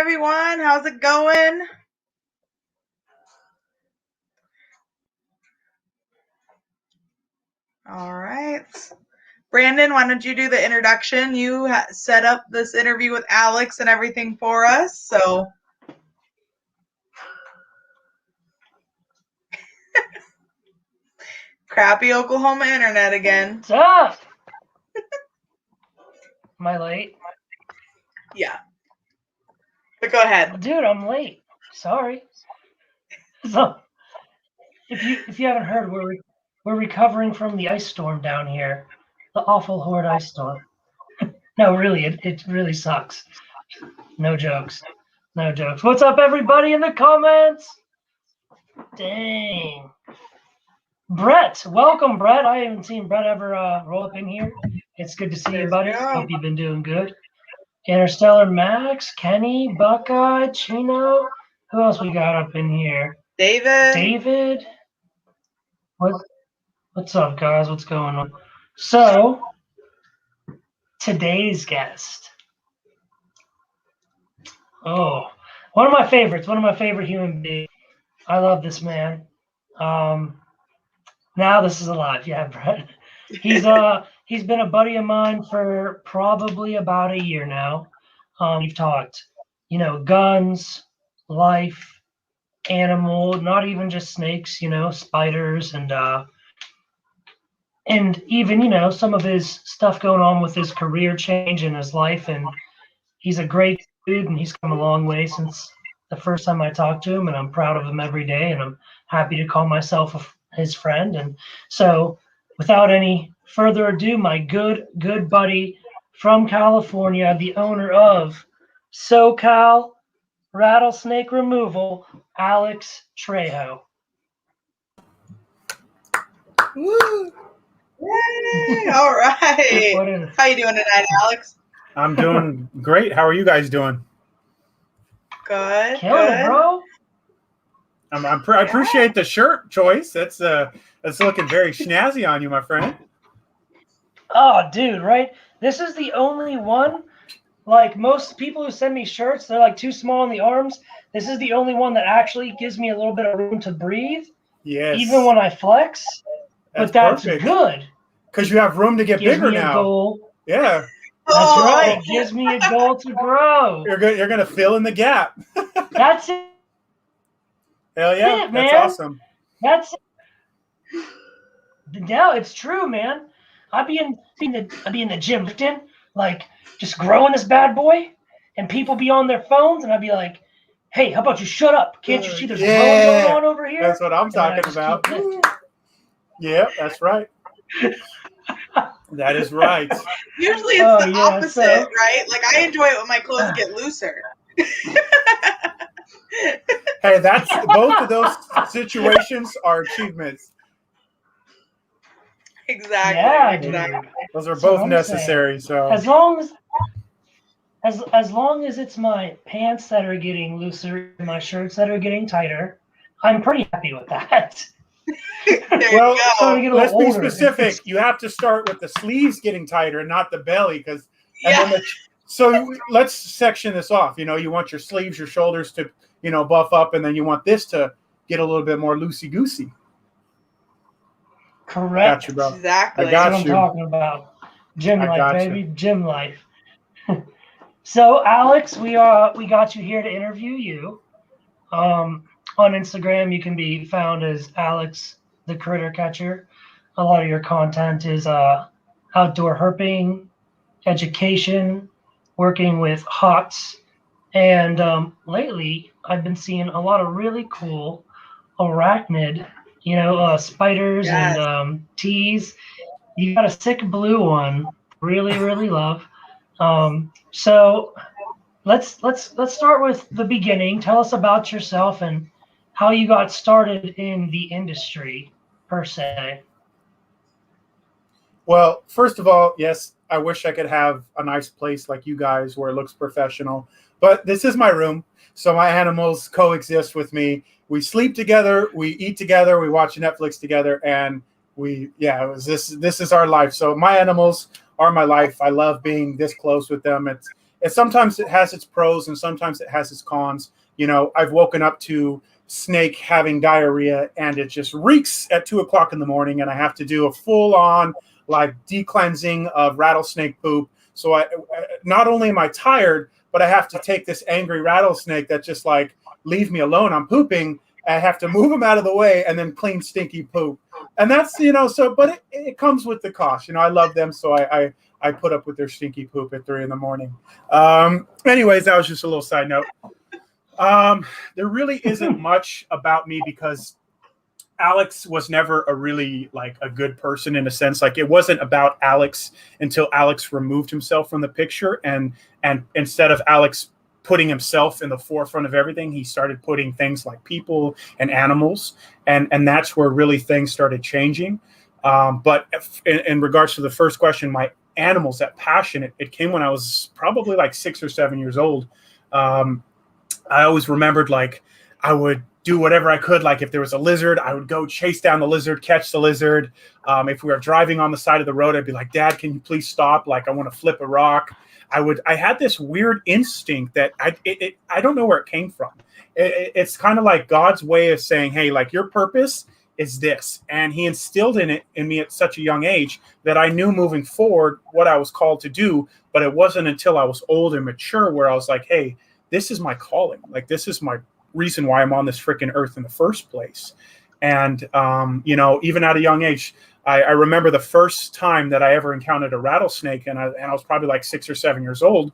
everyone. How's it going? All right. Brandon, why don't you do the introduction? You set up this interview with Alex and everything for us, so. Crappy Oklahoma internet again. What's up? Am I late? Yeah. But go ahead. Dude, I'm late. Sorry. So, if you haven't heard, we're recovering from the ice storm down here. The awful horde ice storm. No, really, it really sucks. No jokes. No jokes. What's up, everybody in the comments? Dang. Brett, welcome, Brett. I haven't seen Brett ever roll up in here. It's good to see you, buddy. Hope you've been doing good. Interstellar Max, Kenny, Buckeye, Chino. Who else we got up in here? David. What's up, guys? What's going on? So, today's guest. Oh, one of my favorites. One of my favorite human beings. I love this man. Now this is alive. Yeah, Brett. He's been a buddy of mine for probably about a year now. We've talked, guns, life, animal, not even just snakes, spiders and even, some of his stuff going on with his career change in his life. And he's a great dude, and he's come a long way since the first time I talked to him, and I'm proud of him every day, and I'm happy to call myself his friend. And so without any further ado, my good buddy from California, the owner of SoCal Rattlesnake Removal, Alex Trejo. Woo! Yay! All right. How you doing tonight, Alex? I'm doing great. How are you guys doing? Good. Killing it, bro. I appreciate the shirt choice. That's looking very snazzy on you, my friend. Oh, dude, right? This is the only one. Like most people who send me shirts, they're like too small in the arms. This is the only one that actually gives me a little bit of room to breathe. Yes. Even when I flex. That's perfect. Good. Because you have room to get bigger now. Goal. Yeah. That's right. It gives me a goal to grow. You're gonna fill in the gap. That's it. Hell yeah, man. That's awesome. That's it. No, it's true, man. I'd be in the gym, lifting, like just growing this bad boy, and people be on their phones, and I'd be like, "Hey, how about you shut up? Can't you see there's growing going on over here?" That's what I'm talking about. Yeah, that's right. That is right. Usually it's the opposite, right? Like I enjoy it when my clothes get looser. Hey, that's both of those situations are achievements. Exactly. Yeah, exactly. Those are both necessary. So as long as it's my pants that are getting looser and my shirts that are getting tighter, I'm pretty happy with that. Well, let's be specific. You have to start with the sleeves getting tighter and not the belly, because so let's section this off. You want your sleeves, your shoulders to buff up, and then you want this to get a little bit more loosey goosey. Correct. Got you, bro. Exactly. I got That's you. what I'm talking about. Gym life, baby. Gym life. So, Alex, we got you here to interview you. On Instagram, you can be found as Alex the Critter Catcher. A lot of your content is outdoor herping, education, working with HOTS, and lately I've been seeing a lot of really cool arachnid, spiders and teas. You got a sick blue one, really love. So let's start with the beginning. Tell us about yourself and how you got started in the industry per se. Well, first of all, yes, I wish I could have a nice place like you guys where it looks professional, but this is my room, so my animals coexist with me. We sleep together, we eat together, we watch Netflix together, and this is our life. So my animals are my life. I love being this close with them. sometimes it has its pros and sometimes it has its cons. You know, I've woken up to snake having diarrhea and it just reeks at 2:00 in the morning, and I have to do a full-on like de-cleansing of rattlesnake poop. So I not only am I tired, but I have to take this angry rattlesnake that just like, leave me alone, I'm pooping. I have to move him out of the way and then clean stinky poop. And that's, you know, so, but it comes with the cost. You know, I love them, so I put up with their stinky poop at 3 a.m. Anyways, that was just a little side note. There really isn't much about me because Alex was never a really like a good person in a sense. Like it wasn't about Alex until Alex removed himself from the picture, and instead of Alex putting himself in the forefront of everything, he started putting things like people and animals, and that's where really things started changing. But in regards to the first question, my animals, that passion, it came when I was probably like 6 or 7 years old. I always remembered like I would do whatever I could. Like if there was a lizard, I would go chase down the lizard, catch the lizard. If we were driving on the side of the road, I'd be like, Dad, can you please stop? Like I want to flip a rock. I had this weird instinct that I don't know where it came from. It's kind of like God's way of saying, hey, like your purpose is this. And he instilled in me at such a young age that I knew moving forward what I was called to do. But it wasn't until I was old and mature where I was like, hey, this is my calling. Like this is my reason why I'm on this freaking earth in the first place. And, you know, even at a young age, I remember the first time that I ever encountered a rattlesnake, and I was probably like 6 or 7 years old.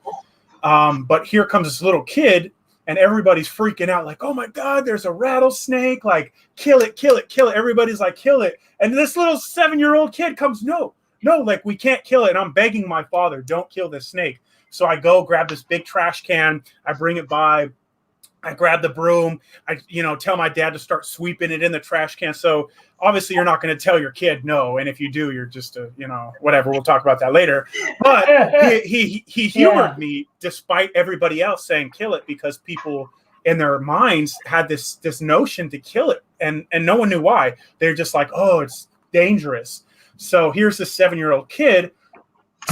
But here comes this little kid, and everybody's freaking out like, oh my God, there's a rattlesnake, like kill it, kill it, kill it. Everybody's like, kill it. And this little 7-year-old kid comes, no, like we can't kill it. And I'm begging my father, don't kill this snake. So I go grab this big trash can, I bring it by, I grab the broom, I, you know, tell my dad to start sweeping it in the trash can. So obviously you're not going to tell your kid no. And if you do, you're just a, you know, whatever, we'll talk about that later. But he humored me despite everybody else saying kill it, because people in their minds had this notion to kill it. And no one knew why. They're just like, oh, it's dangerous. So here's this 7-year-old kid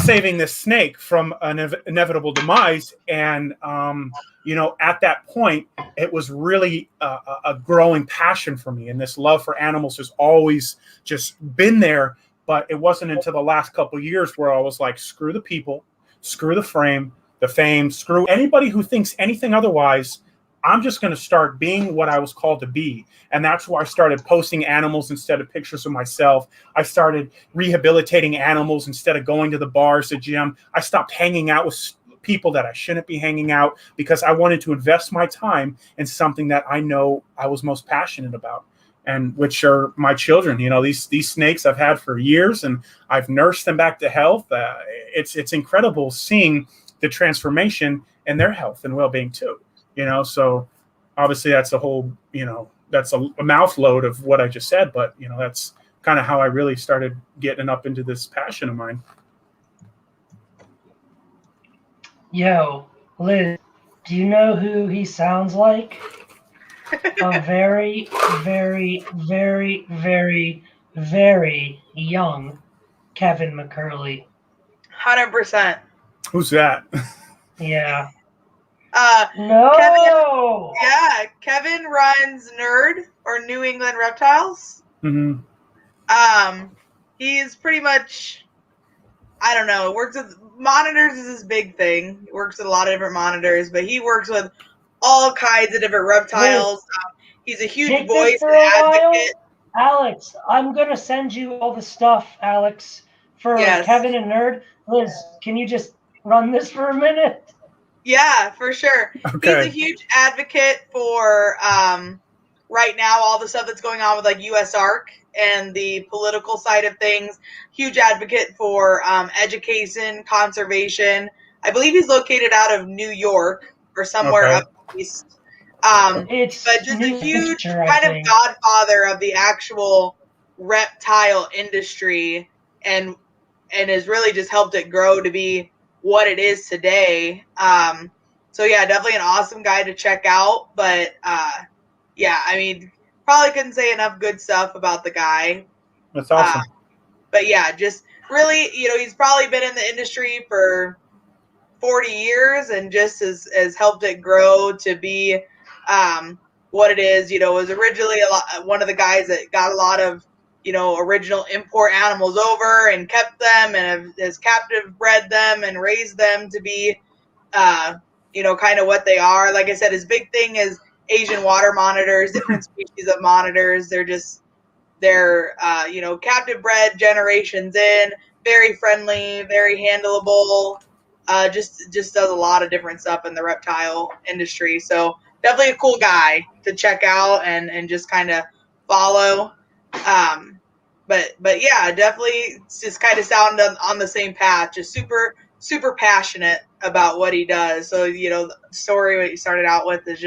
saving this snake from an inevitable demise. And, you know, at that point, it was really a growing passion for me. And this love for animals has always just been there. But it wasn't until the last couple of years where I was like, screw the people, screw the fame, screw anybody who thinks anything otherwise. I'm just going to start being what I was called to be. And that's why I started posting animals instead of pictures of myself. I started rehabilitating animals instead of going to the bars, the gym. I stopped hanging out with people that I shouldn't be hanging out, because I wanted to invest my time in something that I know I was most passionate about, and which are my children. You know, these snakes I've had for years, and I've nursed them back to health. It's incredible seeing the transformation in their health and well-being too. You know, so obviously that's a whole, you know, that's a mouth load of what I just said, but you know, that's kind of how I really started getting up into this passion of mine. Yo, Liz, do you know who he sounds like? A very, very, very, very, very young Kevin McCurley. 100%. Who's that? Yeah. No. Kevin runs Nerd, or New England Reptiles. Mm-hmm. He's pretty much, I don't know, works with monitors is his big thing. He works with a lot of different monitors, but he works with all kinds of different reptiles. He's a huge voice and advocate. Alex, I'm gonna send you all the stuff, Alex, for Kevin and Nerd. Liz, can you just run this for a minute? Yeah, for sure. Okay. He's a huge advocate for right now all the stuff that's going on with like USARK and the political side of things. Huge advocate for education, conservation. I believe he's located out of New York or somewhere up east. But just a huge kind of godfather of the actual reptile industry, and has really just helped it grow to be what it is today. So yeah, definitely an awesome guy to check out. But yeah, I mean, probably couldn't say enough good stuff about the guy. That's awesome. But yeah, just really, you know, he's probably been in the industry for 40 years and just has helped it grow to be what it is. You know, it was originally one of the guys that got a lot of, you know, original import animals over and kept them and has captive bred them and raised them to be, you know, kind of what they are. Like I said, his big thing is Asian water monitors, different species of monitors. They're you know, captive bred generations in, very friendly, very handleable, just does a lot of different stuff in the reptile industry. So definitely a cool guy to check out and just kind of follow. But yeah, definitely just kind of sound on the same path, just super passionate about what he does. So, you know, the story what you started out with is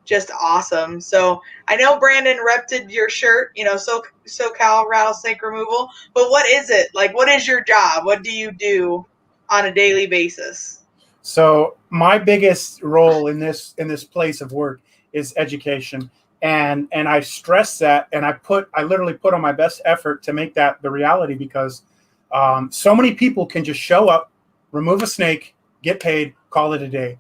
just awesome. So I know Brandon repped your shirt, you know, SoCal rattlesnake removal, but what is it? Like, what is your job? What do you do on a daily basis? So my biggest role in this place of work is education. And I stress that, and I literally put on my best effort to make that the reality, because so many people can just show up, remove a snake, get paid, call it a day.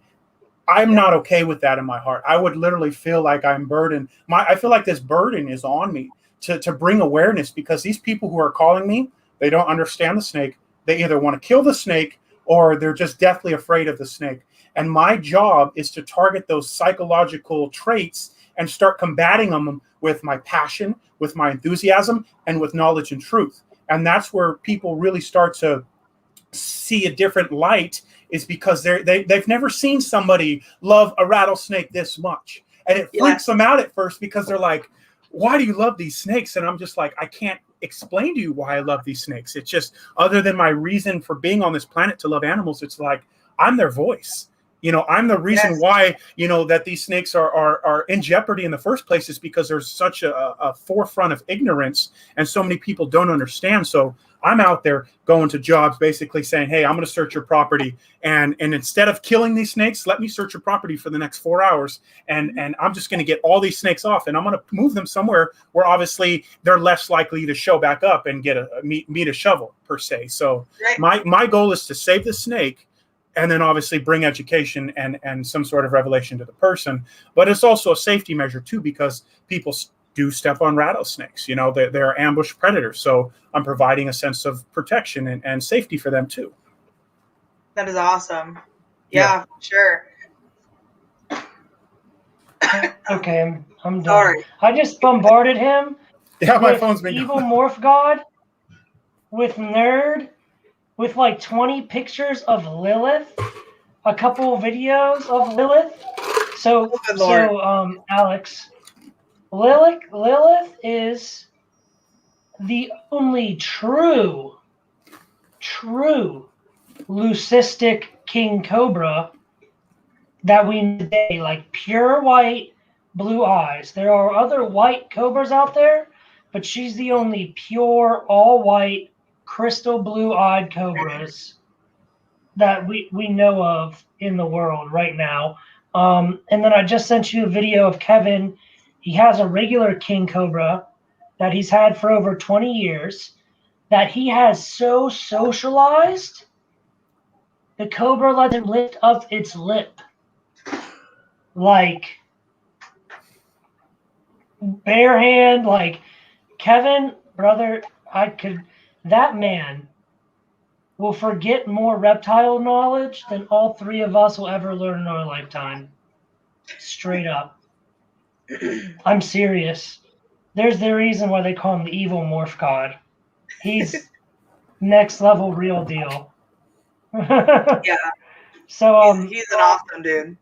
I'm not okay with that in my heart. I would literally feel like I'm burdened. I feel like this burden is on me to bring awareness, because these people who are calling me, they don't understand the snake. They either want to kill the snake or they're just deathly afraid of the snake. And my job is to target those psychological traits and start combating them with my passion, with my enthusiasm, and with knowledge and truth. And that's where people really start to see a different light, is because they've never seen somebody love a rattlesnake this much. And it freaks them out at first, because they're like, why do you love these snakes? And I'm just like, I can't explain to you why I love these snakes. It's just, other than my reason for being on this planet to love animals, it's like, I'm their voice. You know, I'm the reason why, you know, that these snakes are in jeopardy in the first place, is because there's such a forefront of ignorance, and so many people don't understand. So I'm out there going to jobs basically saying, hey, I'm going to search your property. And instead of killing these snakes, let me search your property for the next 4 hours. And I'm just going to get all these snakes off, and I'm going to move them somewhere where obviously they're less likely to show back up and get meet a shovel per se. So my goal is to save the snake, and then obviously bring education and some sort of revelation to the person. But it's also a safety measure too, because people do step on rattlesnakes. You know, they're ambush predators. So I'm providing a sense of protection and safety for them too. That is awesome. Yeah. Sure. Okay, I'm done. Sorry. I just bombarded him. Yeah, my phone's been evil morph god, with nerd, with like 20 pictures of Lilith, a couple of videos of Lilith. So Alex, Lilith is the only true leucistic king cobra that we know today, like pure white, blue eyes. There are other white cobras out there, but she's the only pure, all white, crystal blue-eyed cobras that we know of in the world right now. And then I just sent you a video of Kevin. He has a regular king cobra that he's had for over 20 years that he has so socialized, the cobra lets him lift up its lip. Like, bare hand, like, Kevin, brother, that man will forget more reptile knowledge than all three of us will ever learn in our lifetime. Straight up. I'm serious. There's the reason why they call him the evil morph god. He's next level real deal. Yeah. So he's an awesome dude.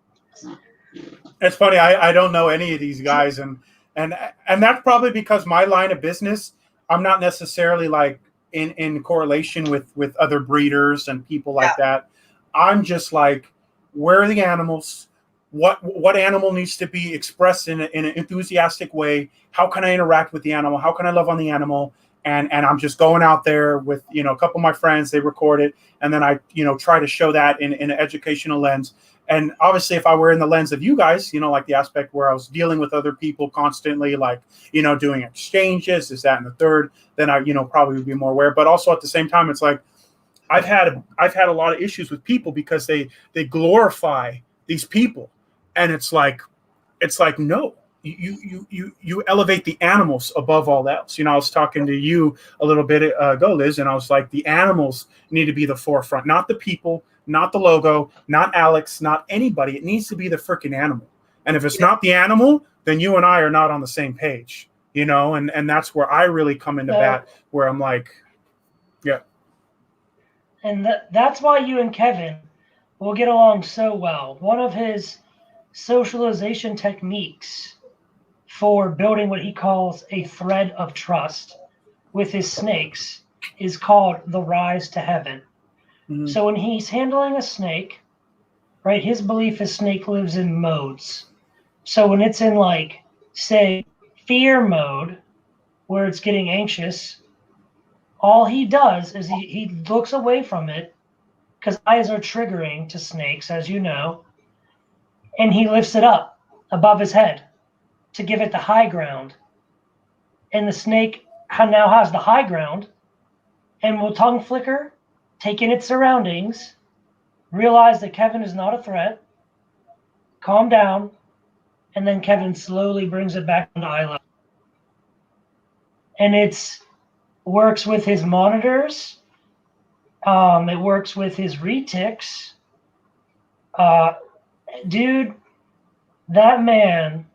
It's funny, I don't know any of these guys, and that's probably because my line of business, I'm not necessarily like in correlation with other breeders and people like that. I'm just like, where are the animals? What animal needs to be expressed in an enthusiastic way? How can I interact with the animal? How can I love on the animal? And I'm just going out there with, you know, a couple of my friends, they record it, and then I, you know, try to show that in an educational lens. And obviously, if I were in the lens of you guys, you know, like the aspect where I was dealing with other people constantly, like, you know, doing exchanges, this, that, and the third, then I, you know, probably would be more aware. But also at the same time, it's like, I've had a lot of issues with people because they glorify these people, and it's like no, you elevate the animals above all else. I was talking to you a little bit ago, Liz, and I was like, the animals need to be the forefront, not the people, not the logo, not Alex, not anybody. It needs to be the freaking animal. And if it's not the animal, then you and I are not on the same page, and that's where I really come into bat, where I'm like, yeah. And that's why you and Kevin will get along so well. One of his socialization techniques for building what he calls a thread of trust with his snakes is called the rise to heaven. Mm-hmm. So when he's handling a snake, right, his belief is snake lives in modes. So when it's in, like, say, fear mode, where it's getting anxious, all he does is he looks away from it, because eyes are triggering to snakes, as you know, and he lifts it up above his head to give it the high ground. And the snake now has the high ground and will tongue flicker, take in its surroundings, realize that Kevin is not a threat, calm down, and then Kevin slowly brings it back into eye level. And it works with his monitors. It works with his retics. Dude, that man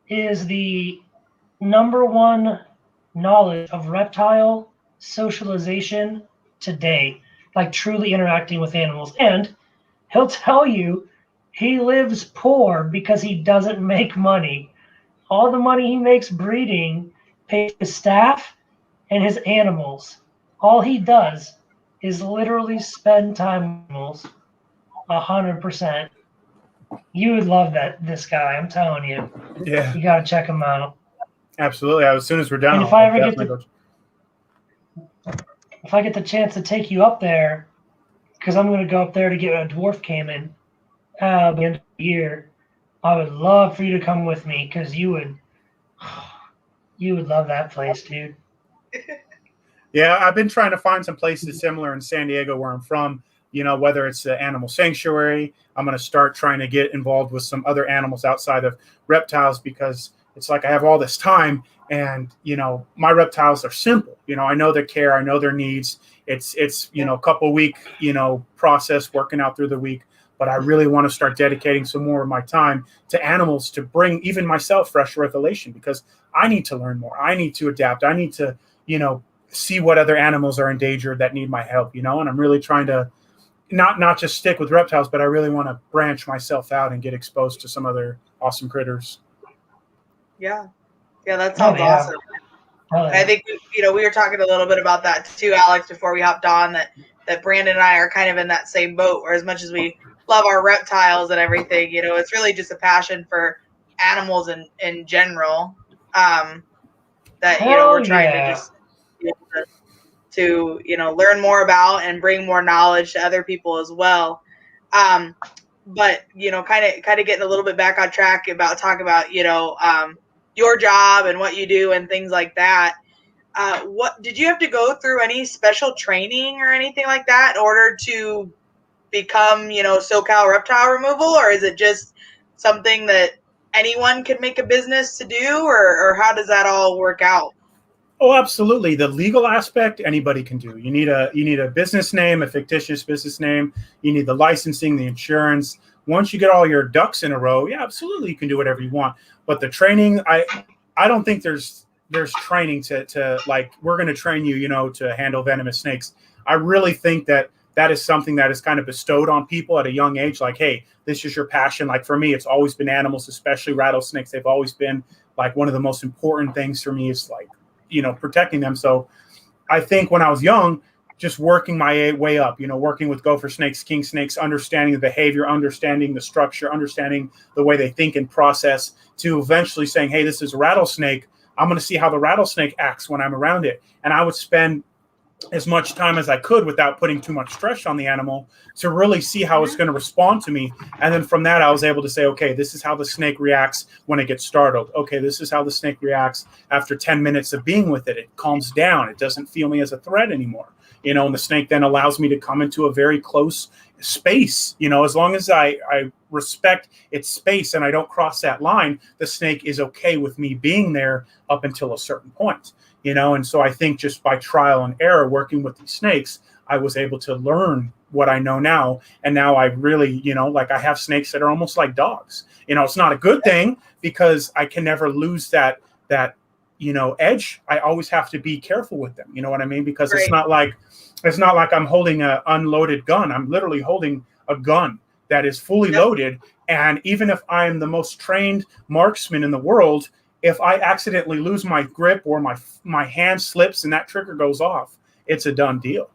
is the number one knowledge of reptile socialization today, like truly interacting with animals. And he'll tell you he lives poor because he doesn't make money. All the money he makes breeding pays his staff and his animals. All he does is literally spend time with animals 100%. You would love this guy, I'm telling you. Yeah. You got to check him out. Absolutely. As soon as we're done, and if I get the chance to take you up there, because I'm going to go up there to get a dwarf caiman at the end of the year, I would love for you to come with me, because you would love that place, dude. Yeah, I've been trying to find some places similar in San Diego where I'm from, whether it's the animal sanctuary. I'm going to start trying to get involved with some other animals outside of reptiles, because it's like I have all this time, and, my reptiles are simple. I know their care. I know their needs. It's a couple week, process working out through the week. But I really want to start dedicating some more of my time to animals to bring even myself fresh revelation, because I need to learn more. I need to adapt. I need to, see what other animals are endangered that need my help, and I'm really trying to not just stick with reptiles, but I really want to branch myself out and get exposed to some other awesome critters. Yeah, that sounds awesome. I think we were talking a little bit about that too, Alex, before we hopped on, that Brandon and I are kind of in that same boat, where as much as we love our reptiles and everything, it's really just a passion for animals in general, that we're trying to just to learn more about and bring more knowledge to other people as well. But kind of getting a little bit back on track about talking about your job and what you do and things like that. What did you have to go through any special training or anything like that in order to become SoCal reptile removal, or is it just something that anyone can make a business to do, or how does that all work out? Oh, absolutely. The legal aspect, anybody can do. You need a business name, a fictitious business name. You need the licensing, the insurance. Once you get all your ducks in a row, yeah, absolutely, you can do whatever you want. But the training, I don't think there's training to like, we're going to train you, to handle venomous snakes. I really think that is something that is kind of bestowed on people at a young age. Like, hey, this is your passion. Like for me, it's always been animals, especially rattlesnakes. They've always been like one of the most important things for me is like, protecting them. So I think when I was young, just working my way up, working with gopher snakes, king snakes, understanding the behavior, understanding the structure, understanding the way they think and process, to eventually saying, hey, this is a rattlesnake. I'm going to see how the rattlesnake acts when I'm around it. And I would spend as much time as I could without putting too much stress on the animal to really see how it's going to respond to me. And then from that, I was able to say, okay, this is how the snake reacts when it gets startled. Okay, this is how the snake reacts after 10 minutes of being with it. It calms down. It doesn't feel me as a threat anymore. and the snake then allows me to come into a very close space. As long as I respect its space and I don't cross that line, the snake is okay with me being there up until a certain point. And so I think just by trial and error working with these snakes, I was able to learn what I know now. And now I really, like I have snakes that are almost like dogs. It's not a good thing because I can never lose that edge. I always have to be careful with them. You know what I mean? Because It's not like I'm holding an unloaded gun. I'm literally holding a gun that is fully loaded. And even if I am the most trained marksman in the world, if I accidentally lose my grip or my hand slips and that trigger goes off, it's a done deal.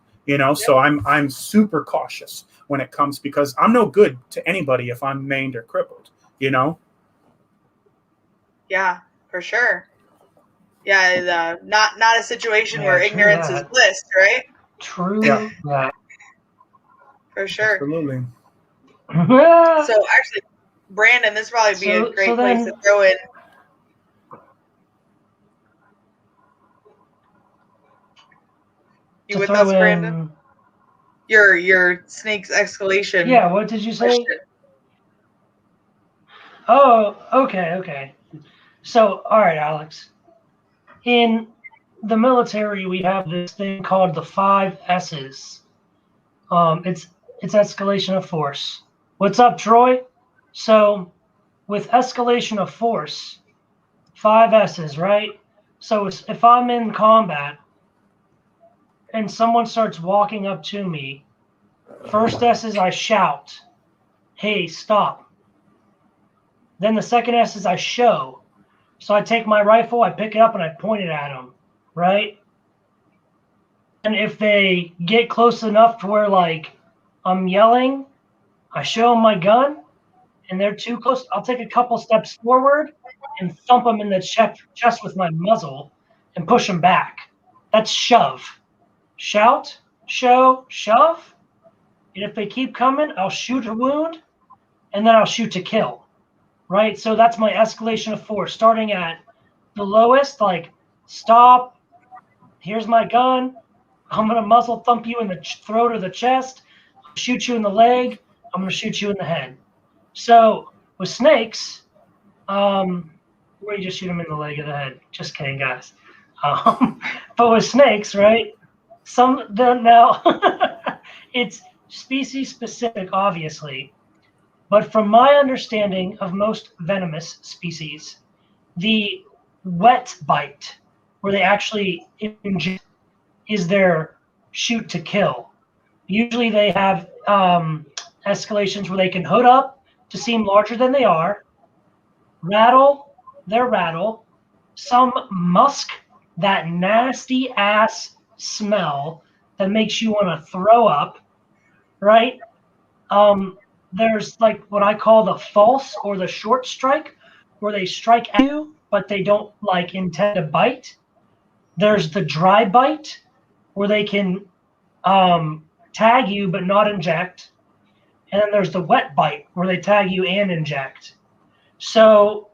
So I'm super cautious when it comes, because I'm no good to anybody if I'm maimed or crippled. Yeah, for sure. Yeah, not a situation where ignorance is bliss, right? True. Yeah. For sure. Absolutely. So actually, Brandon, this would probably be a great place to throw in. You with us, Brandon? Your snake's escalation. Yeah, what did you say? Question. Oh, okay. So, all right, Alex. In the military, we have this thing called the 5 S's. It's escalation of force. What's up, Troy? So, with escalation of force, 5 S's, right? So if I'm in combat and someone starts walking up to me, first S is I shout, hey, stop. Then the second S is I show. So I take my rifle, I pick it up, and I point it at them, right? And if they get close enough to where, like, I'm yelling, I show them my gun, and they're too close, I'll take a couple steps forward and thump them in the chest with my muzzle and push them back. That's shove. Shout, show, shove. And if they keep coming, I'll shoot a wound, and then I'll shoot to kill, right? So that's my escalation of force, starting at the lowest, like, stop, here's my gun, I'm going to muzzle thump you in the throat or the chest, I'll shoot you in the leg, I'm going to shoot you in the head. So with snakes, where you just shoot them in the leg or the head. Just kidding, guys. But with snakes, right, now it's species specific, obviously. But from my understanding of most venomous species, the wet bite, where they actually inject, is their shoot to kill. Usually they have escalations where they can hood up to seem larger than they are, rattle, some musk, that nasty ass smell that makes you want to throw up, right? There's like what I call the false or the short strike, where they strike at you, but they don't like intend to bite. There's the dry bite, where they can tag you but not inject. And then there's the wet bite, where they tag you and inject. So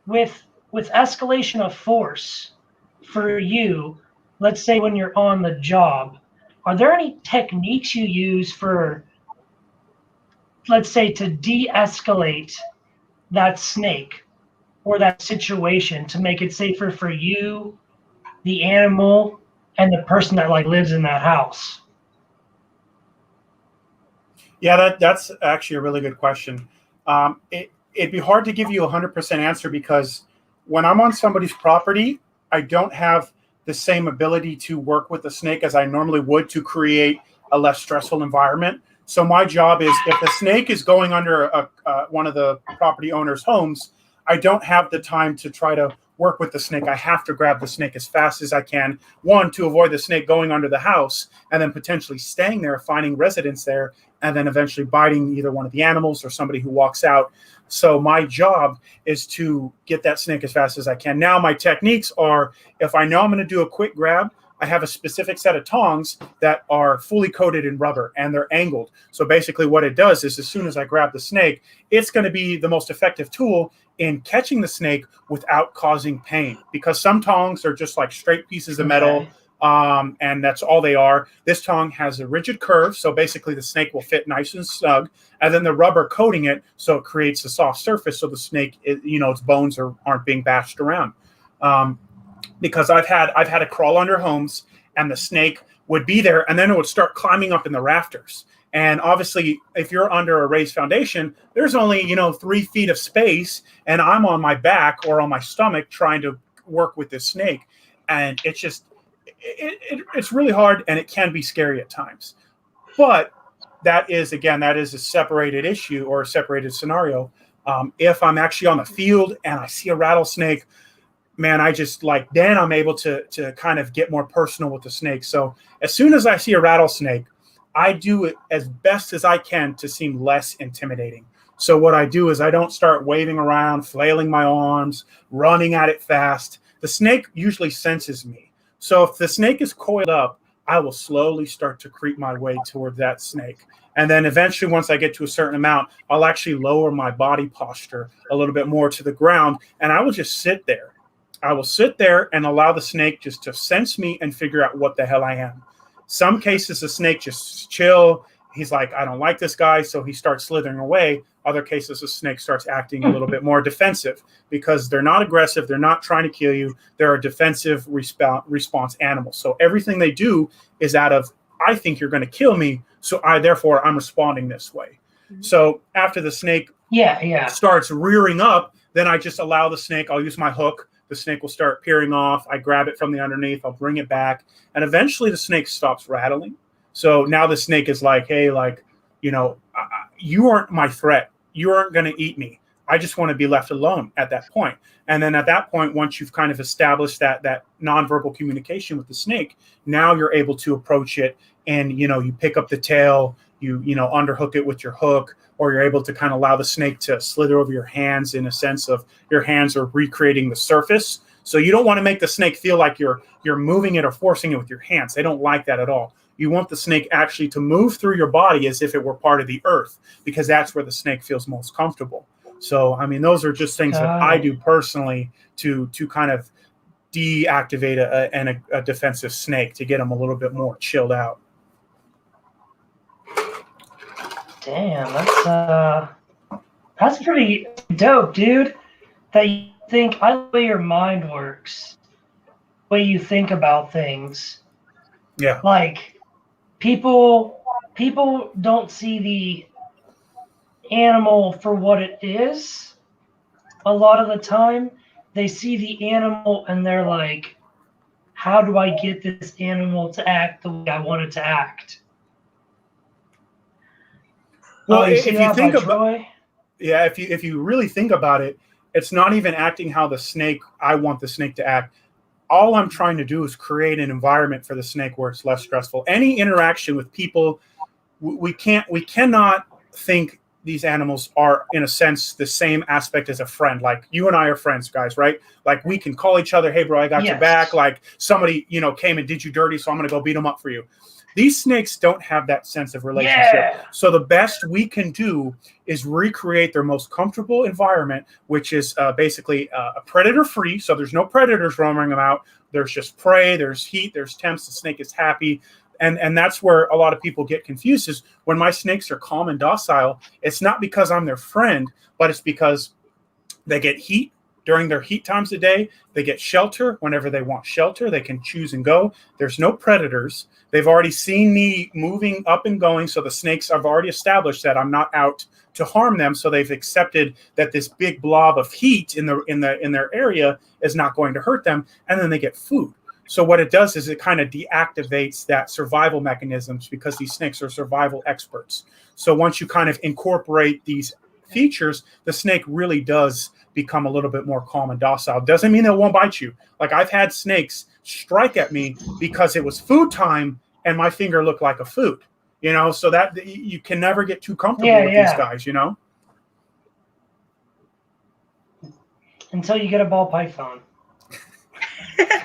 with escalation of force for you, let's say when you're on the job, are there any techniques you use for, let's say, to de-escalate that snake or that situation to make it safer for you, the animal, and the person that like lives in that house? Yeah, that's actually a really good question. It'd be hard to give you 100% answer, because when I'm on somebody's property, I don't have the same ability to work with the snake as I normally would to create a less stressful environment. So my job is, if the snake is going under one of the property owner's homes, I don't have the time to try to work with the snake. I have to grab the snake as fast as I can. One, to avoid the snake going under the house and then potentially staying there, finding residence there, and then eventually biting either one of the animals or somebody who walks out. So my job is to get that snake as fast as I can. Now my techniques are, if I know I'm going to do a quick grab, I have a specific set of tongs that are fully coated in rubber and they're angled. So basically what it does is, as soon as I grab the snake, it's going to be the most effective tool in catching the snake without causing pain, because some tongs are just like straight pieces of metal. And that's all they are. This tongue has a rigid curve, so basically the snake will fit nice and snug, and then the rubber coating it so it creates a soft surface so the snake, its bones aren't being bashed around. Because I've had to crawl under homes, and the snake would be there, and then it would start climbing up in the rafters. And obviously, if you're under a raised foundation, there's only 3 feet of space, and I'm on my back or on my stomach trying to work with this snake, and it's just it's really hard, and it can be scary at times. But that is a separated issue or a separated scenario. If I'm actually on the field and I see a rattlesnake, man, I just then I'm able to kind of get more personal with the snake. So as soon as I see a rattlesnake, I do it as best as I can to seem less intimidating. So what I do is I don't start waving around, flailing my arms, running at it fast. The snake usually senses me. So if the snake is coiled up, I will slowly start to creep my way toward that snake. And then eventually, once I get to a certain amount, I'll actually lower my body posture a little bit more to the ground, and I will just sit there. I will sit there and allow the snake just to sense me and figure out what the hell I am. Some cases, the snake just chill. He's like, I don't like this guy, so he starts slithering away. Other cases, the snake starts acting a little bit more defensive because they're not aggressive. They're not trying to kill you. They're a defensive response animal. So everything they do is out of, I think you're going to kill me, so therefore I'm responding this way. Mm-hmm. So after the snake starts rearing up, then I just allow the snake, I'll use my hook. The snake will start peering off. I grab it from the underneath. I'll bring it back. And eventually the snake stops rattling. So now the snake is like, hey, you aren't my threat. You aren't going to eat me. I just want to be left alone at that point. And then at that point, once you've kind of established that nonverbal communication with the snake, now you're able to approach it and, you pick up the tail, you underhook it with your hook, or you're able to kind of allow the snake to slither over your hands in a sense of your hands are recreating the surface. So you don't want to make the snake feel like you're moving it or forcing it with your hands. They don't like that at all. You want the snake actually to move through your body as if it were part of the earth, because that's where the snake feels most comfortable. So, I mean, those are just things that I do personally to kind of deactivate a defensive snake to get them a little bit more chilled out. Damn, that's pretty dope, dude. That you think, I like the way your mind works, the way you think about things. Yeah. Like, people don't see the animal for what it is. A lot of the time, they see the animal and they're like, how do I get this animal to act the way I want it to act? Well, if you think about, if you really think about it, it's not even acting how I want the snake to act. All I'm trying to do is create an environment for the snake where it's less stressful. Any interaction with people, we cannot think these animals are, in a sense, the same aspect as a friend. Like you and I are friends, guys, right? Like we can call each other, hey, bro, I got your back. Like somebody, came and did you dirty, so I'm going to go beat them up for you. These snakes don't have that sense of relationship. Yeah. So the best we can do is recreate their most comfortable environment, which is basically a predator-free. So there's no predators roaming about. There's just prey. There's heat. There's temps. The snake is happy. And that's where a lot of people get confused is when my snakes are calm and docile, it's not because I'm their friend, but it's because they get heat during their heat times of day. They get shelter whenever they want shelter. They can choose and go. There's no predators. They've already seen me moving up and going. So the snakes, I've already established that I'm not out to harm them. So they've accepted that this big blob of heat in their area is not going to hurt them. And then they get food. So what it does is it kind of deactivates that survival mechanisms because these snakes are survival experts. So once you kind of incorporate these features, the snake really does become a little bit more calm and docile. Doesn't mean it won't bite you. Like I've had snakes strike at me because it was food time and my finger looked like a food, so that you can never get too comfortable with these guys, Until you get a ball python.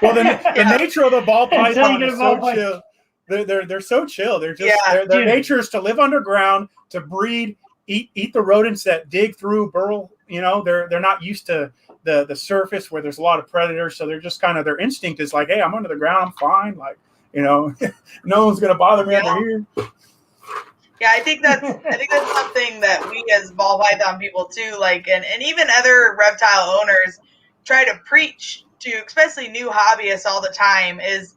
Well, the nature of the ball python is so chill. They're so chill. They're just their nature is to live underground, to breed, eat the rodents that dig through, burrow. They're not used to the surface where there's a lot of predators. So they're just kind of, their instinct is like, hey, I'm under the ground, I'm fine. Like, no one's going to bother me under here. Yeah, I think that's something that we as ball python people too, like, and even other reptile owners try to preach to, especially new hobbyists all the time, is,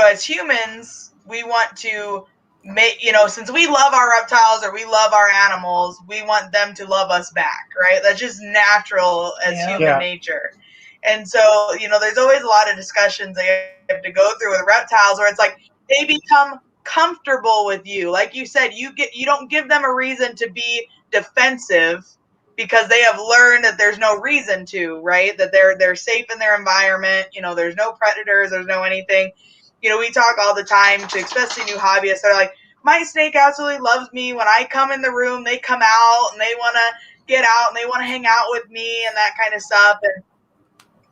as humans, we want to make, since we love our reptiles or we love our animals, we want them to love us back, right? That's just natural as human nature. And so, there's always a lot of discussions that you have to go through with reptiles where it's like they become comfortable with you. Like you said, you don't give them a reason to be defensive because they have learned that there's no reason to, right? That they're safe in their environment. There's no predators, there's no anything. We talk all the time to especially new hobbyists. They're like, my snake absolutely loves me. When I come in the room, they come out and they want to get out and they want to hang out with me and that kind of stuff.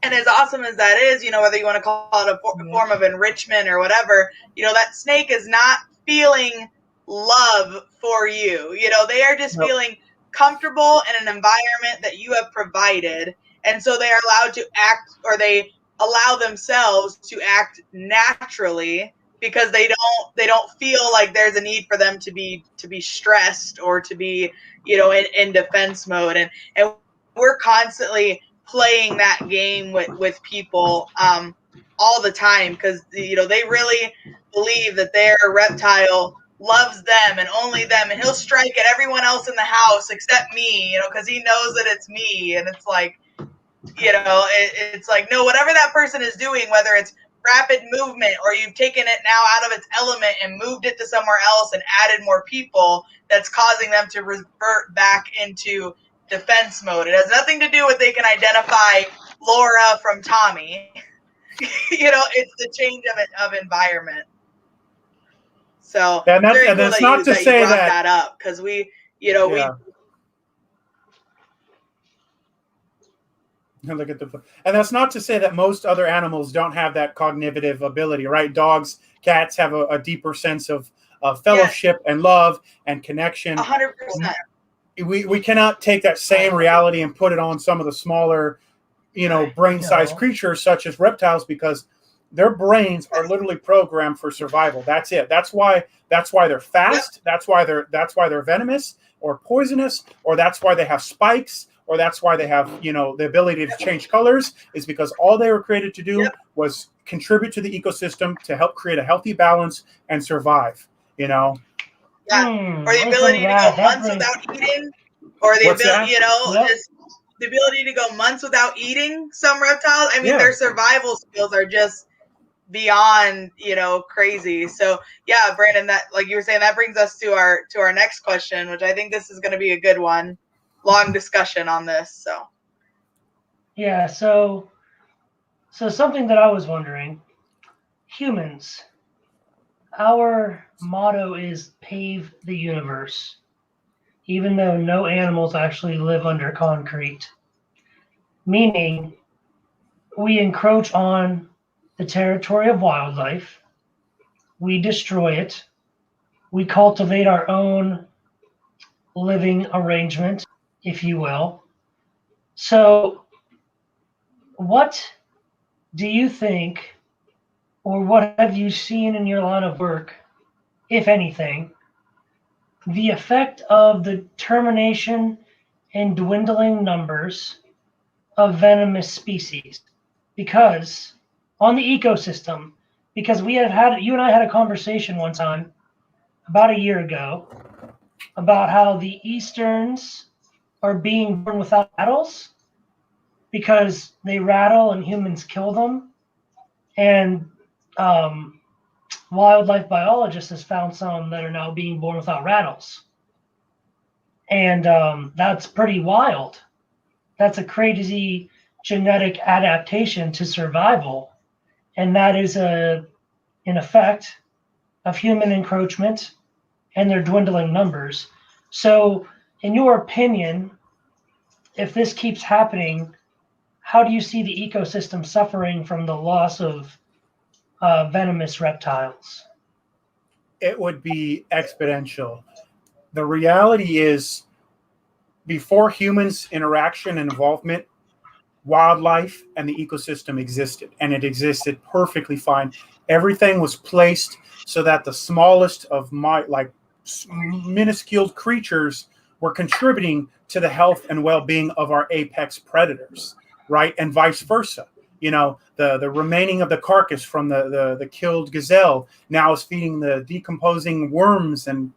And as awesome as that is, whether you want to call it a form of enrichment or whatever, that snake is not feeling love for you. They are just feeling comfortable in an environment that you have provided. And so they are allowed to act, or they allow themselves to act naturally because they don't feel like there's a need for them to be stressed or to be, in defense mode. And we're constantly playing that game with people all the time because they really believe that their reptile loves them and only them, and he'll strike at everyone else in the house except me, because he knows that it's me. And it's like, it's like, no, whatever that person is doing, whether it's rapid movement or you've taken it now out of its element and moved it to somewhere else and added more people, that's causing them to revert back into defense mode. It has nothing to do with they can identify Laura from Tommy. It's the change of environment. So and that's not to say that up, because we look at and that's not to say that most other animals don't have that cognitive ability, right? Dogs, cats have a deeper sense of fellowship and love and connection. 100%. We cannot take that same reality and put it on some of the smaller, brain-sized creatures such as reptiles, because their brains are literally programmed for survival. That's it. That's why they're fast. That's why they're venomous or poisonous, or that's why they have spikes, or that's why they have, the ability to change colors, is because all they were created to do was contribute to the ecosystem to help create a healthy balance and survive, or the ability to go months without eating, or the ability, just the ability to go months without eating some reptiles. I mean, their survival skills are just beyond, crazy. So yeah, Brandon, that, like you were saying, that brings us to our next question, which I think this is going to be a good one. Long discussion on this. So yeah, so something that I was wondering, humans, our motto is pave the universe, even though no animals actually live under concrete, meaning we encroach on the territory of wildlife, we destroy it, we cultivate our own living arrangement, if you will. So what do you think, or what have you seen in your line of work, if anything, the effect of the termination and dwindling numbers of venomous species? Because on the ecosystem, because you and I had a conversation one time about a year ago about how the Easterns are being born without rattles because they rattle and humans kill them. And wildlife biologists has found some that are now being born without rattles. And that's pretty wild. That's a crazy genetic adaptation to survival. And that is an effect of human encroachment and their dwindling numbers. So in your opinion, if this keeps happening, how do you see the ecosystem suffering from the loss of venomous reptiles? It would be exponential. The reality is, before humans' interaction and involvement, wildlife and the ecosystem existed, and it existed perfectly fine. Everything was placed so that the smallest of minuscule creatures were contributing to the health and well-being of our apex predators, right? And vice versa. The remaining of the carcass from the killed gazelle now is feeding the decomposing worms, and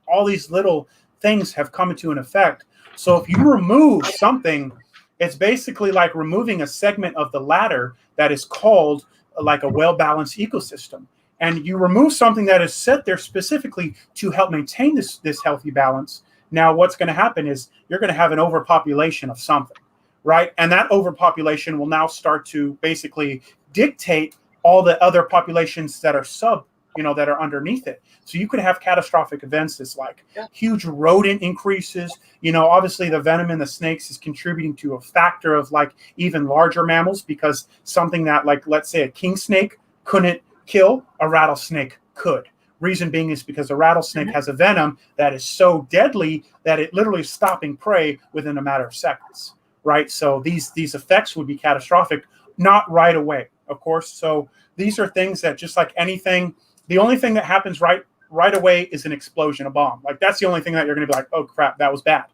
all these little things have come into an effect. So if you remove something, it's basically like removing a segment of the ladder that is called like a well-balanced ecosystem. And you remove something that is set there specifically to help maintain this healthy balance. Now, what's going to happen is you're going to have an overpopulation of something, right? And that overpopulation will now start to basically dictate all the other populations that are that are underneath it. So you could have catastrophic events as like huge rodent increases. Obviously the venom in the snakes is contributing to a factor of like even larger mammals, because something that, like, let's say a king snake couldn't kill, a rattlesnake could. Reason being is because a rattlesnake has a venom that is so deadly that it literally is stopping prey within a matter of seconds, right? So these effects would be catastrophic, not right away, of course. So these are things that, just like anything, the only thing that happens right away is an explosion, a bomb. Like, that's the only thing that you're going to be like, oh crap, that was bad,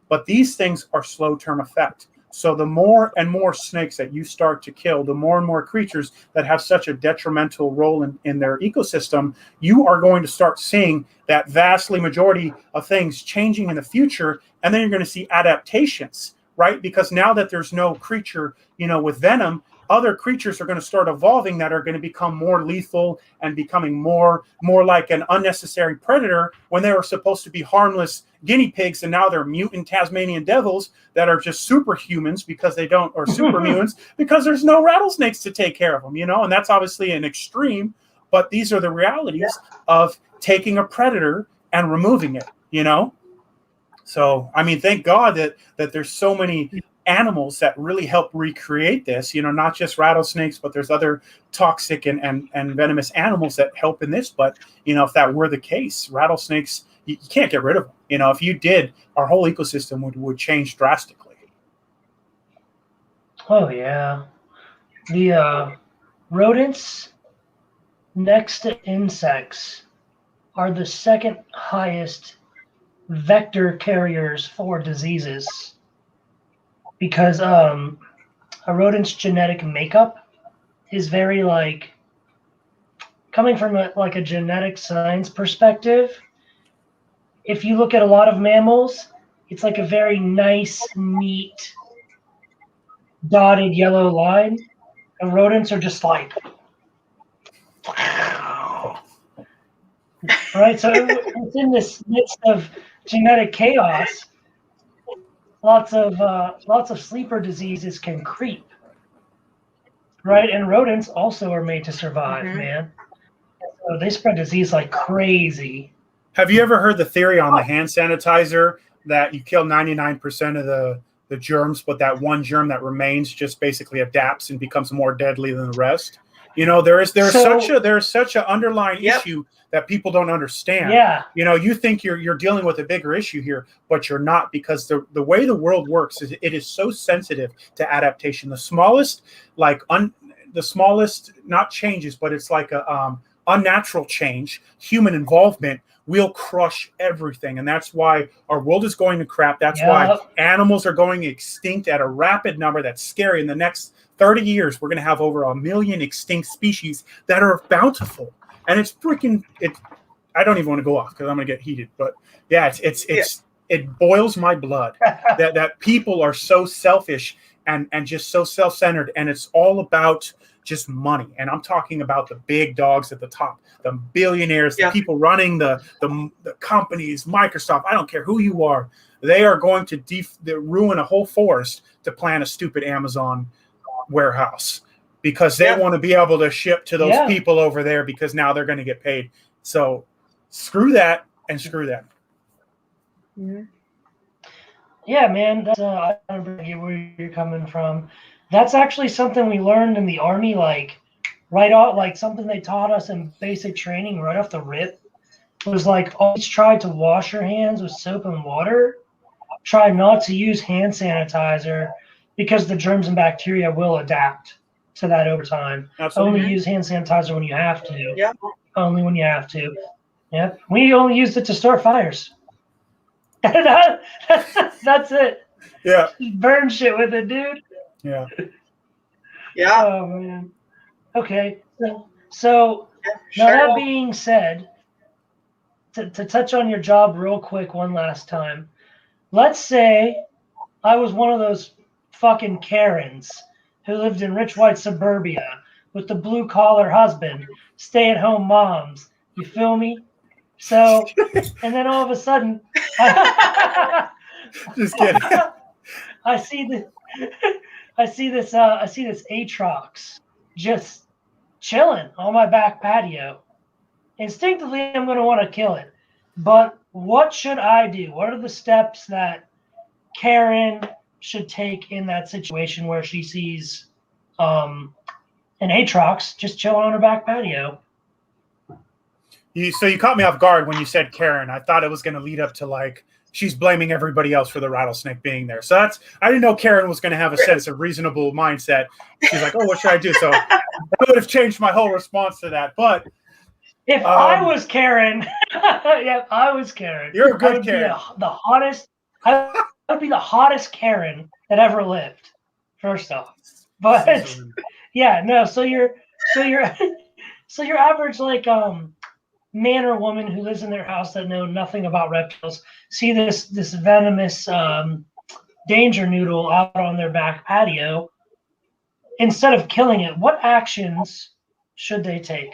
But these things are slow-term effect. So the more and more snakes that you start to kill, the more and more creatures that have such a detrimental role in their ecosystem, you are going to start seeing that vastly majority of things changing in the future. And then you're going to see adaptations, right? Because now that there's no creature, with venom, other creatures are going to start evolving that are going to become more lethal and becoming more like an unnecessary predator when they were supposed to be harmless guinea pigs, and now they're mutant Tasmanian devils that are just superhumans because they don't, or super mutants because there's no rattlesnakes to take care of them, and that's obviously an extreme, but these are the realities of taking a predator and removing it, So, I mean, thank God that there's so many animals that really help recreate this, not just rattlesnakes, but there's other toxic and venomous animals that help in this. But, if that were the case, rattlesnakes, you can't get rid of them. If you did, our whole ecosystem would change drastically. Oh, yeah. The rodents next to insects are the second highest vector carriers for diseases, because a rodent's genetic makeup is very, like, coming from a genetic science perspective. If you look at a lot of mammals, it's like a very nice, neat, dotted yellow line, and rodents are just like, right? So it's in this midst of genetic chaos. Lots of sleeper diseases can creep, right? And rodents also are made to survive, man. So they spread disease like crazy. Have you ever heard the theory on the hand sanitizer that you kill 99% of the germs, but that one germ that remains just basically adapts and becomes more deadly than the rest? There's such an underlying issue that people don't understand. Yeah. You think you're dealing with a bigger issue here, but you're not, because the way the world works is it is so sensitive to adaptation. The smallest, not changes, but it's like a unnatural change, human involvement will crush everything. And that's why our world is going to crap. That's why animals are going extinct at a rapid number. That's scary. In the next 30 years, we're going to have over 1 million extinct species that are bountiful. And it's freaking, I don't even want to go off because I'm going to get heated. But yeah, it boils my blood that people are so selfish and just so self-centered. And it's all about just money. And I'm talking about the big dogs at the top, the billionaires, the people running the companies, Microsoft. I don't care who you are. They are going to ruin a whole forest to plant a stupid Amazon warehouse because they want to be able to ship to those people over there, because now they're going to get paid. So screw that and screw that. Yeah, man. That's, I get where you're coming from. That's actually something we learned in the Army, right off, something they taught us in basic training right off the rip. It was always try to wash your hands with soap and water. Try not to use hand sanitizer, because the germs and bacteria will adapt to that over time. Absolutely. Only use hand sanitizer when you have to. Yeah. Only when you have to. Yep. We only used it to start fires. That's it. Yeah. Just burn shit with it, dude. Yeah. Yeah. Oh man. Okay. So yeah, now that being said, to touch on your job real quick one last time, let's say I was one of those fucking Karens who lived in rich white suburbia with the blue collar husband, stay at home moms. You feel me? So, and then all of a sudden, just kidding. I see this Atrox just chilling on my back patio. Instinctively, I'm going to want to kill it. But what should I do? What are the steps that Karen should take in that situation where she sees an Atrox just chilling on her back patio? So you caught me off guard when you said Karen. I thought it was going to lead up to like she's blaming everybody else for the rattlesnake being there. So I didn't know Karen was going to have a sense of reasonable mindset. She's like, oh, what should I do? So that would have changed my whole response to that. But if I was Karen, yeah, I was Karen. You're a good Karen. The hottest. I would be the hottest Karen that ever lived. First off, but yeah, no. So you're average like man or woman who lives in their house that know nothing about reptiles see this venomous danger noodle out on their back patio. Instead of killing it, what actions should they take?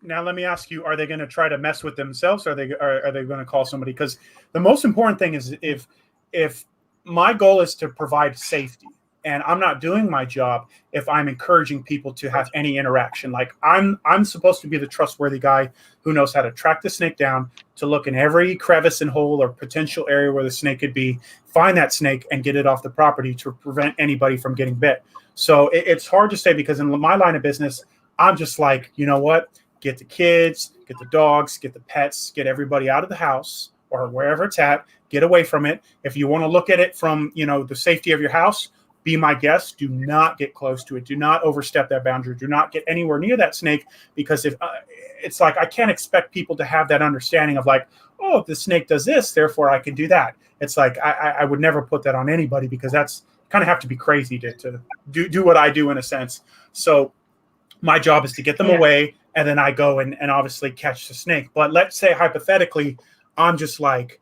Now let me ask you: are they going to try to mess with themselves, or are they going to call somebody? Because the most important thing is if my goal is to provide safety, and I'm not doing my job if I'm encouraging people to have any interaction. Like I'm supposed to be the trustworthy guy who knows how to track the snake down, to look in every crevice and hole or potential area where the snake could be, find that snake and get it off the property to prevent anybody from getting bit. So it's hard to say because in my line of business, I'm just like, you know what? Get the kids, get the dogs, get the pets, get everybody out of the house or wherever it's at, get away from it. If you want to look at it from, the safety of your house, be my guest. Do not get close to it. Do not overstep that boundary. Do not get anywhere near that snake, because if it's like I can't expect people to have that understanding of like, oh, if the snake does this, therefore I can do that. It's like I would never put that on anybody, because that's kind of have to be crazy to do what I do in a sense. So my job is to get them away, and then I go and obviously catch the snake. But let's say hypothetically, I'm just like,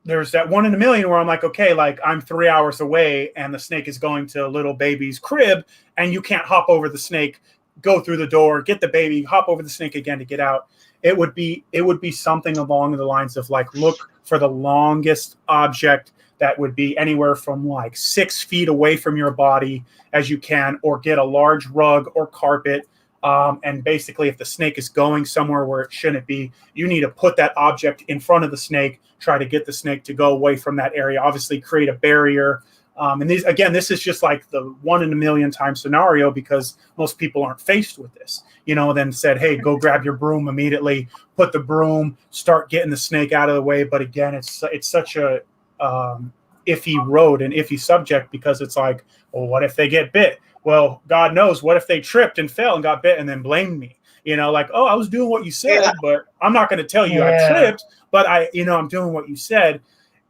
there's that 1 in a million where I'm like, okay, like I'm 3 hours away and the snake is going to little baby's crib, and you can't hop over the snake, go through the door, get the baby, hop over the snake again to get out. It would be something along the lines of like, look for the longest object that would be anywhere from like 6 feet away from your body as you can, or get a large rug or carpet. And basically, if the snake is going somewhere where it shouldn't be, you need to put that object in front of the snake, try to get the snake to go away from that area, obviously create a barrier. And this is just like the 1 in a million time scenario, because most people aren't faced with this, then said, hey, go grab your broom immediately, put the broom, start getting the snake out of the way. But again, it's such a iffy road, an iffy subject, because it's like, well, what if they get bit? Well, God knows, what if they tripped and fell and got bit and then blamed me? Like, oh, I was doing what you said, but I'm not going to tell you I tripped, but I'm doing what you said.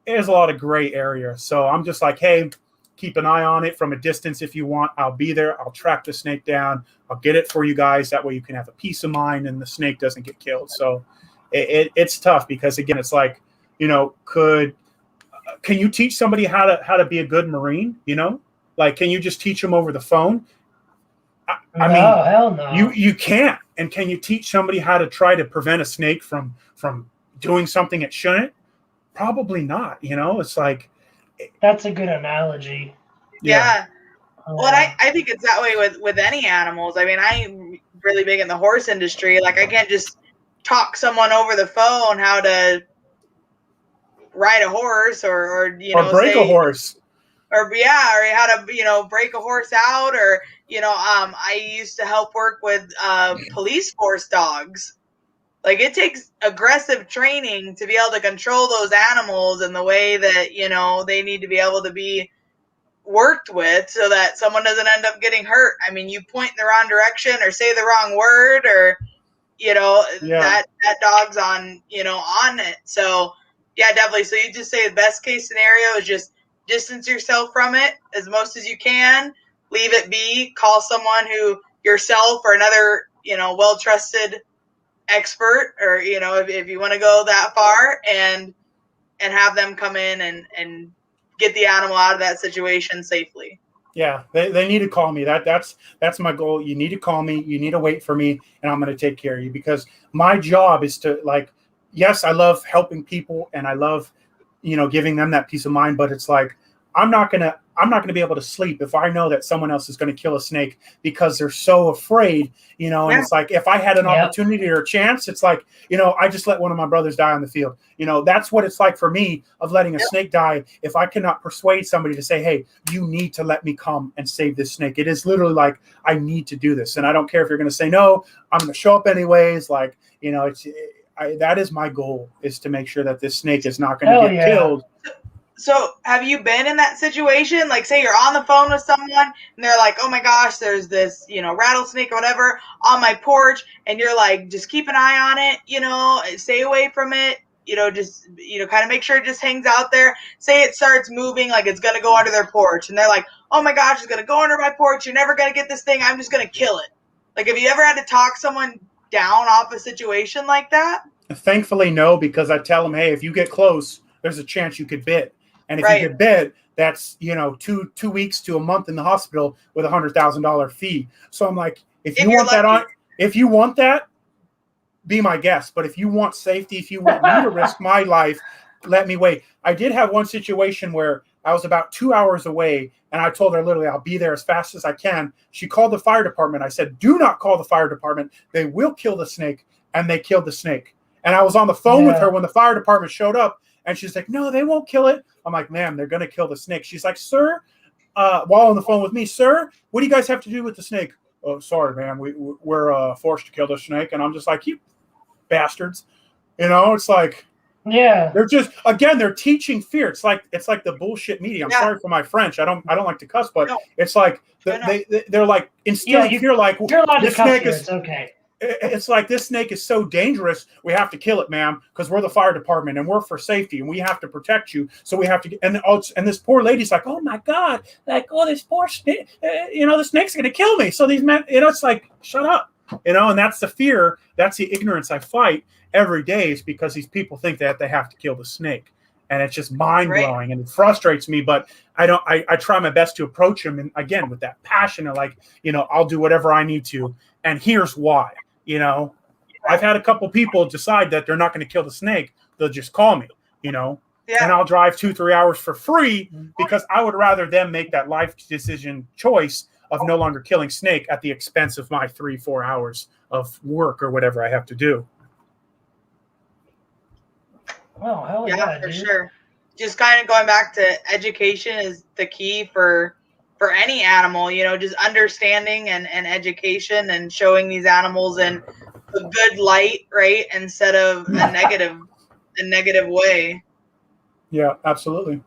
There's a lot of gray area. So I'm just like, hey, keep an eye on it from a distance if you want. I'll be there. I'll track the snake down. I'll get it for you guys. That way you can have a peace of mind and the snake doesn't get killed. So it's tough, because again, it's like, can you teach somebody how to be a good Marine? Like, can you just teach them over the phone? I mean, hell no. You can't. And can you teach somebody how to try to prevent a snake from doing something it shouldn't? Probably not. It's like, that's a good analogy. Yeah. Well, I think it's that way with any animals. I mean, I'm really big in the horse industry. Like, I can't just talk someone over the phone how to ride a horse or break a horse. Or how to, break a horse out, or, I used to help work with police force dogs. Like, it takes aggressive training to be able to control those animals in the way that, they need to be able to be worked with so that someone doesn't end up getting hurt. I mean, you point in the wrong direction or say the wrong word, or that dog's on on it. So yeah, definitely. So you just say the best case scenario is just distance yourself from it as most as you can, leave it be, call someone who yourself or another well trusted expert, or if you want to go that far, and have them come in and get the animal out of that situation safely. Yeah, they need to call me. That's my goal. You need to call me. You need to wait for me, and I'm going to take care of you, because my job is to, like, yes, I love helping people and I love, giving them that peace of mind. But it's like, I'm not gonna be able to sleep if I know that someone else is going to kill a snake, because they're so afraid, and it's like, if I had an opportunity or a chance, it's like, I just let one of my brothers die on the field. That's what it's like for me, of letting a snake die. If I cannot persuade somebody to say, hey, you need to let me come and save this snake. It is literally like, I need to do this. And I don't care if you're going to say no, I'm going to show up anyways. Like, that is my goal, is to make sure that this snake is not going to get killed. So have you been in that situation? Like, say you're on the phone with someone and they're like, oh my gosh, there's this, rattlesnake or whatever on my porch. And you're like, just keep an eye on it, stay away from it, just, kind of make sure it just hangs out there. Say it starts moving, like it's going to go under their porch. And they're like, oh my gosh, it's going to go under my porch. You're never going to get this thing. I'm just going to kill it. Like, have you ever had to talk someone down off a situation like that? Thankfully, no, because I tell them, hey, if you get close, there's a chance you could bit. And if you get bit, that's 2 weeks to a month in the hospital with $100,000 fee. So I'm like, if you want that, be my guest. But if you want safety, if you want me to risk my life, let me wait. I did have one situation where I was about 2 hours away, and I told her literally, I'll be there as fast as I can. She called the fire department. I said, do not call the fire department. They will kill the snake. And they killed the snake. And I was on the phone with her when the fire department showed up. And she's like, no, they won't kill it. I'm like, ma'am, they're going to kill the snake. She's like, sir, while on the phone with me, sir, what do you guys have to do with the snake? Oh, sorry, ma'am. We're forced to kill the snake. And I'm just like, you bastards. It's like, they're just, again, they're teaching fear. It's like the bullshit media. I'm sorry for my French. I don't like to cuss, but it's like, they're like instilling fear. Like, you're allowed to cuss here. It's okay. It's like, this snake is so dangerous, we have to kill it, ma'am, because we're the fire department and we're for safety and we have to protect you. So we have to. And this poor lady's like, oh my God, like, oh, this poor snake, the snake's gonna kill me. So these men, it's like, shut up, and that's the fear, that's the ignorance I fight every day, is because these people think that they have to kill the snake, and it's just mind blowing and it frustrates me. But I try my best to approach them, and again, with that passion of like, I'll do whatever I need to, and here's why. I've had a couple people decide that they're not going to kill the snake. They'll just call me, and I'll drive 2-3 hours for free, because I would rather them make that life decision choice of no longer killing snake at the expense of my 3-4 hours of work or whatever I have to do. Oh, hell yeah, for sure. Just kind of going back to education is the key for any animal, just understanding and education, and showing these animals in a good light, right? Instead of a negative way. Yeah, absolutely.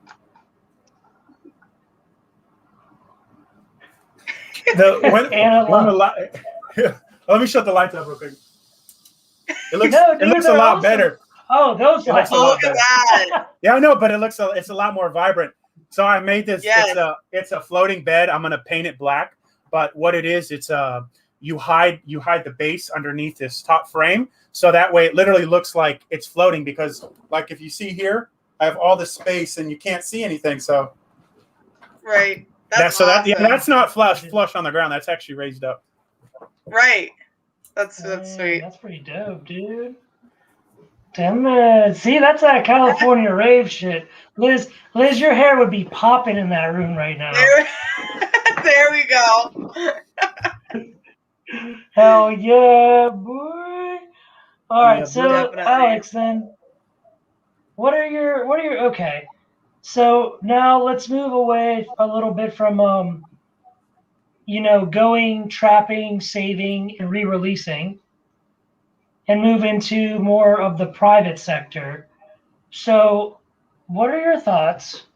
Let me shut the lights up real quick. It looks a lot better. Oh, those lights! Look at that. Yeah, I know, but it's a lot more vibrant. So I made this. Yes. It's a floating bed. I'm gonna paint it black. But what it is, it's you hide the base underneath this top frame, so that way it literally looks like it's floating. Because like if you see here, I have all this space and you can't see anything. So right. That's not flush on the ground. That's actually raised up. Right. That's sweet. That's pretty dope, dude. Damn it. See, that's that California rave shit. Liz, your hair would be popping in that room right now. There we go. Hell yeah, boy. All right, so definitely. Alex, then what are your okay. So now let's move away a little bit from going, trapping, saving, and re-releasing, and move into more of the private sector. So what are your thoughts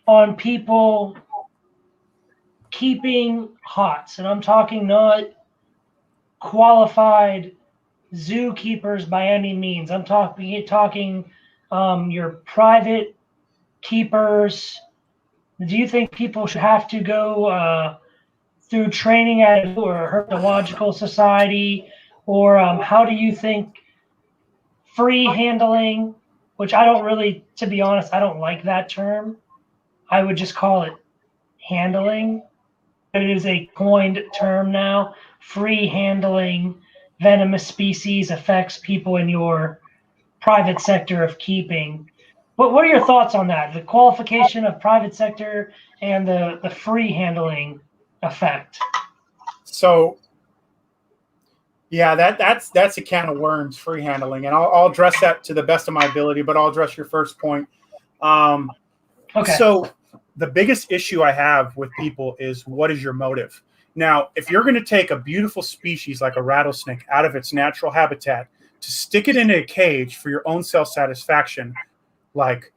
on people keeping hots, and I'm talking not qualified zookeepers by any means. I'm talking your private keepers. Do you think people should have to go through training at a herpetological society, or how do you think free handling, which I don't really, to be honest, I don't like that term. I would just call it handling. It is a coined term now. Free handling venomous species affects people in your private sector of keeping. What are your thoughts on that? The qualification of private sector and the free handling effect. So, yeah, that's a can of worms, free handling, and I'll address that to the best of my ability. But I'll address your first point. Okay. So the biggest issue I have with people is, what is your motive? Now, if you're going to take a beautiful species like a rattlesnake out of its natural habitat to stick it in a cage for your own self-satisfaction, like,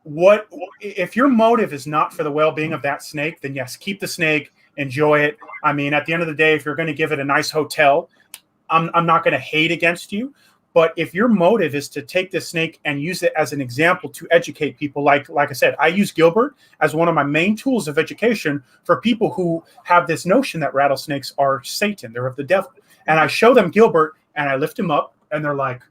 what if your motive is not for the well-being of that snake? Then yes, keep the snake, enjoy it. I mean, at the end of the day, if you're going to give it a nice hotel, I'm not going to hate against you. But if your motive is to take this snake and use it as an example to educate people, like I said, I use Gilbert as one of my main tools of education for people who have this notion that rattlesnakes are Satan, they're of the devil. And I show them Gilbert and I lift him up and they're like,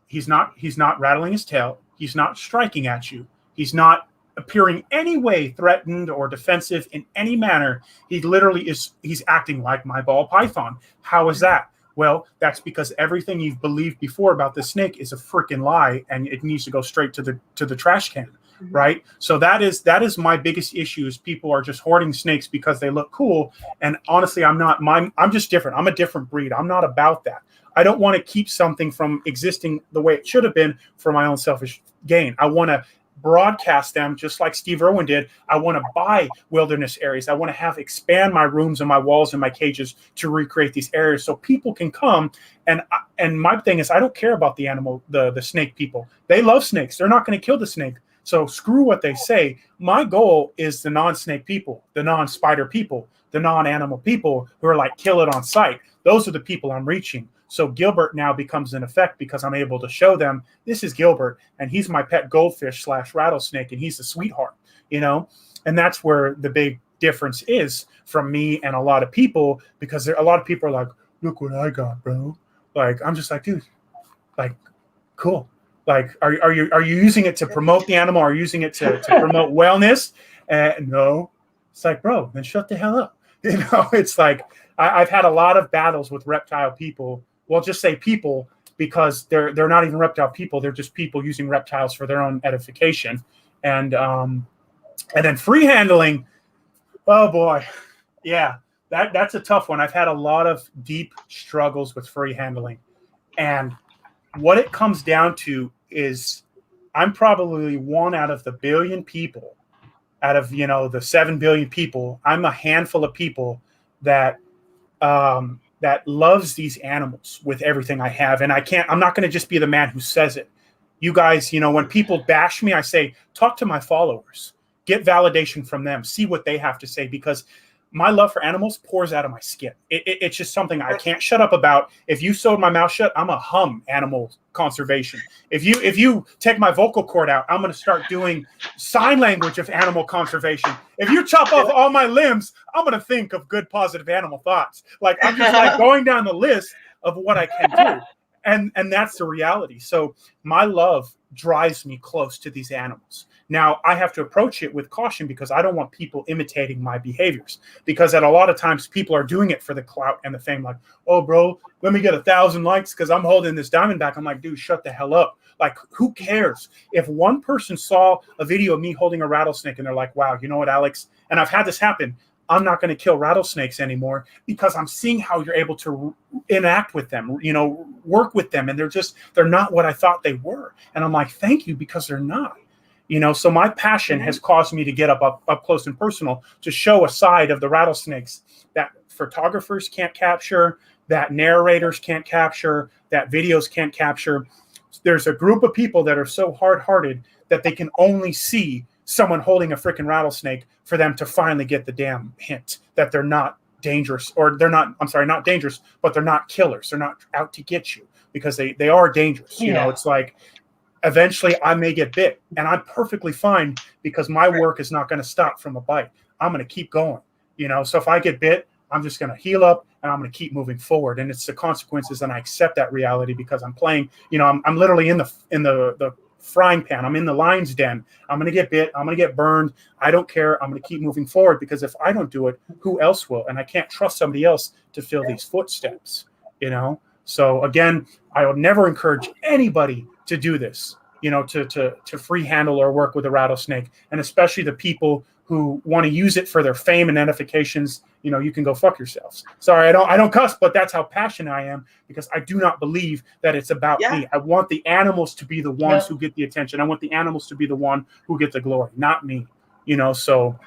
he's not rattling his tail. He's not striking at you. He's not appearing any way threatened or defensive in any manner. He literally is, he's acting like my ball python. How is that? Well, that's because everything you've believed before about the snake is a freaking lie, and it needs to go straight to the trash can, right? So that is my biggest issue, is people are just hoarding snakes because they look cool. And honestly, I'm just different. I'm a different breed. I'm not about that. I don't want to keep something from existing the way it should have been for my own selfish gain. I want to broadcast them just like Steve Irwin did. I want to buy wilderness areas. I want to expand my rooms and my walls and my cages to recreate these areas so people can come. And my thing is, I don't care about the animal, the snake people. They love snakes. They're not going to kill the snake. So screw what they say. My goal is the non-snake people, the non-spider people, the non-animal people who are like, kill it on sight. Those are the people I'm reaching. So Gilbert now becomes an effect because I'm able to show them, this is Gilbert, and he's my pet goldfish / rattlesnake, and he's a sweetheart, you know? And that's where the big difference is from me and a lot of people, because a lot of people are like, look what I got, bro. Like, I'm just like, dude, like, cool. Like, are you using it to promote the animal? Are you using it to promote wellness? No. It's like, bro, then shut the hell up. You know, it's like, I've had a lot of battles with reptile people. Well, just say people, because they're not even reptile people. They're just people using reptiles for their own edification. And then free handling, oh boy. Yeah, that's a tough one. I've had a lot of deep struggles with free handling. And what it comes down to is, I'm probably one out of the billion people, out of, the 7 billion people. I'm a handful of people that loves these animals with everything I have. And I'm not going to just be the man who says it. You guys, when people bash me, I say, talk to my followers, get validation from them, see what they have to say, because my love for animals pours out of my skin. It's just something I can't shut up about. If you sewed my mouth shut, I'm a hum animal conservation. If you take my vocal cord out, I'm going to start doing sign language of animal conservation. If you chop off all my limbs, I'm going to think of good, positive animal thoughts. Like, I'm just like going down the list of what I can do. And that's the reality. So my love drives me close to these animals. Now, I have to approach it with caution, because I don't want people imitating my behaviors, because at a lot of times people are doing it for the clout and the fame. Like, oh, bro, let me get 1,000 likes because I'm holding this diamondback. I'm like, dude, shut the hell up. Like, who cares? If one person saw a video of me holding a rattlesnake and they're like, wow, you know what, Alex? And I've had this happen. I'm not going to kill rattlesnakes anymore because I'm seeing how you're able to interact with them, work with them. And they're not what I thought they were. And I'm like, thank you, because they're not. So my passion has caused me to get up close and personal to show a side of the rattlesnakes that photographers can't capture, that narrators can't capture, that videos can't capture. There's a group of people that are so hard-hearted that they can only see someone holding a freaking rattlesnake for them to finally get the damn hint that they're not dangerous, or they're not, I'm sorry, not dangerous, but they're not killers. They're not out to get you, because they are dangerous. You know, it's like, eventually I may get bit, and I'm perfectly fine, because my work is not going to stop from a bite. I'm going to keep going, you know? So if I get bit, I'm just going to heal up, and I'm going to keep moving forward. And it's the consequences, and I accept that reality, because I'm playing, you know, I'm literally in the frying pan. I'm in the lion's den. I'm going to get bit. I'm going to get burned. I don't care. I'm going to keep moving forward, because if I don't do it, who else will? And I can't trust somebody else to fill these footsteps, you know? So again, I would never encourage anybody to do this, you know, to free handle or work with a rattlesnake, and especially the people who want to use it for their fame and edifications. You know, you can go fuck yourselves. Sorry, I don't cuss, but that's how passionate I am, because I do not believe that it's about me. I want the animals to be the ones who get the attention. I want the animals to be the one who get the glory, not me. You know, so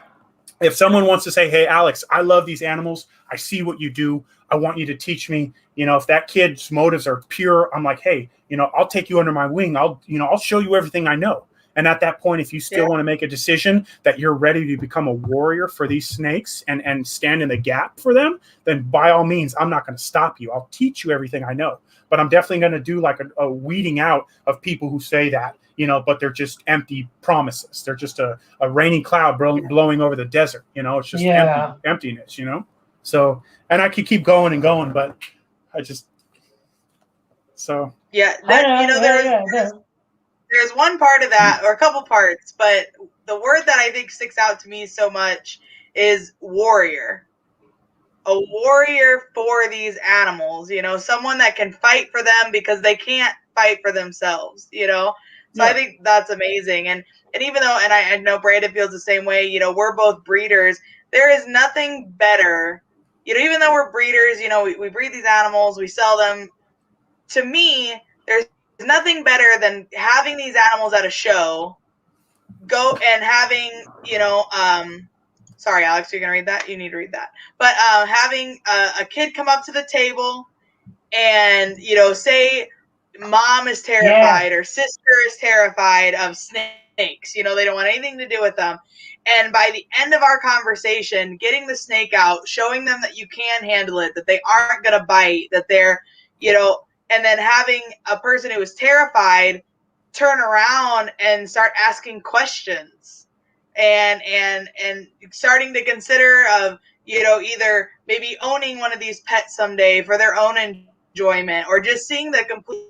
if someone wants to say, hey, Alex, I love these animals, I see what you do, I want you to teach me, you know, if that kid's motives are pure, I'm like, hey, you know, I'll take you under my wing. I'll show you everything I know. And at that point, if you still want to make a decision that you're ready to become a warrior for these snakes and stand in the gap for them, then by all means, I'm not going to stop you. I'll teach you everything I know. But I'm definitely going to do like a weeding out of people who say that, you know, but they're just empty promises. They're just a raining cloud blowing over the desert. You know, it's just emptiness, you know. So, and I could keep going and going, but I just, so. Yeah, there's one part of that, or a couple parts, but the word that I think sticks out to me so much is warrior. A warrior for these animals, you know, someone that can fight for them because they can't fight for themselves, you know. So I think that's amazing. And even though, and I know Brandon feels the same way, you know, we're both breeders. There is nothing better, you know, even though we're breeders, you know, we breed these animals, we sell them. To me, there's nothing better than having these animals at a show, go and having, you know, sorry, Alex, you're going to read that? You need to read that. But having a kid come up to the table and, you know, say mom is terrified or sister is terrified of snakes. You know, they don't want anything to do with them. And by the end of our conversation, getting the snake out, showing them that you can handle it, that they aren't going to bite, that they're, you know, and then having a person who is terrified turn around and start asking questions and starting to consider of, you know, either maybe owning one of these pets someday for their own enjoyment, or just seeing the complete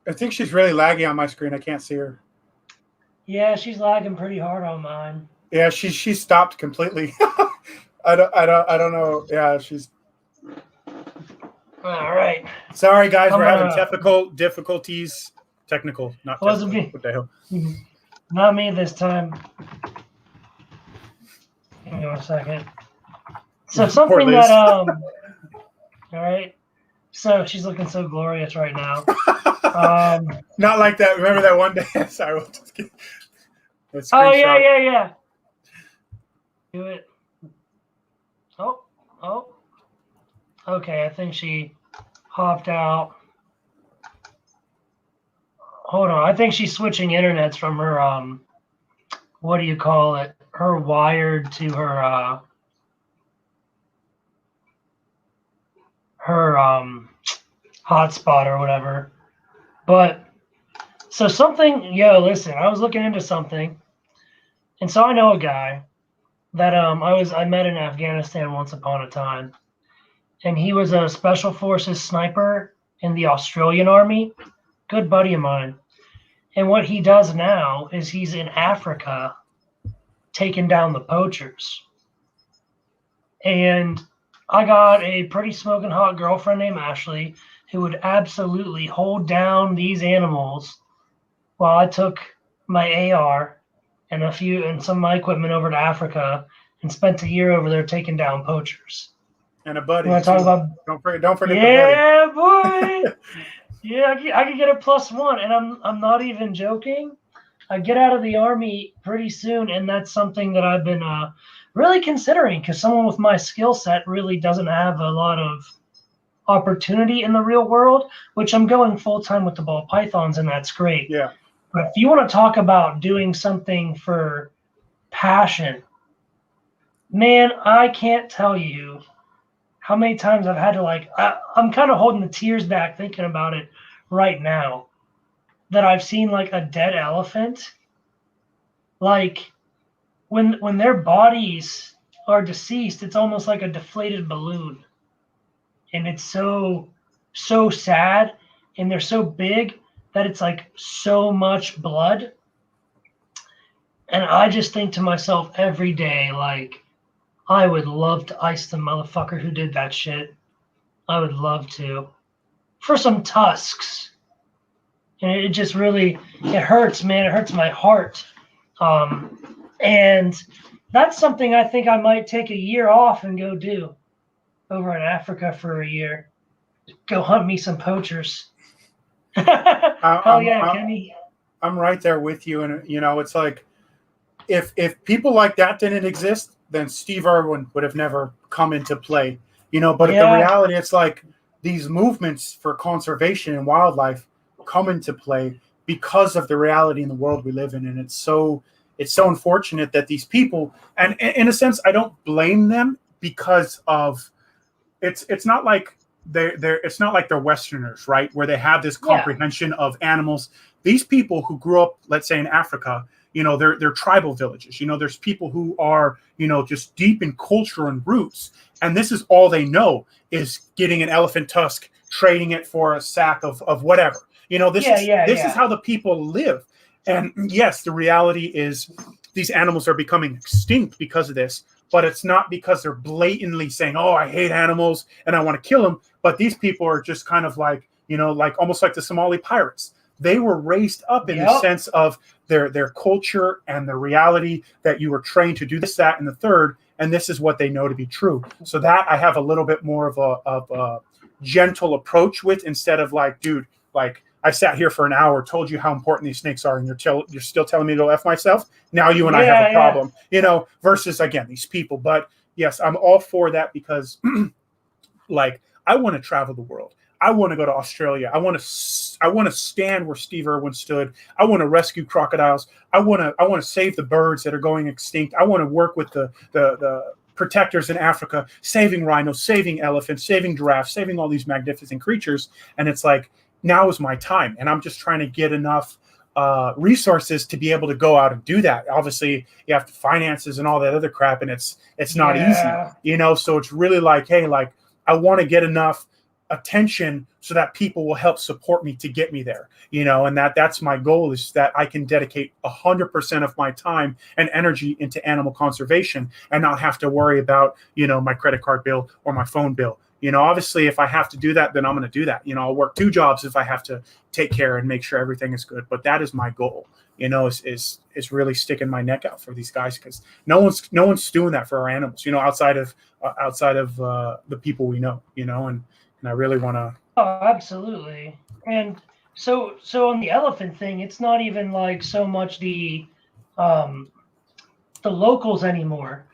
I think she's really laggy on my screen. I can't see her. Yeah, she's lagging pretty hard on mine. Yeah, she stopped completely. I don't know. Yeah, she's. All right. Sorry, guys, we're having technical difficulties. Technical, not technical. What the hell? Not me this time. Give me 1 second. So something that all right. So she's looking so glorious right now. Not like that. Remember that one day? Sorry, we'll just get oh yeah. Do it. Oh. Okay, I think she hopped out. Hold on, I think she's switching internets from her what do you call it? Her wired to her hotspot or whatever. But so listen, I was looking into something, and so I know a guy that I met in Afghanistan once upon a time, and he was a special forces sniper in the Australian Army, good buddy of mine. And what he does now is he's in Africa taking down the poachers. And I got a pretty smoking hot girlfriend named Ashley who would absolutely hold down these animals while I took my AR and some of my equipment over to Africa and spent a year over there taking down poachers. And a buddy. Don't forget the buddy. Yeah, boy. Yeah, I could get a +1, and I'm not even joking. I get out of the Army pretty soon, and that's something that I've been really considering, because someone with my skill set really doesn't have a lot of opportunity in the real world, which I'm going full-time with the ball pythons, and that's great. Yeah. But if you want to talk about doing something for passion, man, I can't tell you how many times I've had to, like, I'm kind of holding the tears back thinking about it right now, that I've seen like a dead elephant. Like when their bodies are deceased, it's almost like a deflated balloon. And it's so sad, and they're so big that it's like so much blood. And I just think to myself every day, like, I would love to ice the motherfucker who did that shit. I would love to. For some tusks. And it just really, it hurts, man. It hurts my heart. And that's something I think I might take a year off and go do over in Africa for a year. Go hunt me some poachers. Hell yeah, Kenny. I'm right there with you. And, you know, it's like, if people like that didn't exist, then Steve Irwin would have never come into play. You know, but the reality, it's like these movements for conservation and wildlife come into play because of the reality in the world we live in. And it's so unfortunate that these people, and in a sense, I don't blame them, because of it's not like it's not like they're Westerners, right? Where they have this comprehension of animals. These people who grew up, let's say in Africa, you know, they're tribal villages. You know, there's people who are, you know, just deep in culture and roots. And this is all they know, is getting an elephant tusk, trading it for a sack of whatever. You know, this is how the people live. And yes, the reality is these animals are becoming extinct because of this, but it's not because they're blatantly saying, oh, I hate animals and I want to kill them. But these people are just kind of like, you know, like almost like the Somali pirates. They were raised up in the sense of their culture and the reality that you were trained to do this, that, and the third, and this is what they know to be true. So that I have a little bit more of a gentle approach with, instead of like, dude, like, I sat here for an hour, told you how important these snakes are, and you're still telling me to go F myself? Now you and I have a problem, you know, versus, again, these people. But yes, I'm all for that, because like, I want to travel the world. I want to go to Australia. I want to stand where Steve Irwin stood. I want to rescue crocodiles. I want to save the birds that are going extinct. I want to work with the protectors in Africa, saving rhinos, saving elephants, saving giraffes, saving all these magnificent creatures. And it's like, now is my time. And I'm just trying to get enough resources to be able to go out and do that. Obviously, you have finances and all that other crap, and it's not easy, you know? So it's really like, hey, like, I want to get enough attention so that people will help support me to get me there, you know, and that's my goal, is that I can dedicate 100% of my time and energy into animal conservation and not have to worry about, you know, my credit card bill or my phone bill. You know, obviously, if I have to do that, then I'm going to do that. You know, I'll work 2 jobs if I have to take care and make sure everything is good. But that is my goal, you know, is really sticking my neck out for these guys, because no one's doing that for our animals, you know, outside of the people we know, you know, and I really want to. Oh, absolutely. And so on the elephant thing, it's not even like so much the locals anymore.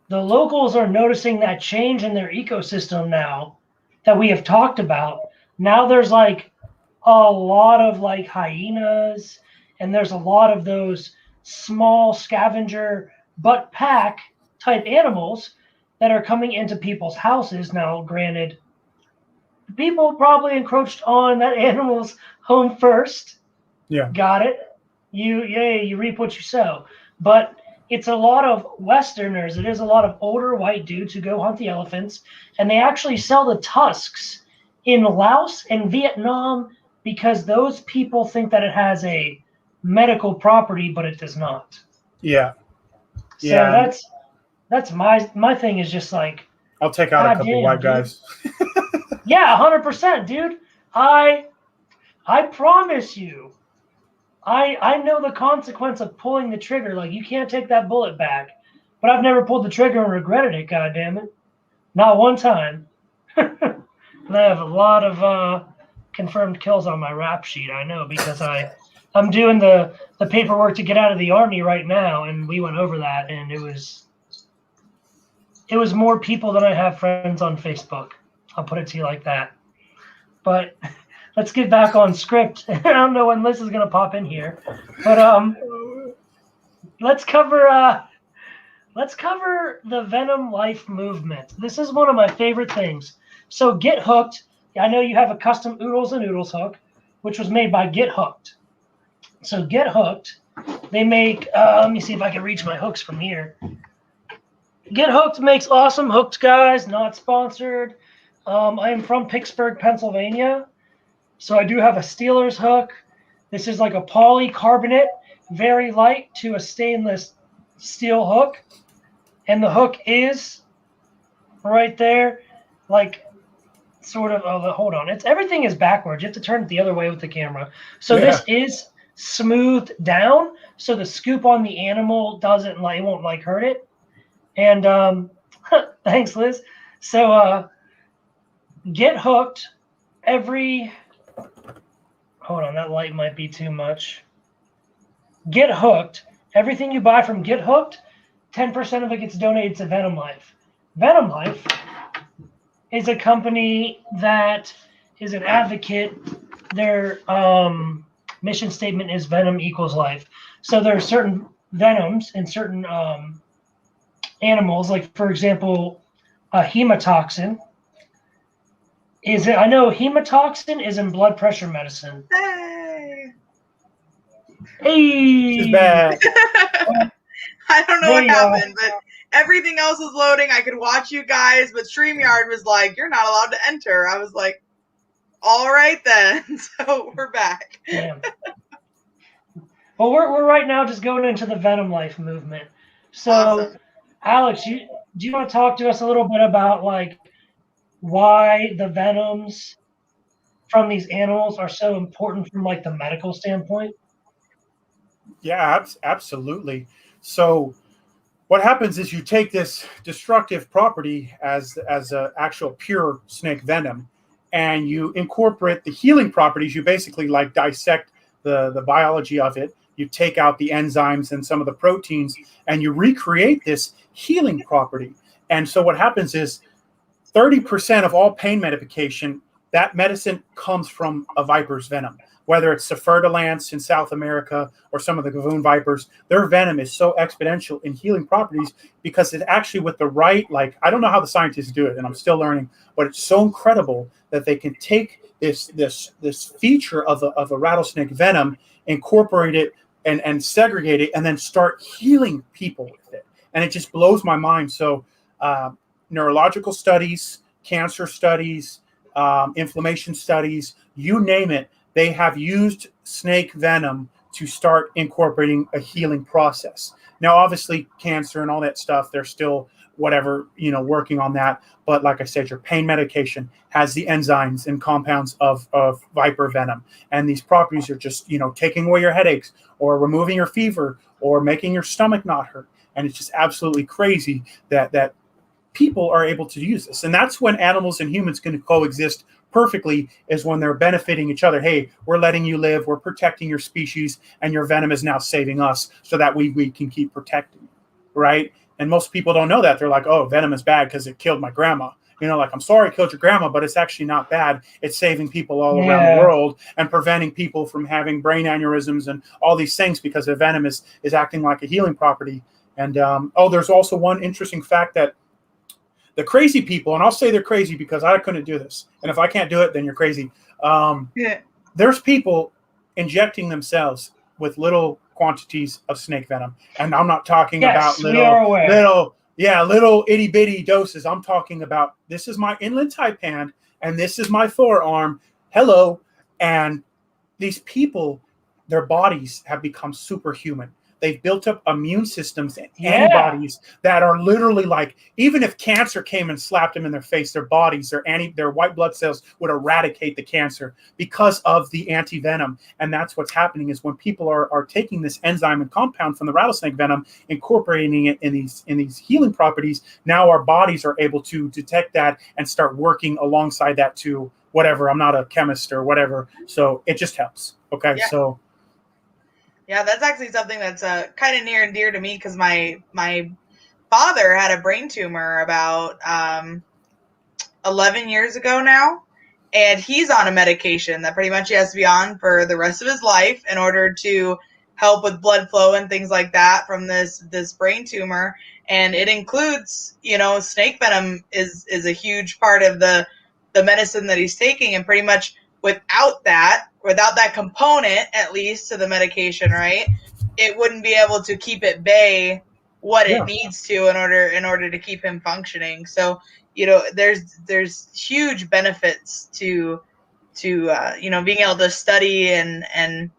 The locals are noticing that change in their ecosystem now that we have talked about. Now there's like a lot of like hyenas, and there's a lot of those small scavenger butt pack type animals that are coming into people's houses. Now, granted, people probably encroached on that animal's home first. Yeah. Got it. You reap what you sow. But it's a lot of Westerners. It is a lot of older white dudes who go hunt the elephants, and they actually sell the tusks in Laos and Vietnam, because those people think that it has a medical property, but it does not. Yeah. So that's my thing, is just like, I'll take out a couple of white guys. Yeah, 100%, dude. I promise you, I know the consequence of pulling the trigger. Like, you can't take that bullet back. But I've never pulled the trigger and regretted it, goddammit. Not one time. I have a lot of confirmed kills on my rap sheet, I know, because I I'm doing the paperwork to get out of the Army right now, and we went over that, and it was more people than I have friends on Facebook. I'll put it to you like that. But let's get back on script. I don't know when Liz is gonna pop in here, but let's cover the Venom Life movement. This is one of my favorite things. So Get Hooked. I know you have a custom Oodles and Noodles hook, which was made by Get Hooked. So Get Hooked, they make. Let me see if I can reach my hooks from here. Get Hooked makes awesome hooks, guys. Not sponsored. I am from Pittsburgh, Pennsylvania, so I do have a Steelers hook. This is like a polycarbonate, very light to a stainless steel hook, and the hook is right there, like sort of. Oh, hold on. Everything is backwards. You have to turn it the other way with the camera. So This is smoothed down, so the scoop on the animal won't hurt it. And thanks, Liz. So Get Hooked. Hold on, that light might be too much. Get Hooked. Everything you buy from Get Hooked, 10% of it gets donated to Venom Life. Venom Life is a company that is an advocate. Their mission statement is Venom equals life. So there are certain venoms in certain animals, like for example, hemotoxin. I know hemotoxin is in blood pressure medicine. Hey! This is bad. I don't know what happened, but everything else was loading. I could watch you guys, but StreamYard was like, "You're not allowed to enter." I was like, "All right then." So we're back. Damn. Well, we're right now just going into the Venom Life movement. So, awesome. Alex, do you want to talk to us a little bit about like why the venoms from these animals are so important from like the medical standpoint? Yeah, absolutely. So what happens is you take this destructive property as a actual pure snake venom, and you incorporate the healing properties. You basically like dissect the biology of it. You take out the enzymes and some of the proteins, and you recreate this healing property. And so what happens is 30% of all pain medication, that medicine comes from a viper's venom. Whether it's Saferdolance in South America or some of the Gavoon vipers, their venom is so exponential in healing properties because it's actually with the right, like, I don't know how the scientists do it, and I'm still learning, but it's so incredible that they can take this feature of a rattlesnake venom, incorporate it and segregate it, and then start healing people with it. And it just blows my mind. So neurological studies, cancer studies, inflammation studies, you name it, they have used snake venom to start incorporating a healing process. Now, obviously, cancer and all that stuff, they're still working on that. But like I said, your pain medication has the enzymes and compounds of viper venom. And these properties are just, taking away your headaches or removing your fever or making your stomach not hurt. And it's just absolutely crazy that people are able to use this. And that's when animals and humans can coexist perfectly, is when they're benefiting each other. Hey, we're letting you live, we're protecting your species, and your venom is now saving us so that we can keep protecting you, right? And most people don't know that. They're like, oh, venom is bad because it killed my grandma. I'm sorry it killed your grandma, but it's actually not bad. It's saving people all around the world and preventing people from having brain aneurysms and all these things because the venom is acting like a healing property. And there's also one interesting fact that the crazy people, and I'll say they're crazy because I couldn't do this. And if I can't do it, then you're crazy. There's people injecting themselves with little quantities of snake venom. And I'm not talking about little itty bitty doses. I'm talking about, this is my inland taipan and this is my forearm. Hello. And these people, their bodies have become superhuman. They've built up immune systems and antibodies that are literally like, even if cancer came and slapped them in their face, their bodies, their white blood cells would eradicate the cancer because of the anti-venom. And that's what's happening, is when people are taking this enzyme and compound from the rattlesnake venom, incorporating it in these healing properties, now our bodies are able to detect that and start working alongside that to whatever. I'm not a chemist or whatever. So it just helps. Okay. Yeah. So Yeah, that's actually something that's kind of near and dear to me because my father had a brain tumor about 11 years ago now, and he's on a medication that pretty much he has to be on for the rest of his life in order to help with blood flow and things like that from this brain tumor. And it includes, snake venom is a huge part of the medicine that he's taking, and pretty much without that component, at least to the medication, right, it wouldn't be able to keep at bay what it needs to in order to keep him functioning. So there's huge benefits to being able to study and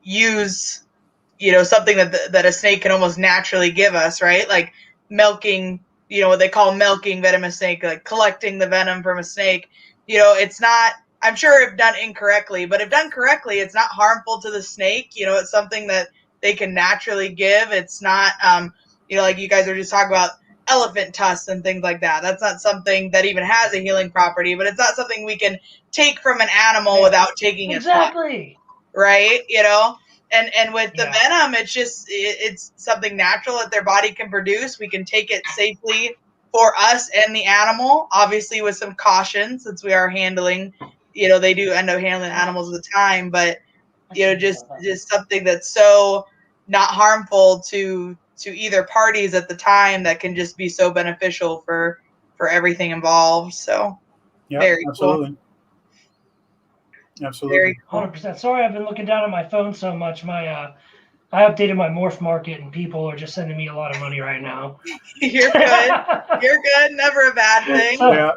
use something that a snake can almost naturally give us, right? Like milking, what they call milking venomous snake, like collecting the venom from a snake. It's not, I'm sure if done incorrectly, but if done correctly, it's not harmful to the snake. It's something that they can naturally give. It's not, like you guys were just talking about elephant tusks and things like that. That's not something that even has a healing property, but it's not something we can take from an animal without taking its life, right? And with the venom, it's something natural that their body can produce. We can take it safely for us and the animal, obviously with some caution, since we are handling, they do end up handling animals at the time, but just something that's so not harmful to either parties at the time that can just be so beneficial for everything involved. So very absolutely. Cool. Absolutely. Very cool. 100%. Sorry, I've been looking down at my phone so much. I updated my morph market, and people are just sending me a lot of money right now. You're good. You're good. Never a bad thing. Yeah.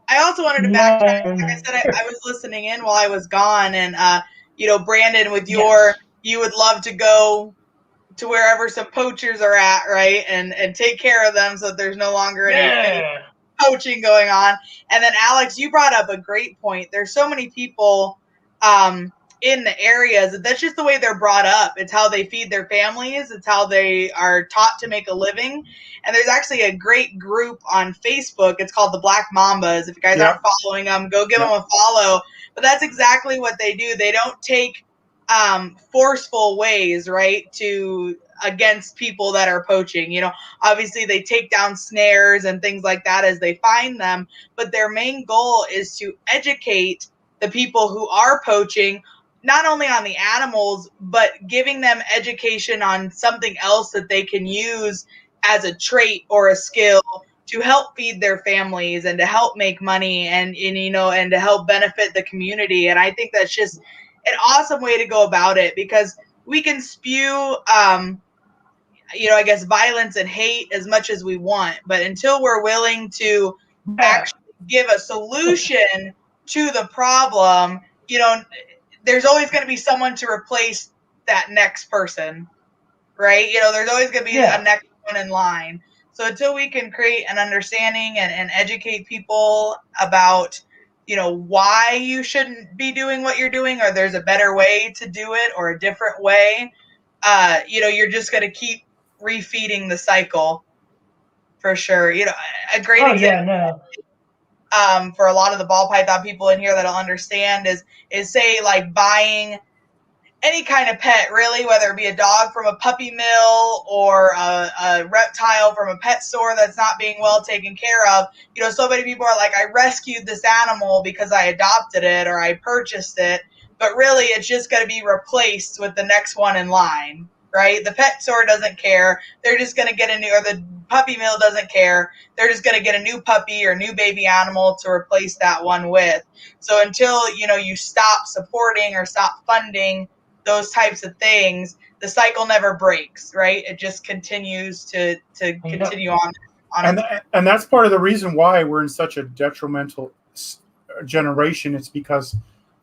I also wanted to backtrack. Like I said, I was listening in while I was gone, and Brandon, with you would love to go to wherever some poachers are at, right, and take care of them so that there's no longer any poaching going on. And then Alex, you brought up a great point. There's so many people in the areas that's just the way they're brought up. It's how they feed their families. It's how they are taught to make a living. And there's actually a great group on Facebook. It's called the Black Mambas. If you guys aren't following them, go give them a follow. But that's exactly what they do. They don't take forceful ways, right, against people that are poaching. Obviously they take down snares and things like that as they find them, but their main goal is to educate the people who are poaching, not only on the animals, but giving them education on something else that they can use as a trait or a skill to help feed their families and to help make money and to help benefit the community. And I think that's just an awesome way to go about it, because we can spew, I guess, violence and hate as much as we want, but until we're willing to actually give a solution to the problem, there's always going to be someone to replace that next person, right? There's always going to be a next one in line. So until we can create an understanding and educate people about why you shouldn't be doing what you're doing, or there's a better way to do it or a different way, you're just going to keep refeeding the cycle, for sure. A great example for a lot of the ball python people in here that'll understand is say like buying any kind of pet, really, whether it be a dog from a puppy mill or a reptile from a pet store that's not being well taken care of. So many people are like, I rescued this animal because I adopted it or I purchased it, but really it's just going to be replaced with the next one in line, right? The pet store doesn't care. They're just going to get or the puppy mill doesn't care. They're just going to get a new puppy or new baby animal to replace that one with. So until, you stop supporting or stop funding those types of things, the cycle never breaks, right? It just continues to continue on. And that's part of the reason why we're in such a detrimental generation. It's because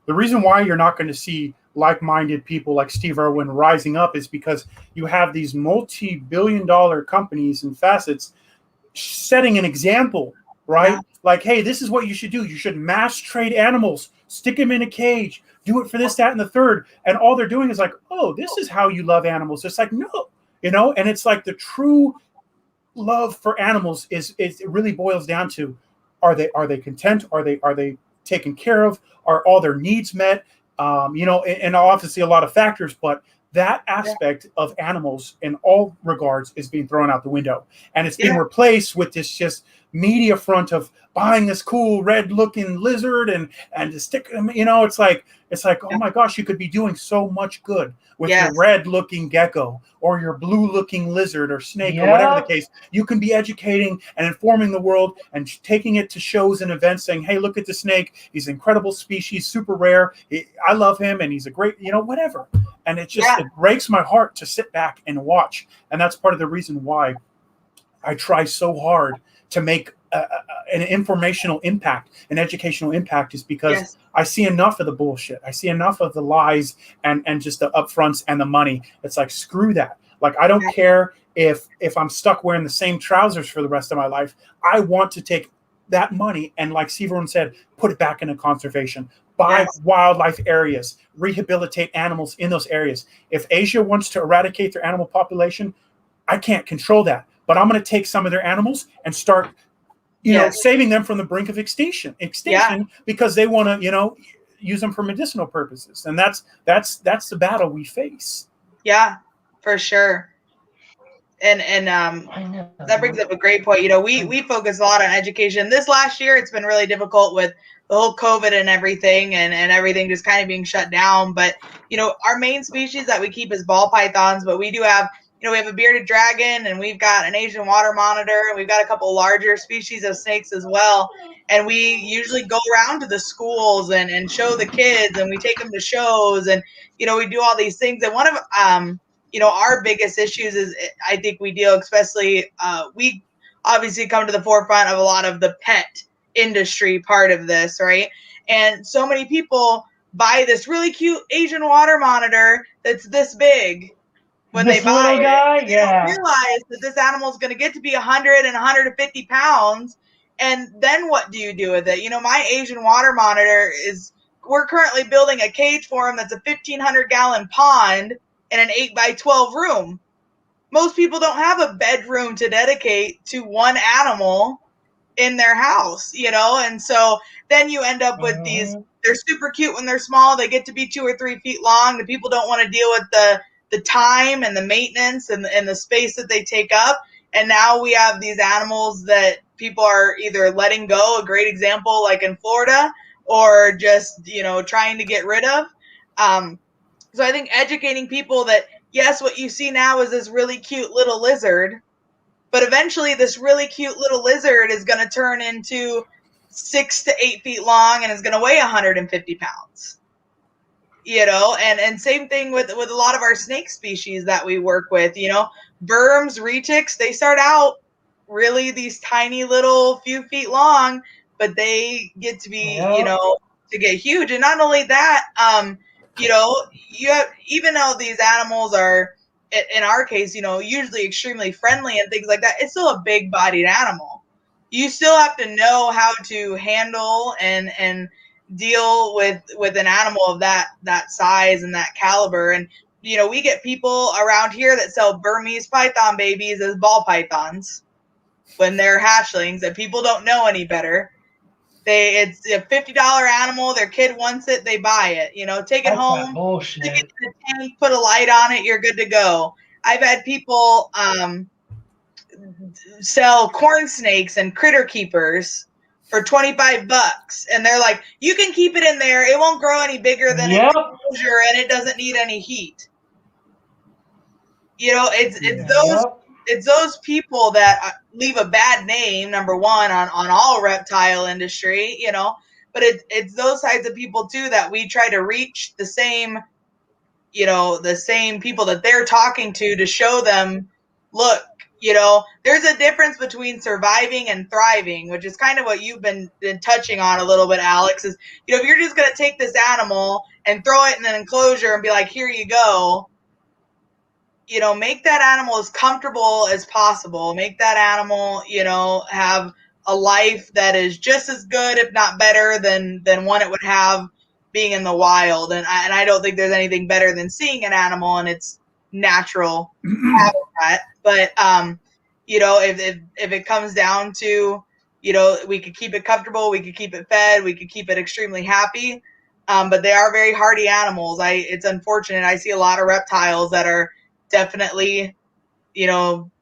the reason why you're not going to see like-minded people like Steve Irwin rising up is because you have these multi-billion-dollar companies and facets setting an example, right? Yeah. Like, hey, this is what you should do. You should mass trade animals, stick them in a cage, do it for this, that, and the third. And all they're doing is like, oh, this is how you love animals. It's like, no, and it's like the true love for animals is it really boils down to, are they content? Are they taken care of? Are all their needs met? and obviously a lot of factors, but that aspect of animals in all regards is being thrown out the window, and it's being replaced with this just media front of buying this cool red looking lizard and to stick them, it's like, oh my gosh, you could be doing so much good with your red looking gecko or your blue looking lizard or snake or whatever the case. You can be educating and informing the world and taking it to shows and events saying, hey, look at the snake. He's an incredible species, super rare. I love him and he's a great, whatever. And it just, it breaks my heart to sit back and watch. And that's part of the reason why I try so hard to make an informational impact, an educational impact, is because I see enough of the bullshit. I see enough of the lies and just the upfronts and the money. It's like, screw that. Like, I don't care if I'm stuck wearing the same trousers for the rest of my life. I want to take that money and, like Severin said, put it back into conservation. Buy wildlife areas, rehabilitate animals in those areas. If Asia wants to eradicate their animal population, I can't control that. But I'm going to take some of their animals and start, saving them from the brink of extinction because they want to, use them for medicinal purposes. And that's the battle we face. Yeah, for sure. And that brings up a great point. We focus a lot on education. This last year, it's been really difficult with the whole COVID and everything, and everything just kind of being shut down. But, our main species that we keep is ball pythons, but we do have, we have a bearded dragon, and we've got an Asian water monitor, and we've got a couple larger species of snakes as well. And we usually go around to the schools and show the kids, and we take them to shows, and, we do all these things. And one of, our biggest issues is, I think we deal, especially, we obviously come to the forefront of a lot of the pet industry part of this, right? And so many people buy this really cute Asian water monitor that's this big. When this they buy guy, they don't realize that this animal is going to get to be 100 and 150 pounds. And then what do you do with it? My Asian water monitor we're currently building a cage for him that's a 1,500-gallon pond and an 8x12 room. Most people don't have a bedroom to dedicate to one animal in their house, and so then you end up with these, they're super cute when they're small. They get to be 2 or 3 feet long. The people don't want to deal with the time and the maintenance and the space that they take up. And now we have these animals that people are either letting go, a great example like in Florida, or just, trying to get rid of. So I think educating people that, yes, what you see now is this really cute little lizard, but eventually this really cute little lizard is going to turn into 6 to 8 feet long and is going to weigh 150 pounds. And same thing with a lot of our snake species that we work with, Burms, retics, they start out really these tiny little few feet long, but they get to be, to get huge. And not only that, you have, even though these animals are, in our case, usually extremely friendly and things like that, it's still a big bodied animal. You still have to know how to handle and deal with an animal of that size and that caliber. And we get people around here that sell Burmese python babies as ball pythons when they're hatchlings, and people don't know any better. It's a $50 animal. Their kid wants it, they buy it. Take it home, stick it in the tank, put a light on it, you're good to go. I've had people sell corn snakes and critter keepers for $25, and they're like, you can keep it in there, it won't grow any bigger than an enclosure, and it doesn't need any heat. It's those people that leave a bad name, number one, on all reptile industry, but it's those types of people too that we try to reach the same people that they're talking to show them, look, there's a difference between surviving and thriving, which is kind of what you've been touching on a little bit, Alex, is, if you're just going to take this animal and throw it in an enclosure and be like, here you go, make that animal as comfortable as possible. Make that animal, have a life that is just as good, if not better, than one it would have being in the wild. And I don't think there's anything better than seeing an animal in its natural habitat. But, if it comes down to, we could keep it comfortable, we could keep it fed, we could keep it extremely happy. But they are very hardy animals. It's unfortunate. I see a lot of reptiles that are definitely,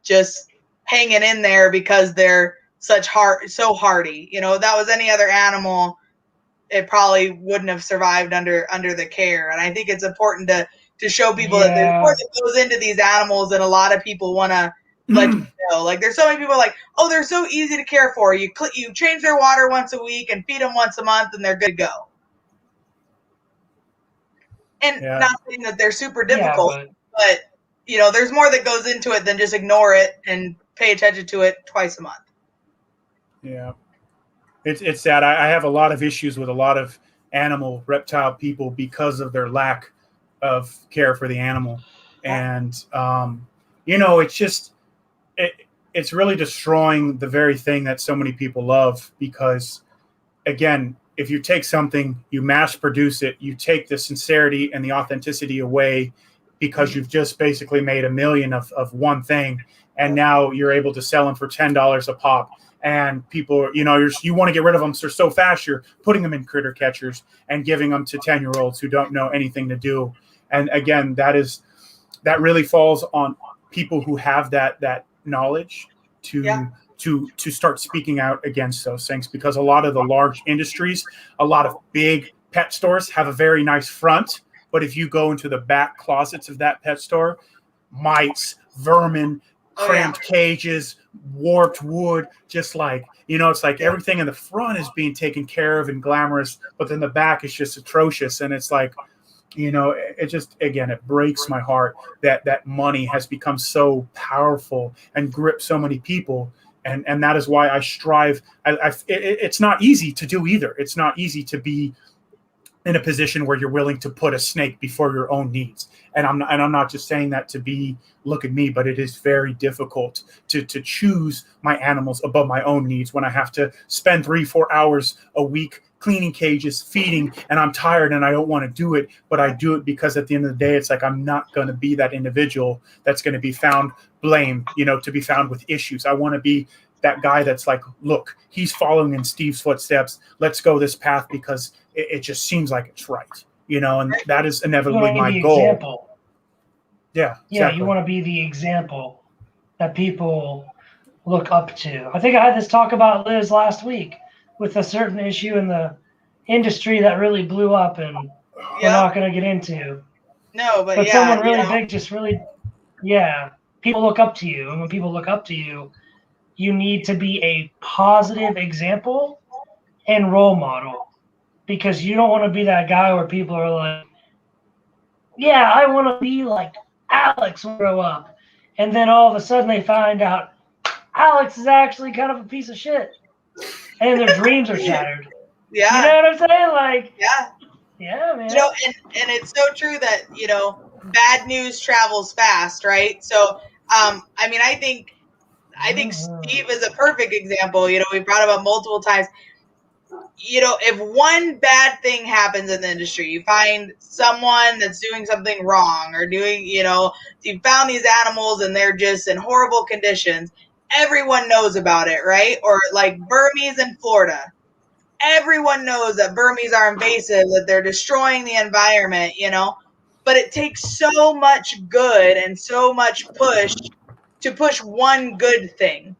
just hanging in there because they're so hardy. If that was any other animal, it probably wouldn't have survived under the care. And I think it's important to show people that there's more that goes into these animals, and a lot of people want to let you know. Like, there's so many people like, oh, they're so easy to care for. You change their water once a week and feed them once a month, and they're good to go. And not saying that they're super difficult, but there's more that goes into it than just ignore it and pay attention to it twice a month. Yeah. It's sad. I have a lot of issues with a lot of reptile people because of their lack of care for the animal. And, it's really destroying the very thing that so many people love, because, again, if you take something, you mass produce it, you take the sincerity and the authenticity away because you've just basically made $1 million of one thing, and now you're able to sell them for $10 a pop. And people, you want to get rid of them so fast, you're putting them in critter catchers and giving them to 10-year-olds who don't know anything to do. And again, that really falls on people who have that knowledge to start speaking out against those things, because a lot of the large industries, a lot of big pet stores have a very nice front, but if you go into the back closets of that pet store, mice, vermin, cramped cages, warped wood, just like, it's like everything in the front is being taken care of and glamorous, but then the back is just atrocious. And it's like, it just, again, it breaks my heart that money has become so powerful and gripped so many people. And that is why I strive. It's not easy to do either. It's not easy to be in a position where you're willing to put a snake before your own needs. And I'm not just saying that to be, look at me, but it is very difficult to choose my animals above my own needs when I have to spend 3-4 hours a week cleaning cages, feeding, and I'm tired and I don't want to do it, but I do it because at the end of the day, it's like, I'm not going to be that individual that's going to be found blamed, to be found with issues. I want to be that guy that's like, look, he's following in Steve's footsteps. Let's go this path because it just seems like it's right, and that is inevitably my goal. Example. Yeah. Yeah. Exactly. You want to be the example that people look up to. I think I had this talk about Liz last week with a certain issue in the industry that really blew up, and we're not going to get into. No, but someone really big just really, people look up to you. And when people look up to you, you need to be a positive example and role model, because you don't want to be that guy where people are like, yeah, I want to be like Alex when I grow up. And then all of a sudden they find out Alex is actually kind of a piece of shit. And their dreams are shattered. Yeah. You know what I'm saying? Like, yeah, man. And it's so true that, bad news travels fast, right? So, I think Steve is a perfect example. We brought him up multiple times. If one bad thing happens in the industry, you find someone that's doing something wrong or doing, you found these animals and they're just in horrible conditions. Everyone knows about it, right? Or like Burmese in Florida. Everyone knows that Burmese are invasive, that they're destroying the environment, but it takes so much good and so much push to push one good thing,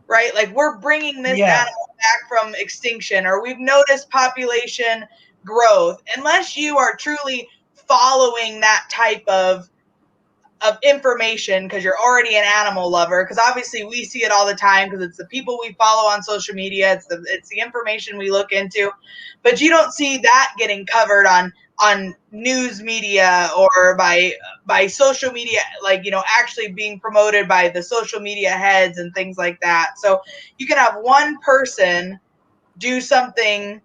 right? Like, we're bringing this animal back from extinction, or we've noticed population growth. Unless you are truly following that type of information because you're already an animal lover, because obviously we see it all the time because it's the people we follow on social media, it's the information we look into, but you don't see that getting covered on news media or by social media, like, actually being promoted by the social media heads and things like that. So you can have one person do something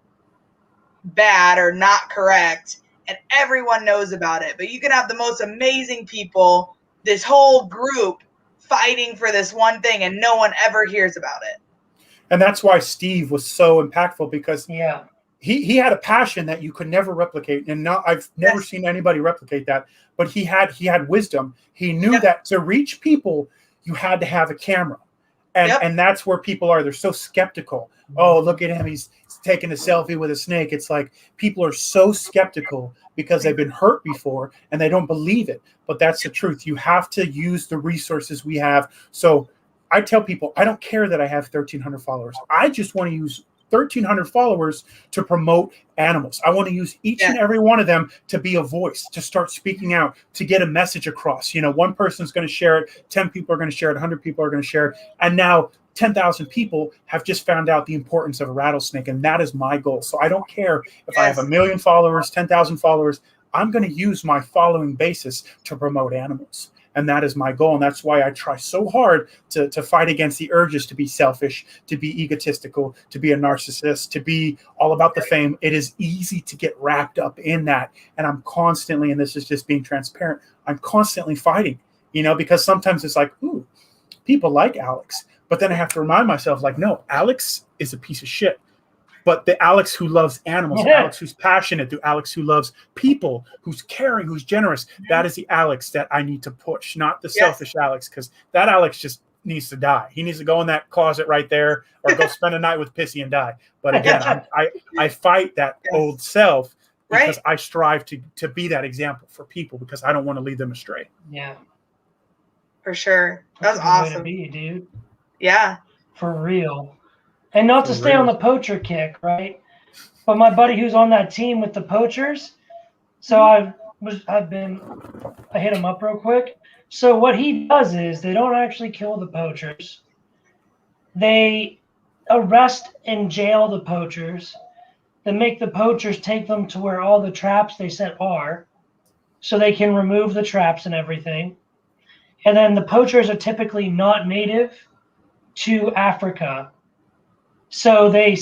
bad or not correct and everyone knows about it, but you can have the most amazing people, this whole group fighting for this one thing, and no one ever hears about it. And that's why Steve was so impactful, because he had a passion that you could never replicate, and I've never seen anybody replicate that. But he had wisdom. He knew that to reach people, you had to have a camera, And that's where people are. They're so skeptical. Oh, look at him. He's taking a selfie with a snake. It's like people are so skeptical because they've been hurt before and they don't believe it. But that's the truth. You have to use the resources we have. So I tell people, I don't care that I have 1,300 followers. I just want to use 1,300 followers to promote animals. I want to use each and every one of them to be a voice, to start speaking out, to get a message across. One person's going to share it, 10 people are going to share it, 100 people are going to share it. And now 10,000 people have just found out the importance of a rattlesnake. And that is my goal. So I don't care if I have 1 million followers, 10,000 followers. I'm going to use my following basis to promote animals. And that is my goal. And that's why I try so hard to fight against the urges to be selfish, to be egotistical, to be a narcissist, to be all about the fame. It is easy to get wrapped up in that. And I'm constantly, and this is just being transparent, I'm constantly fighting, because sometimes it's like, ooh, people like Alex. But then I have to remind myself, like, no, Alex is a piece of shit. But the Alex who loves animals, Alex who's passionate, the Alex who loves people, who's caring, who's generous, that is the Alex that I need to push, not the selfish Alex, because that Alex just needs to die. He needs to go in that closet right there or go spend a night with Pissy and die. But again, I fight that old self because I strive to be that example for people because I don't want to lead them astray. Yeah. For sure. That's awesome. Way to be, dude. Yeah. For real. And not to stay on the poacher kick, right? But my buddy who's on that team with the poachers, so I hit him up real quick. So what he does is they don't actually kill the poachers. They arrest and jail the poachers. They make the poachers take them to where all the traps they set are, so they can remove the traps and everything. And then the poachers are typically not native to Africa. So they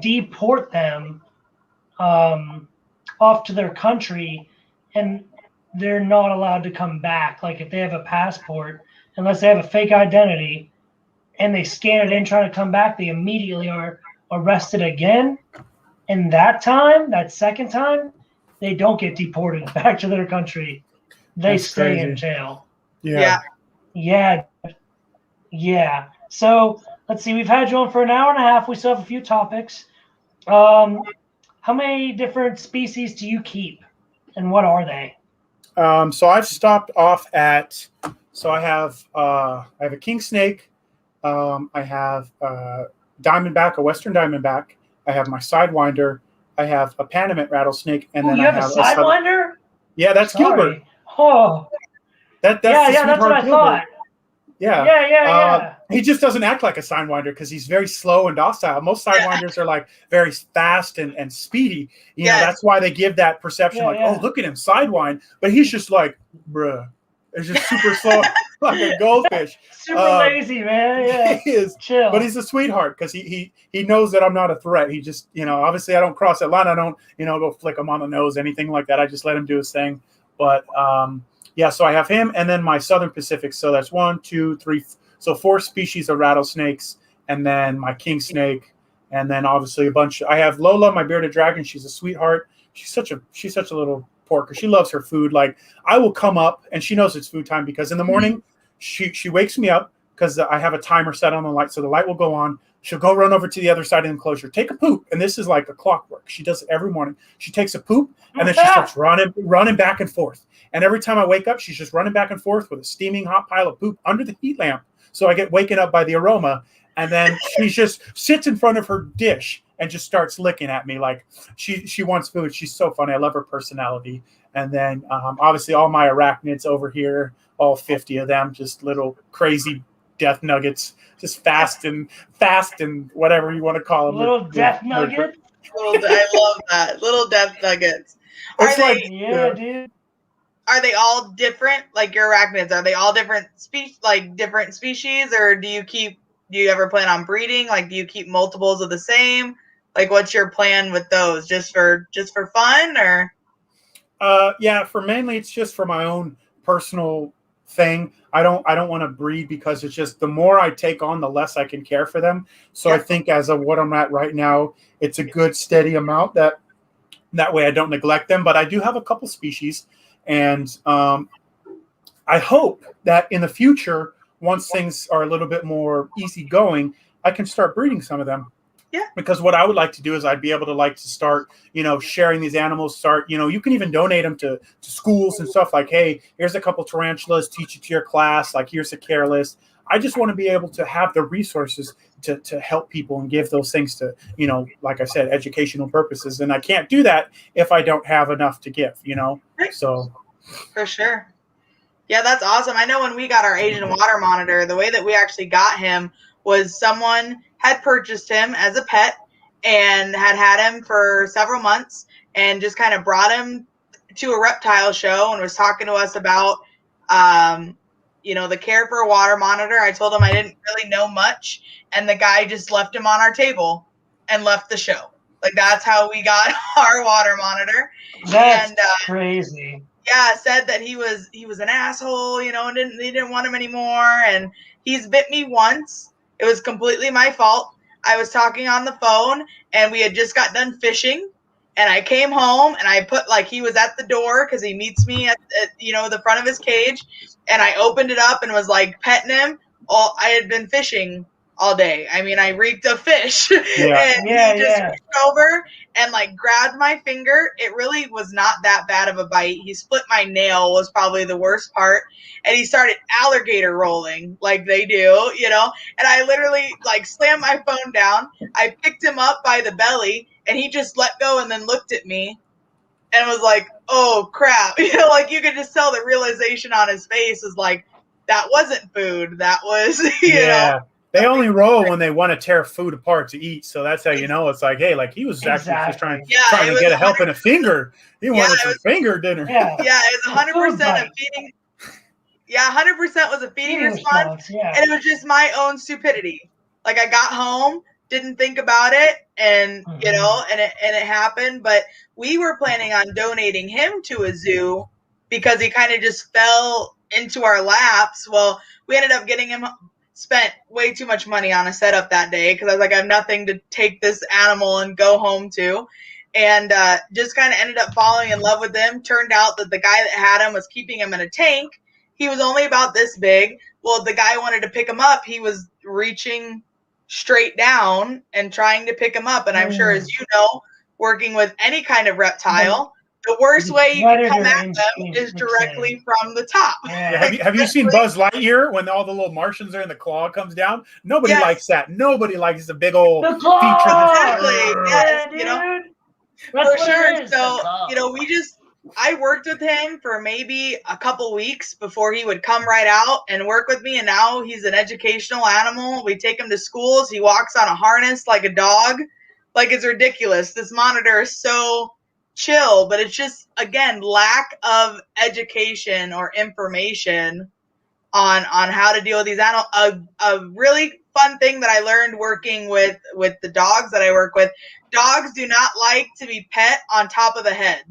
deport them off to their country, and they're not allowed to come back. Like if they have a passport, unless they have a fake identity, and they scan it in trying to come back, they immediately are arrested again. And that second time, they don't get deported back to their country. They stay in jail. Yeah. So let's see. We've had you on for an hour and a half. We still have a few topics. How many different species do you keep, and what are they? So I've stopped off at. So I have a king snake. I have a diamondback, a western diamondback. I have my sidewinder. I have a Panamint rattlesnake, and then I have a sidewinder. Yeah, that's Gilbert. Oh, that's that's what I thought. Yeah. He just doesn't act like a sidewinder because he's very slow and docile. Most sidewinders are like very fast and speedy. You know, that's why they give that perception oh, look at him, sidewind. But he's just like, bruh. It's just super slow, like a goldfish. Super lazy, man. Yeah. He is. Chill. But he's a sweetheart because he knows that I'm not a threat. He just, obviously I don't cross that line. I don't, go flick him on the nose, anything like that. I just let him do his thing. But so I have him and then my Southern Pacific. So that's 1, 2, 3. So 4 species of rattlesnakes, and then my king snake, and then obviously a bunch. I have Lola, my bearded dragon. She's a sweetheart. She's such a little porker. She loves her food. Like I will come up and she knows it's food time because in the morning she wakes me up because I have a timer set on the light. So the light will go on. She'll go run over to the other side of the enclosure, take a poop. And this is like a clockwork. She does it every morning. She takes a poop and then she starts running back and forth. And every time I wake up, she's just running back and forth with a steaming hot pile of poop under the heat lamp. So I get waken up by the aroma. And then she just sits in front of her dish and just starts licking at me like she wants food. She's so funny. I love her personality. And then obviously all my arachnids over here, all 50 of them, just little crazy death nuggets, just fast and whatever you want to call them. Little death nuggets? I love that. Little death nuggets. Dude. Are they all different? Like your arachnids, are they all different species, or do you ever plan on breeding? Like, do you keep multiples of the same? Like, what's your plan with those? Just for fun, or? For mainly it's just for my own personal thing. I don't want to breed because it's just the more I take on, the less I can care for them. So I think as of what I'm at right now, it's a good steady amount that way I don't neglect them. But I do have a couple species, and I hope that in the future, once things are a little bit more easygoing, I can start breeding some of them. Yeah. Because what I would like to do is I'd be able to start, sharing these animals, you can even donate them to schools and stuff like, hey, here's a couple tarantulas, teach it to your class. Like, here's a care list. I just want to be able to have the resources to help people and give those things to, like I said, educational purposes. And I can't do that if I don't have enough to give, so. For sure. Yeah, that's awesome. I know when we got our Asian water monitor, the way that we actually got him was someone had purchased him as a pet and had him for several months and just kind of brought him to a reptile show and was talking to us about, the care for a water monitor. I told him I didn't really know much, and the guy just left him on our table and left the show. Like, that's how we got our water monitor. That's crazy. Yeah, said that he was an asshole, and he didn't want him anymore. And he's bit me once. It was completely my fault. I was talking on the phone, and we had just got done fishing. And I came home, and I put, he was at the door because he meets me at the front of his cage. And I opened it up and was, petting him. I had been fishing all day. I mean, I reeked of fish. Yeah. And he just reached over and grabbed my finger. It really was not that bad of a bite. He split my nail was probably the worst part. And he started alligator rolling like they do, and I literally slammed my phone down. I picked him up by the belly and he just let go and then looked at me and was like, oh crap. You could just tell the realization on his face was that wasn't food. That was, you know. They only roll when they want to tear food apart to eat. So that's how you know it's hey, he was actually just trying to get a help in a finger. He wanted some finger dinner. Yeah, it was 100% a feeding. Yeah, 100% was a feeding response. And it was just my own stupidity. I got home, didn't think about it, and and it happened. But we were planning on donating him to a zoo because he kind of just fell into our laps. Well, we ended up getting him. Spent way too much money on a setup that day because I was I have nothing to take this animal and go home to, and just kind of ended up falling in love with him. Turned out that the guy that had him was keeping him in a tank. He was only about this big. Well, the guy wanted to pick him up. He was reaching straight down and trying to pick him up. And I'm sure, as you know, working with any kind of reptile, the worst way you can come at them is directly from the top. Yeah. Have you seen Buzz Lightyear when all the little Martians are and the claw comes down? Nobody likes that. Nobody likes the big old feature. Exactly. Yes, for sure. So, I worked with him for maybe a couple weeks before he would come right out and work with me. And now he's an educational animal. We take him to schools. He walks on a harness like a dog. It's ridiculous. This monitor is so chill, but it's just, again, lack of education or information on how to deal with these animals. A really fun thing that I learned working with the dogs that I work with, dogs do not like to be pet on top of the head.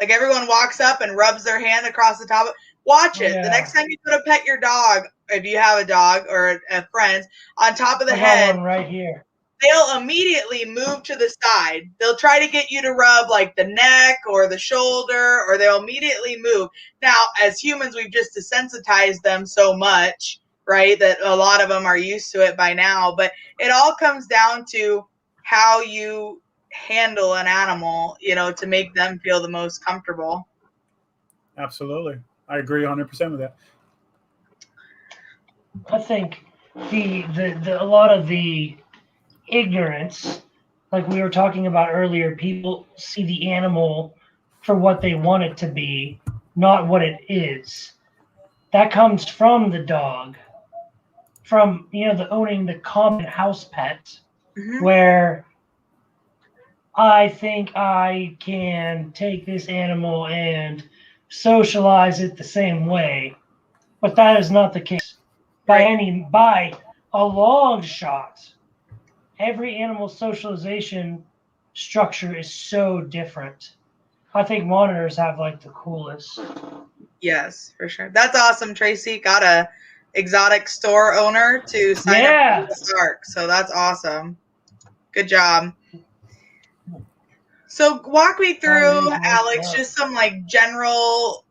Everyone walks up and rubs their hand across the top of it. Watch it. The next time you go to pet your dog, if you have a dog or a friend, on top of the head, one right here, they'll immediately move to the side. They'll try to get you to rub the neck or the shoulder, or they'll immediately move. Now, as humans, we've just desensitized them so much, right, that a lot of them are used to it by now. But it all comes down to how you handle an animal, to make them feel the most comfortable. Absolutely. I agree 100% with that. I think the a lot of the ignorance, like we were talking about earlier, people see the animal for what they want it to be, not what it is. That comes from the dog, from the owning the common house pet, where I think I can take this animal and socialize it the same way, but that is not the case by a long shot. Every animal socialization structure is so different. I think monitors have the coolest. Yes, for sure. That's awesome, Tracy. Got a exotic store owner to sign up for the Stark. So that's awesome. Good job. So walk me through, Alex, just some general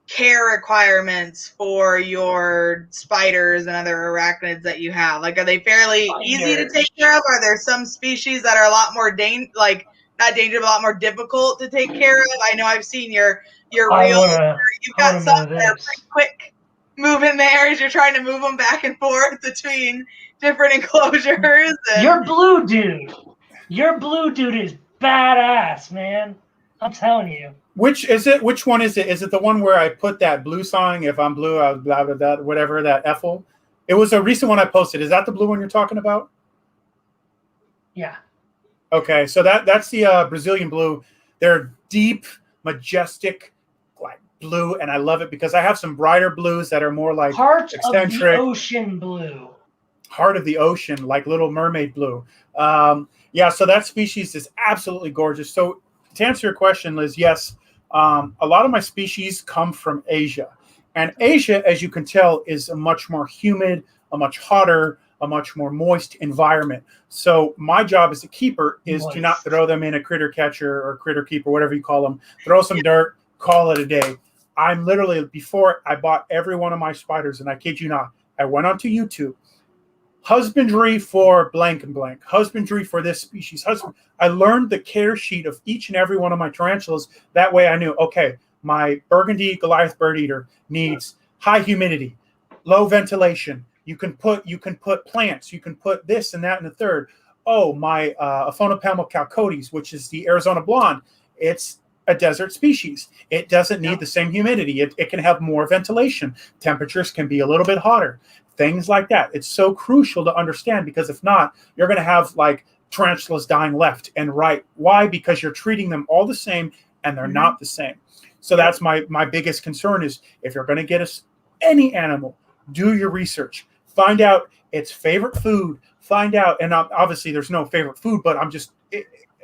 care requirements for your spiders and other arachnids that you have? Like, are they fairly easy to take care of? Are there some species that are a lot more not dangerous, but a lot more difficult to take care of? I know I've seen your reels. You've got some that are pretty quick moving there as you're trying to move them back and forth between different enclosures. Your blue dude is badass, man. I'm telling you. Which is it? Which one is it? Is it the one where I put that blue song? If I'm blue, I'll blah blah blah, whatever, that Ethel. It was a recent one I posted. Is that the blue one you're talking about? Yeah. Okay, so that's the Brazilian blue. They're deep, majestic, like blue, and I love it because I have some brighter blues that are more like eccentric. Heart of the ocean blue. Heart of the ocean, like Little Mermaid blue. Yeah, so that species is absolutely gorgeous. So to answer your question, Liz, yes, a lot of my species come from Asia. And Asia, as you can tell, is a much more humid, a much hotter, a much more moist environment. So my job as a keeper is to not throw them in a critter catcher or critter keeper, whatever you call them, throw some dirt, call it a day. I'm literally, before I bought every one of my spiders, and I kid you not, I went onto YouTube, husbandry for blank and blank, husbandry for this species. I learned the care sheet of each and every one of my tarantulas. That way I knew, okay, my burgundy Goliath bird eater needs high humidity, low ventilation. You can put plants, you can put this and that and the third. Oh, my Aphonopelma chalcodes, which is the Arizona blonde, it's a desert species. It doesn't need the same humidity. It can have more ventilation. Temperatures can be a little bit hotter. Things like that. It's so crucial to understand, because if not, you're going to have like tarantulas dying left and right. Why? Because you're treating them all the same and they're not the same. So that's my biggest concern is, if you're going to get any animal, do your research. Find out its favorite food. Find out, and obviously there's no favorite food, but I'm just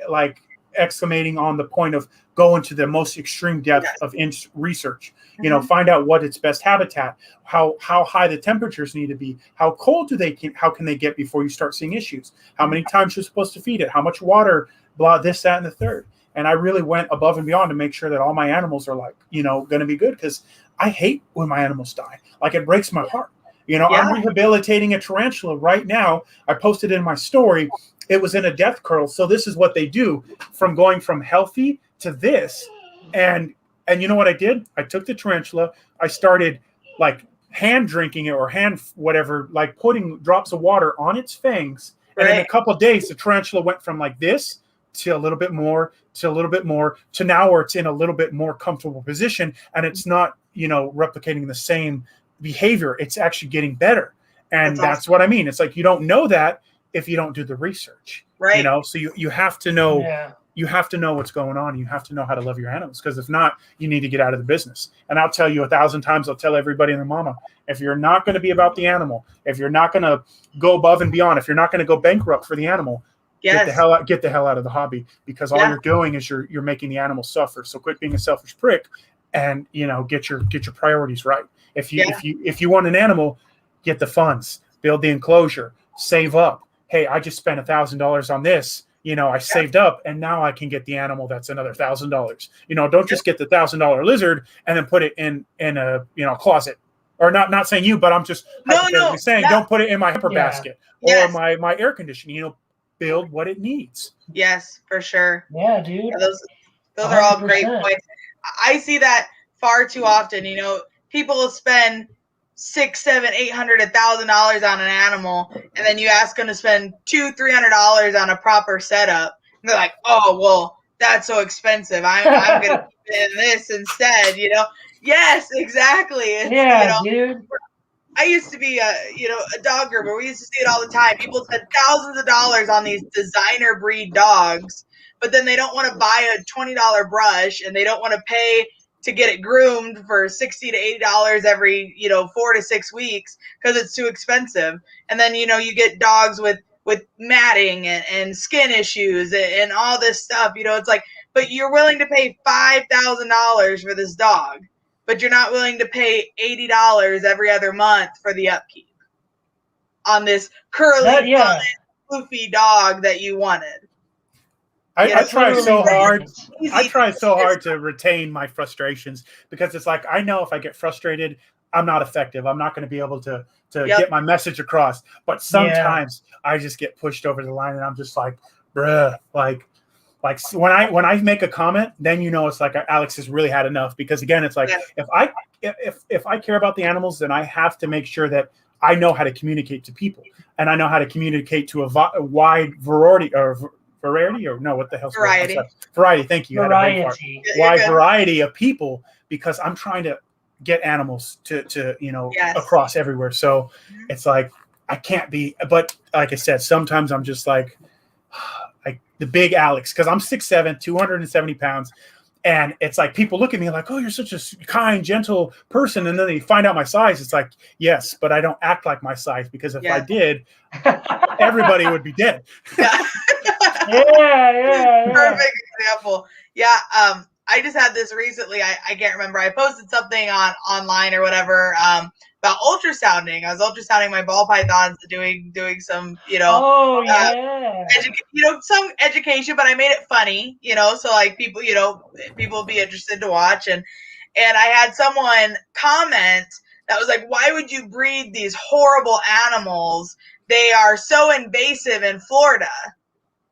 like exclamating on the point of going to the most extreme depth of research. You know, find out what its best habitat, how high the temperatures need to be, how cold how can they get before you start seeing issues, how many times you're supposed to feed it, how much water, blah, this, that, and the third. And I really went above and beyond to make sure that all my animals are like, going to be good, because I hate when my animals die. Like, it breaks my heart. I'm rehabilitating a tarantula right now. I posted in my story. It was in a death curl. So this is what they do from going from healthy to this. And you know what I did? I took the tarantula. I started like hand drinking it, or hand whatever, like putting drops of water on its fangs. And in a couple of days, the tarantula went from like this to a little bit more, to a little bit more, to now where it's in a little bit more comfortable position. And it's not, replicating the same behavior. It's actually getting better. And that's awesome. What I mean. It's like, you don't know that if you don't do the research, right? So you have to know, you have to know what's going on. You have to know how to love your animals, because if not, you need to get out of the business. And I'll tell you 1,000 times, I'll tell everybody and their mama, if you're not going to be about the animal, if you're not going to go above and beyond, if you're not going to go bankrupt for the animal, get the hell out of the hobby, because all you're doing is you're making the animal suffer. So quit being a selfish prick, and get your priorities right. If you want an animal, get the funds, build the enclosure, save up. Hey, I just spent $1,000 on this. I saved up, and now I can get the animal that's another $1,000. Don't just get the $1,000 lizard and then put it in a closet. Or not saying you, but I'm just saying don't put it in my hamper basket or my air conditioning. Build what it needs. Yes, for sure. Yeah, dude. Those are all great points. I see that far too often. People will spend $600, $700, $800, $1,000 on an animal, and then you ask them to spend $200-$300 on a proper setup. And they're like, "Oh, well, that's so expensive. I'm going to keep it in this instead." Yes, exactly. It's, dude. I used to be a dog groomer. We used to see it all the time. People spend thousands of dollars on these designer breed dogs, but then they don't want to buy a $20 brush, and they don't want to pay to get it groomed for $60 to $80 every 4 to 6 weeks, because it's too expensive. And then you get dogs with matting and skin issues and all this stuff. It's like, but you're willing to pay $5,000 for this dog, but you're not willing to pay $80 every other month for the upkeep on this curly, floofy dog that you wanted. I try so hard. I try so hard to retain my frustrations because it's like I know if I get frustrated, I'm not effective. I'm not going to be able to get my message across. But sometimes I just get pushed over the line, and I'm just like, bruh, like when I make a comment, then it's like Alex has really had enough, because again, it's like if I care about the animals, then I have to make sure that I know how to communicate to people, and I know how to communicate to a wide variety variety. Thank you. Wide variety of people, because I'm trying to get animals to across everywhere. So it's like I can't be, but like I said, sometimes I'm just like the big Alex, because I'm 6'7", 270 pounds. And it's like people look at me like, oh, you're such a kind, gentle person. And then they find out my size. It's like, yes, but I don't act like my size, because if I did, everybody would be dead. Yeah. Perfect example. Yeah. I just had this recently. I can't remember. I posted something online or whatever about ultrasounding. I was ultrasounding my ball pythons, doing some, some education, but I made it funny, so like people will be interested to watch. And I had someone comment that was like, why would you breed these horrible animals? They are so invasive in Florida.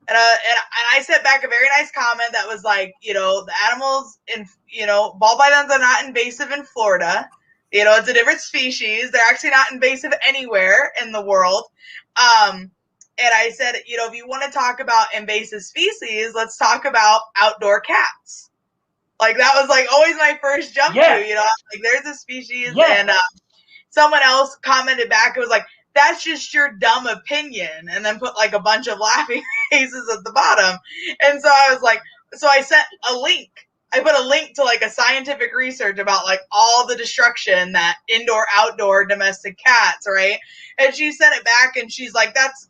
And I sent back a very nice comment that was like, the animals in, ball pythons are not invasive in Florida. It's a different species. They're actually not invasive anywhere in the world. And I said, if you want to talk about invasive species, let's talk about outdoor cats. Like, that was like always my first jump to, like there's a species. And someone else commented back. It was like, that's just your dumb opinion, and then put like a bunch of laughing faces at the bottom. And so I was like, so I sent a link. I put a link to like a scientific research about like all the destruction that indoor, outdoor, domestic cats, right? And she sent it back, and she's like, that's,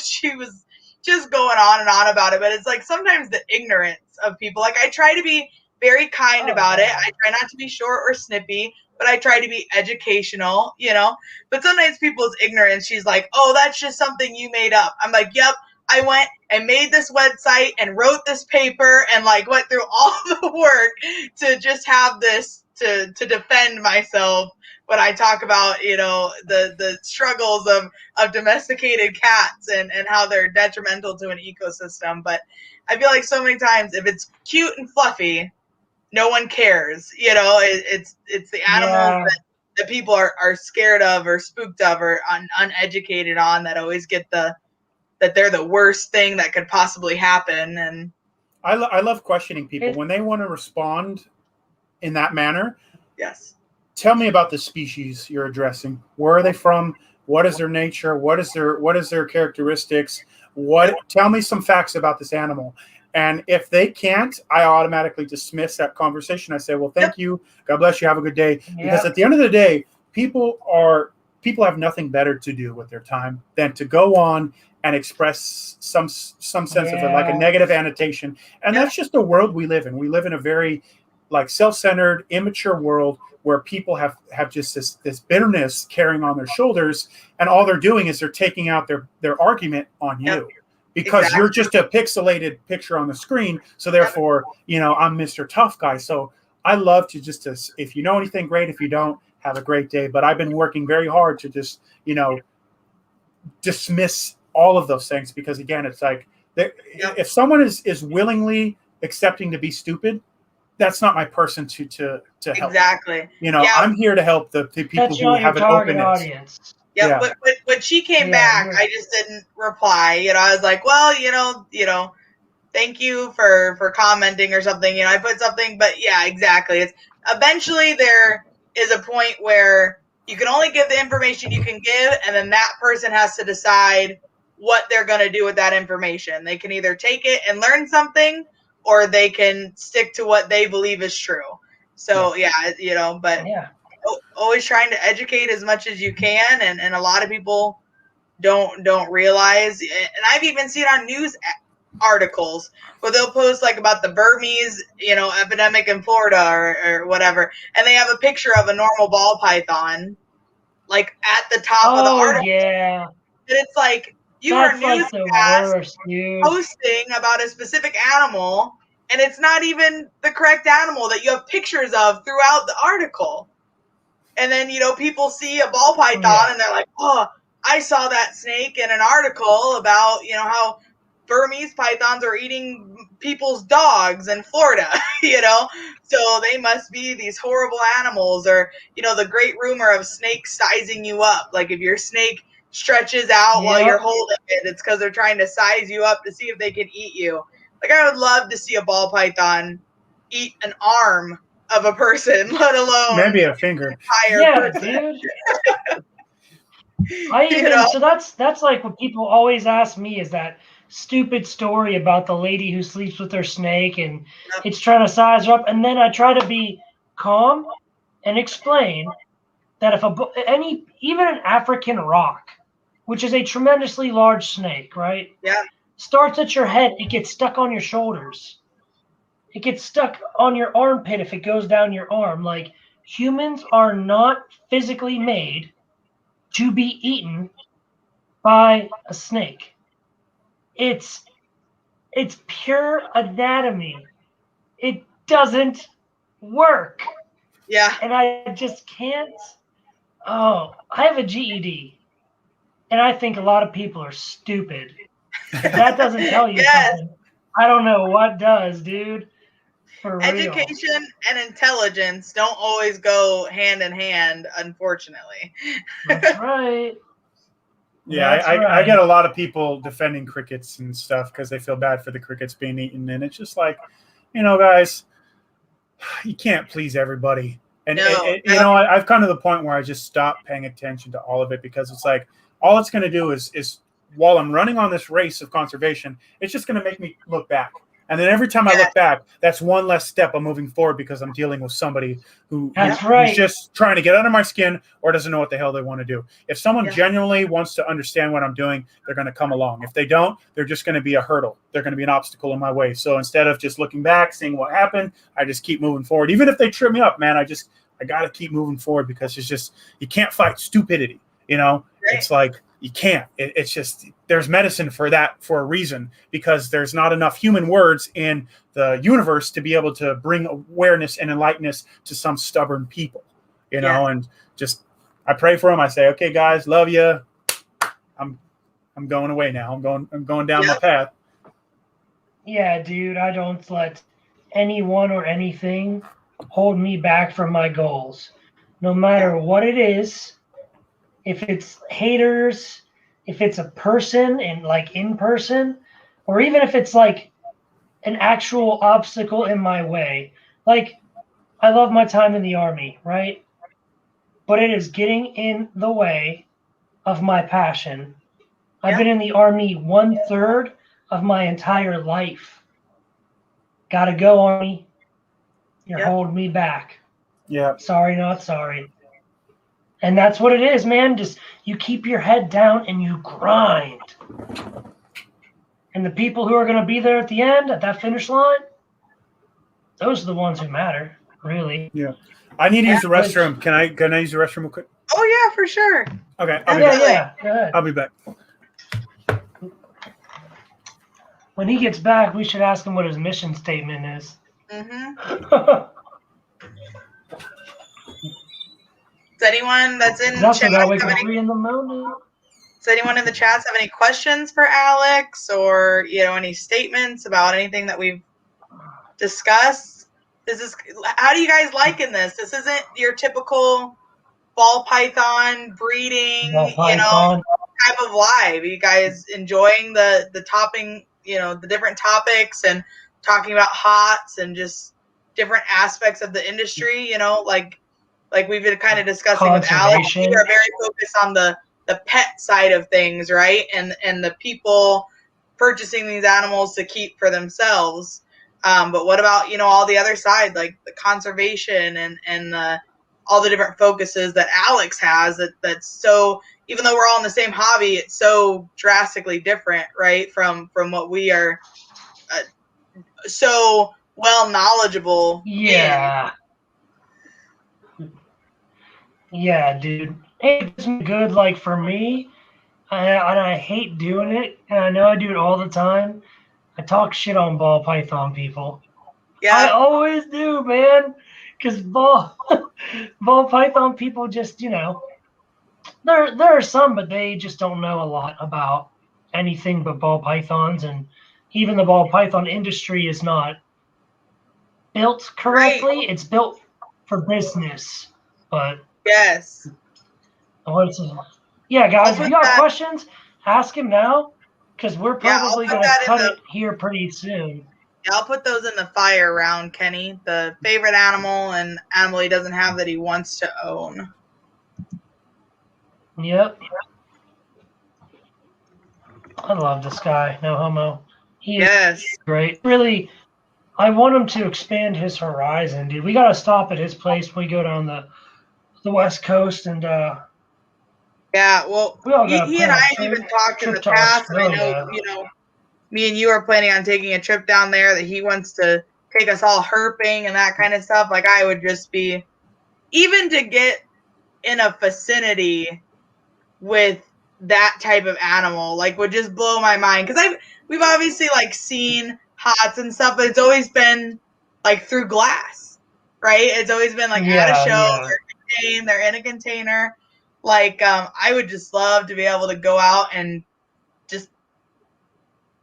she was just going on and on about it. But it's like sometimes the ignorance of people, like I try to be very kind about it. I try not to be short or snippy, but I try to be educational, but sometimes people's ignorance, she's like, oh, that's just something you made up. I'm like, yep, I went and made this website and wrote this paper and like went through all the work to just have this to defend myself when I talk about, the struggles of domesticated cats and how they're detrimental to an ecosystem. But I feel like so many times if it's cute and fluffy, no one cares, it's the animals that people are scared of or spooked of or uneducated on that always get that they're the worst thing that could possibly happen. And I love questioning people when they want to respond in that manner. Yes. Tell me about the species you're addressing. Where are they from? What is their nature? What is their characteristics? Tell me some facts about this animal. And if they can't, I automatically dismiss that conversation. I say, well, thank you. God bless you. Have a good day. Because at the end of the day, people have nothing better to do with their time than to go on and express some sense of it, like a negative annotation. And that's just the world we live in. We live in a very like self-centered, immature world where people have just this bitterness carrying on their shoulders. And all they're doing is they're taking out their argument on you. Because you're just a pixelated picture on the screen. So therefore, I'm Mr. Tough Guy. So I love to if you know anything, great. If you don't, have a great day. But I've been working very hard to just, dismiss all of those things. Because again, it's like, if someone is willingly accepting to be stupid, that's not my person to help. Exactly. I'm here to help the people who have an openness. Audience. Yeah, but when she came back, I just didn't reply. I was like, well, thank you for commenting or something. I put something, but yeah, exactly. It's eventually there is a point where you can only give the information you can give, and then that person has to decide what they're going to do with that information. They can either take it and learn something, or they can stick to what they believe is true. So always trying to educate as much as you can, and a lot of people don't realize, and I've even seen on news articles where they'll post like about the Burmese epidemic in Florida or whatever, and they have a picture of a normal ball python like at the top of the article. And it's like, You are a newscast posting about a specific animal, and it's not even the correct animal that you have pictures of throughout the article. And then, people see a ball python and they're like, oh, I saw that snake in an article about, how Burmese pythons are eating people's dogs in Florida, so they must be these horrible animals. Or, the great rumor of snakes sizing you up. Like if your snake stretches out while you're holding it, it's because they're trying to size you up to see if they can eat you. Like I would love to see a ball python eat an arm of a person, let alone maybe a finger. Dude. So that's like what people always ask me, is that stupid story about the lady who sleeps with her snake and it's trying to size her up, and then I try to be calm and explain that if even an African rock, which is a tremendously large snake, right? Yeah. Starts at your head, it gets stuck on your shoulders. It gets stuck on your armpit if it goes down your arm. Like, humans are not physically made to be eaten by a snake. It's pure anatomy. It doesn't work. Yeah. And I just can't. Oh, I have a GED. And I think a lot of people are stupid. If that doesn't tell you something, I don't know what does, dude. For real. Education and intelligence don't always go hand in hand, unfortunately. That's right. Yeah, I get a lot of people defending crickets and stuff because they feel bad for the crickets being eaten. And it's just like, guys, you can't please everybody. And, I've come to the point where I just stop paying attention to all of it, because it's like, all it's going to do is while I'm running on this race of conservation, it's just going to make me look back. And then every time I look back, that's one less step I'm moving forward, because I'm dealing with somebody who's just trying to get under my skin or doesn't know what the hell they want to do. If someone genuinely wants to understand what I'm doing, they're going to come along. If they don't, they're just going to be a hurdle. They're going to be an obstacle in my way. So instead of just looking back, seeing what happened, I just keep moving forward. Even if they trip me up, man, I got to keep moving forward, because it's just, you can't fight stupidity. It's like, you can't. It's just, there's medicine for that for a reason, because there's not enough human words in the universe to be able to bring awareness and enlightenment to some stubborn people, and just, I pray for them. I say, okay, guys, love you. I'm going away now. I'm going down my path. Yeah, dude, I don't let anyone or anything hold me back from my goals, no matter what it is. If it's haters, if it's a person in person, or even if it's like an actual obstacle in my way. Like, I love my time in the Army, right? But it is getting in the way of my passion. I've been in the Army 1/3 of my entire life. Gotta go, Army. You're holding me back. Yeah. Sorry, not sorry. And that's what it is, man. Just, you keep your head down and you grind. And the people who are going to be there at the end, at that finish line, those are the ones who matter, really. Yeah. I need to use the restroom. Can I use the restroom real quick? Oh, yeah, for sure. Okay. I'll be back. Yeah. Go ahead. I'll be back. When he gets back, we should ask him what his mission statement is. Mm-hmm. Does anyone that's in the chat does anyone in the chats have any questions for Alex, or any statements about anything that we've discussed? How do you guys liken this? This isn't your typical ball python breeding, type of live. Are you guys enjoying the topping, the different topics and talking about hots and just different aspects of the industry? Like we've been kind of discussing with Alex, we are very focused on the pet side of things, right? And the people purchasing these animals to keep for themselves. But what about, all the other side, like the conservation and all the different focuses that Alex has that's so, even though we're all in the same hobby, it's so drastically different, right? From what we are so well knowledgeable in. Yeah, dude. It's good. Like, for me, and I hate doing it, and I know I do it all the time. I talk shit on ball python people. Yeah. I always do, man. Because ball python people just, there are some, but they just don't know a lot about anything but ball pythons, and even the ball python industry is not built correctly. Right. It's built for business, but yes. Yeah, guys, if you got questions, ask him now, because we're probably going to cut it here pretty soon. Yeah, I'll put those in the fire round, Kenny. The favorite animal and animal he doesn't have that he wants to own. Yep. I love this guy, no homo. He is great. Really, I want him to expand his horizon, dude. We got to stop at his place when we go down the West Coast and yeah, well, he and I have even talked in the past, and I know, me and you are planning on taking a trip down there, that he wants to take us all herping and that kind of stuff. Like, I would just be, even to get in a vicinity with that type of animal, like, would just blow my mind. Because we've obviously, like, seen hots and stuff, but it's always been, like, through glass, right? It's always been, like, at a show, they're in a container. Like, I would just love to be able to go out and just,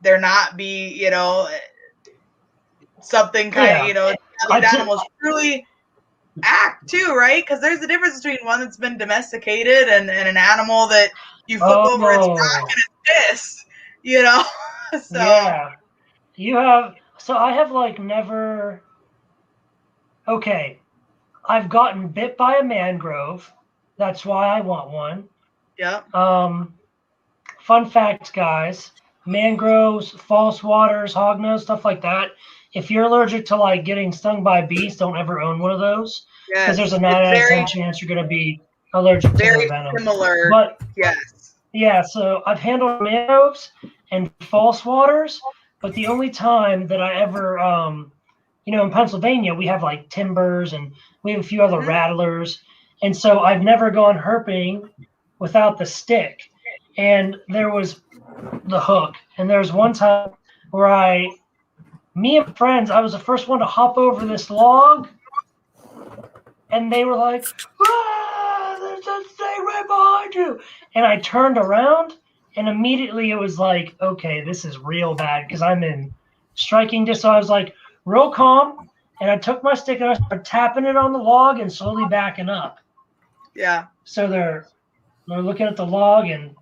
there not be, something kind of, these animals truly act too, right? Because there's a difference between one that's been domesticated and an animal that you flip over its back and it's pissed, So yeah, you have. So I have never. Okay, I've gotten bit by a mangrove. That's why I want one. Yeah. Fun fact, guys: mangroves, false waters, hognose, stuff like that. If you're allergic to getting stung by bees, don't ever own one of those, because there's a 9 out of 10 chance you're going to be allergic to their venom. Similar. But yes. Yeah, so I've handled mangroves and false waters, but the only time that I ever, in Pennsylvania we have timbers and we have a few other rattlers, and so I've never gone herping without the stick. And there was the hook, and there was one time where me and friends, I was the first one to hop over this log, and they were like, there's a snake right behind you. And I turned around, and immediately it was like, okay, this is real bad, because I'm in striking distance. So I was real calm, and I took my stick and I started tapping it on the log and slowly backing up. Yeah. So they're looking at the log, and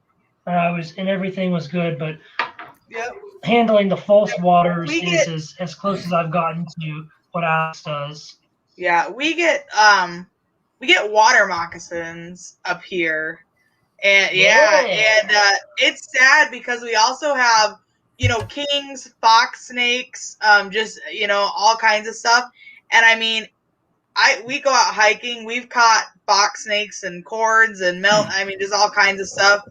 everything was good, but handling the false waters is as close as I've gotten to what Alex does. Yeah, we get water moccasins up here, and it's sad because we also have kings, fox snakes, just all kinds of stuff. And I mean, we go out hiking, we've caught fox snakes and cords and just all kinds of stuff.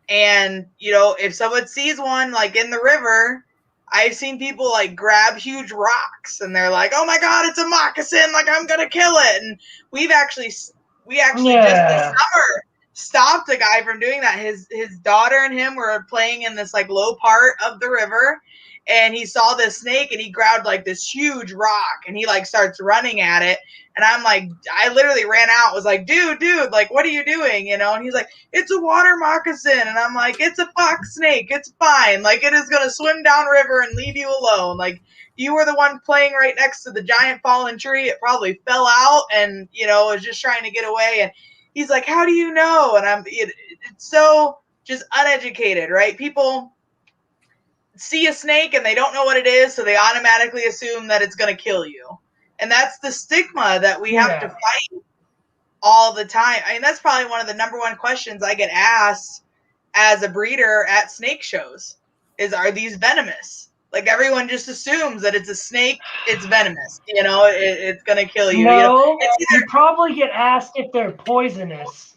And if someone sees one in the river, I've seen people grab huge rocks and they're like, "Oh my God, it's a moccasin! I'm gonna kill it!" And we actually just this summer stopped a guy from doing that. His daughter and him were playing in this low part of the river, and he saw this snake and he grabbed this huge rock and he starts running at it. And I'm I literally ran out, was like, dude, what are you doing? And he's like, "It's a water moccasin." And I'm like, "It's a fox snake. It's fine. It is going to swim down river and leave you alone. You were the one playing right next to the giant fallen tree. It probably fell out and, was just trying to get away." And he's like, "How do you know?" And it's so just uneducated, right? People see a snake and they don't know what it is, so they automatically assume that it's going to kill you. And that's the stigma that we have to fight all the time. I mean, that's probably one of the number one questions I get asked as a breeder at snake shows is, are these venomous? Everyone just assumes that it's a snake, it's venomous. It's going to kill you. No, you probably get asked if they're poisonous.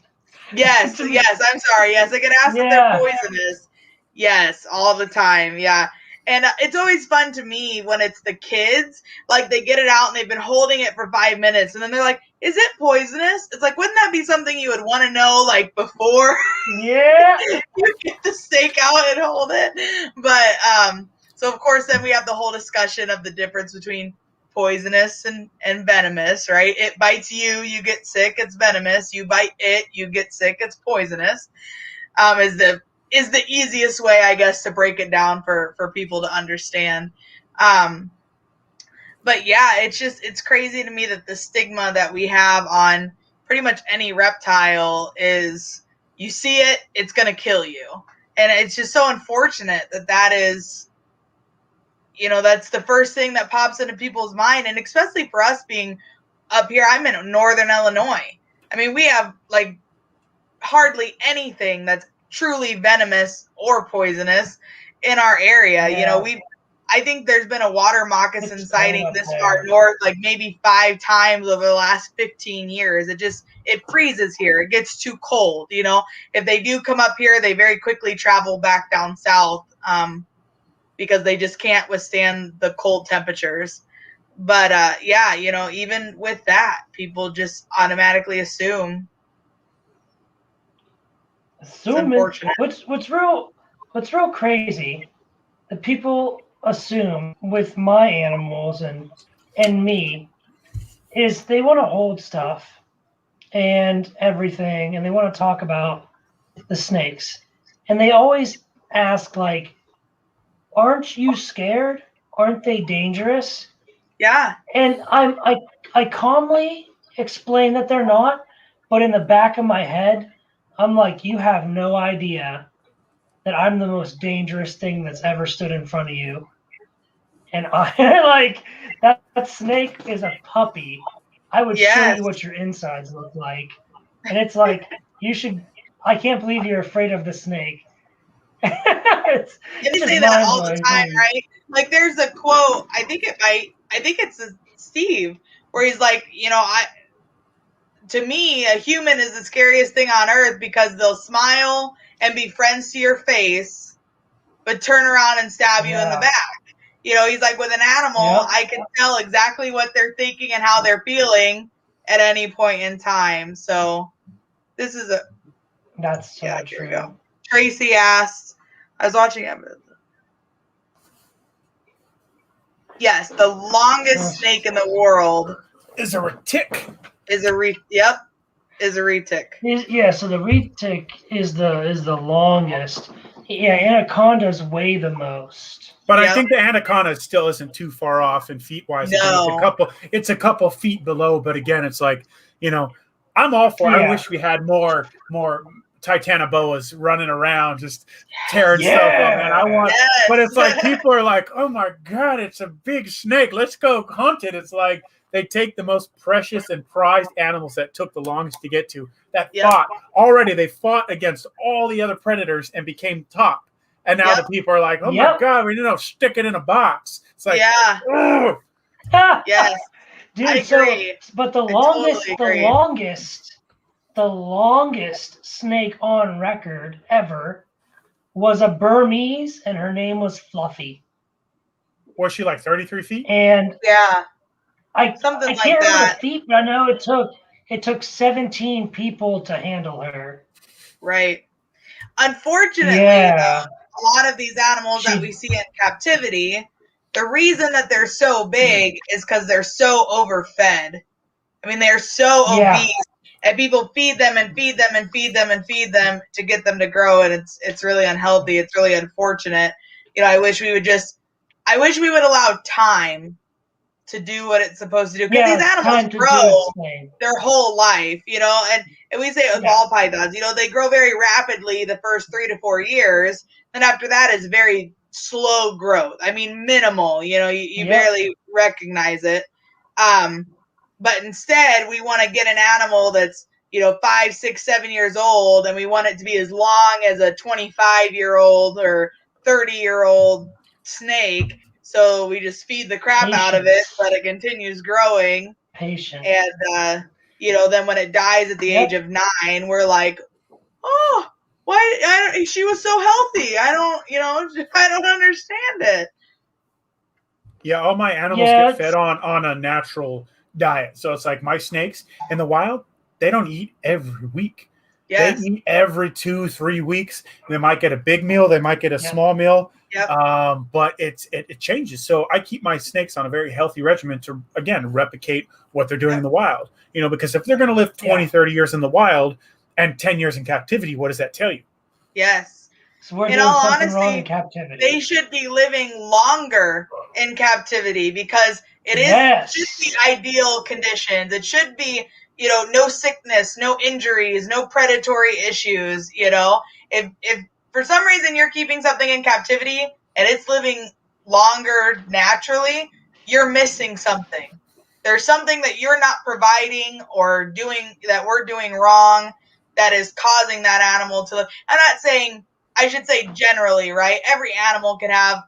Yes, I'm sorry. Yes, I get asked if they're poisonous. Yes, all the time. Yeah. And it's always fun to me when it's the kids, they get it out and they've been holding it for 5 minutes. And then they're like, is it poisonous? It's like, wouldn't that be something you would want to know, like, before you get the snake out and hold it? But, so of course, then we have the whole discussion of the difference between poisonous and venomous, right? It bites you, you get sick, it's venomous. You bite it, you get sick, it's poisonous. Is the easiest way, I guess, to break it down for people to understand. But yeah, it's crazy to me that the stigma that we have on pretty much any reptile is you see it, it's going to kill you. And it's just so unfortunate that is, that's the first thing that pops into people's mind. And especially for us being up here, I'm in northern Illinois. I mean, we have like hardly anything that's truly venomous or poisonous in our area. Yeah. I think there's been a water moccasin sighting this far north, like maybe 5 times over the last 15 years. It freezes here. It gets too cold. If they do come up here, they very quickly travel back down south because they just can't withstand the cold temperatures. But yeah, even with that, people just automatically assume. What's real crazy that people assume with my animals and me is they want to hold stuff and everything, and they want to talk about the snakes, and they always ask like, aren't you scared? Aren't they dangerous? Yeah. And I calmly explain that they're not, but in the back of my head, I'm like, you have no idea that I'm the most dangerous thing that's ever stood in front of you. And I like that snake is a puppy. I would show you what your insides look like. And it's like, I can't believe you're afraid of the snake. And they say that all the time, right? Like there's a quote, I think it's Steve, where he's like, to me, a human is the scariest thing on earth because they'll smile and be friends to your face, but turn around and stab you in the back. He's like, with an animal, I can tell exactly what they're thinking and how they're feeling at any point in time. So this is that's so true. Tracy asked, I was watching it. Yes, the longest snake in the world is a retic. Is a retic. Yeah, so the retic is the longest. Yeah, anacondas weigh the most. But I think the anaconda still isn't too far off in feet wise. No. It's a couple feet below, but again, it's like, I'm all for I wish we had more Titanoboas running around just tearing stuff up, man. But it's like people are like, oh my God, it's a big snake. Let's go hunt it. It's like they take the most precious and prized animals that took the longest to get to, that fought. Already they fought against all the other predators and became top. And now the people are like, oh my God, we stick it in a box. It's like, yes. Dude, I agree. But the longest snake on record ever was a Burmese, and her name was Fluffy. Was she like 33 feet? And I can't remember that. the feet, but I know it took 17 people to handle her. Right. Unfortunately, though, a lot of these animals that we see in captivity, the reason that they're so big is because they're so overfed. I mean, they're so obese, and people feed them and feed them and feed them and feed them to get them to grow, and it's really unhealthy. It's really unfortunate. I wish we would allow time to do what it's supposed to do, because these animals grow their whole life, and we say ball pythons, they grow very rapidly the first 3 to 4 years, and after that is very slow growth. I mean, minimal, you barely recognize it. But instead we want to get an animal that's 5, 6, 7 years old, and we want it to be as long as a 25-year-old or 30-year-old snake. So we just feed the crap out of it, but it continues growing. Patient. And, then when it dies at the age of 9, we're like, oh, why? She was so healthy. I don't understand it. Yeah, all my animals get fed on a natural diet. So it's like my snakes in the wild, they don't eat every week. Yes. They eat every 2-3 weeks. They might get a big meal. They might get a small meal. Yep. But it changes. So I keep my snakes on a very healthy regimen to, again, replicate what they're doing in the wild. Because if they're going to live 20, 30 years in the wild and 10 years in captivity, what does that tell you? Yes. So we're doing something wrong in captivity. They should be living longer in captivity because it is should be ideal conditions. It should be, no sickness, no injuries, no predatory issues. If for some reason you're keeping something in captivity and it's living longer naturally, you're missing something. There's something that you're not providing or doing that we're doing wrong that is causing that animal to live. I'm not saying, I should say generally, right? Every animal can have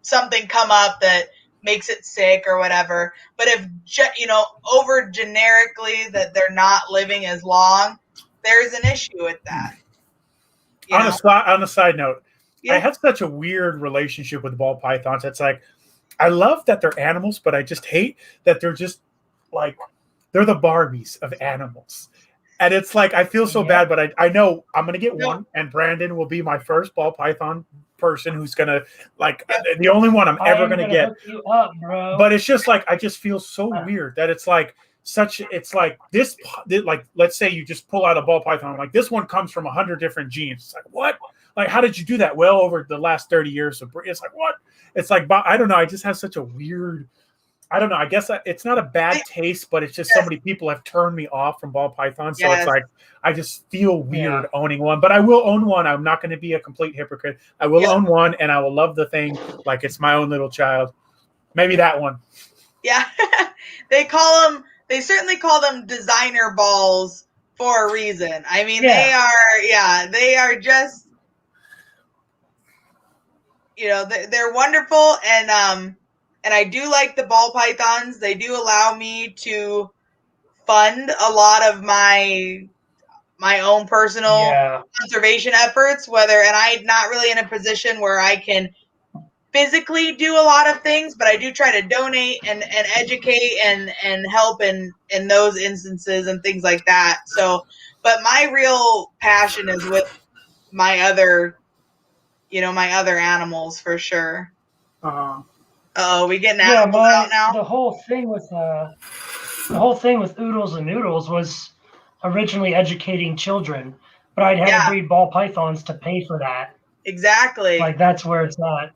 something come up that makes it sick or whatever. But if, over generically that they're not living as long, there's an issue with that. On a side note, I have such a weird relationship with ball pythons. It's like, I love that they're animals, but I just hate that they're just like, they're the Barbies of animals. And it's like, I feel so bad, but I know I'm going to get one, and Brandon will be my first ball python person who's going to, the only one I'm ever going to get. Hook you up, bro. But it's just like, I just feel so weird that it's like, it's like this, like, let's say you just pull out a ball python, like this one comes from 100 different genes. It's like, what? Like, how did you do that? Well, over the last 30 years. It's like, what? It's like, I don't know. I just have such a weird, I don't know. I guess it's not a bad taste, but it's just so many people have turned me off from ball pythons. So it's like, I just feel weird owning one, but I will own one. I'm not going to be a complete hypocrite. I will own one, and I will love the thing like it's my own little child. Maybe that one. Yeah. They certainly call them designer balls for a reason. I mean, they are just, they're wonderful. And I do like the ball pythons. They do allow me to fund a lot of my own personal conservation efforts, and I'm not really in a position where I can physically do a lot of things, but I do try to donate and educate and help in those instances and things like that. So, but my real passion is with my other animals for sure. Oh, we getting animals out now? The whole thing with Oodles and Noodles was originally educating children, but I'd had to breed ball pythons to pay for that. Exactly. Like, that's where it's at.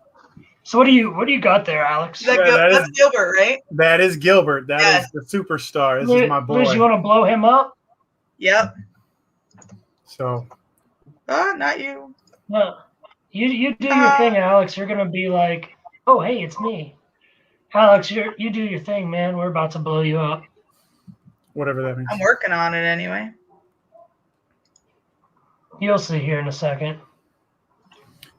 So what do you got there, Alex? That's Gilbert, right? That is Gilbert. That is the superstar. This is my boy. Liz, you want to blow him up? Yep. So. Not you. No. You do your thing, Alex. You're gonna be like, oh, hey, it's me. Alex, you do your thing, man. We're about to blow you up. Whatever that means. I'm working on it anyway. You'll see here in a second.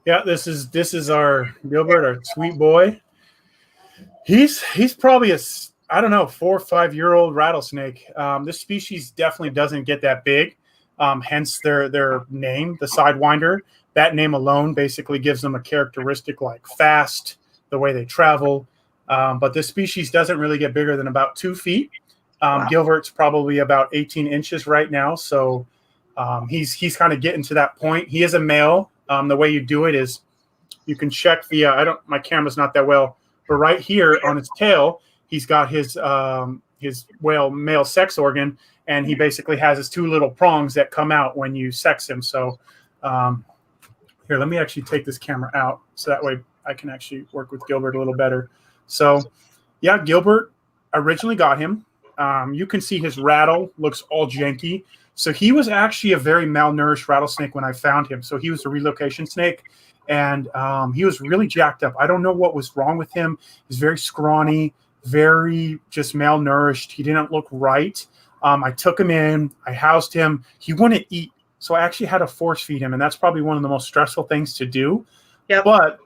Yeah, this is our Gilbert, our sweet boy. He's probably a 4 or 5 year old rattlesnake. This species definitely doesn't get that big. Hence their name, the Sidewinder. That name alone basically gives them a characteristic like fast, the way they travel. But this species doesn't really get bigger than about 2 feet. Gilbert's probably about 18 inches right now. So he's kind of getting to that point. He is a male. The way you do it is you can check via, my camera's not that well, but right here on his tail, he's got his male sex organ, and he basically has his 2 little prongs that come out when you sex him. So here, let me actually take this camera out so that way I can actually work with Gilbert a little better. So yeah, Gilbert originally got him. You can see his rattle looks all janky. So he was actually a very malnourished rattlesnake when I found him. So he was a relocation snake, and he was really jacked up. I don't know what was wrong with him. He's very scrawny, very just malnourished. He didn't look right. I took him in. I housed him. He wouldn't eat. So I actually had to force feed him, and that's probably one of the most stressful things to do. Yep. But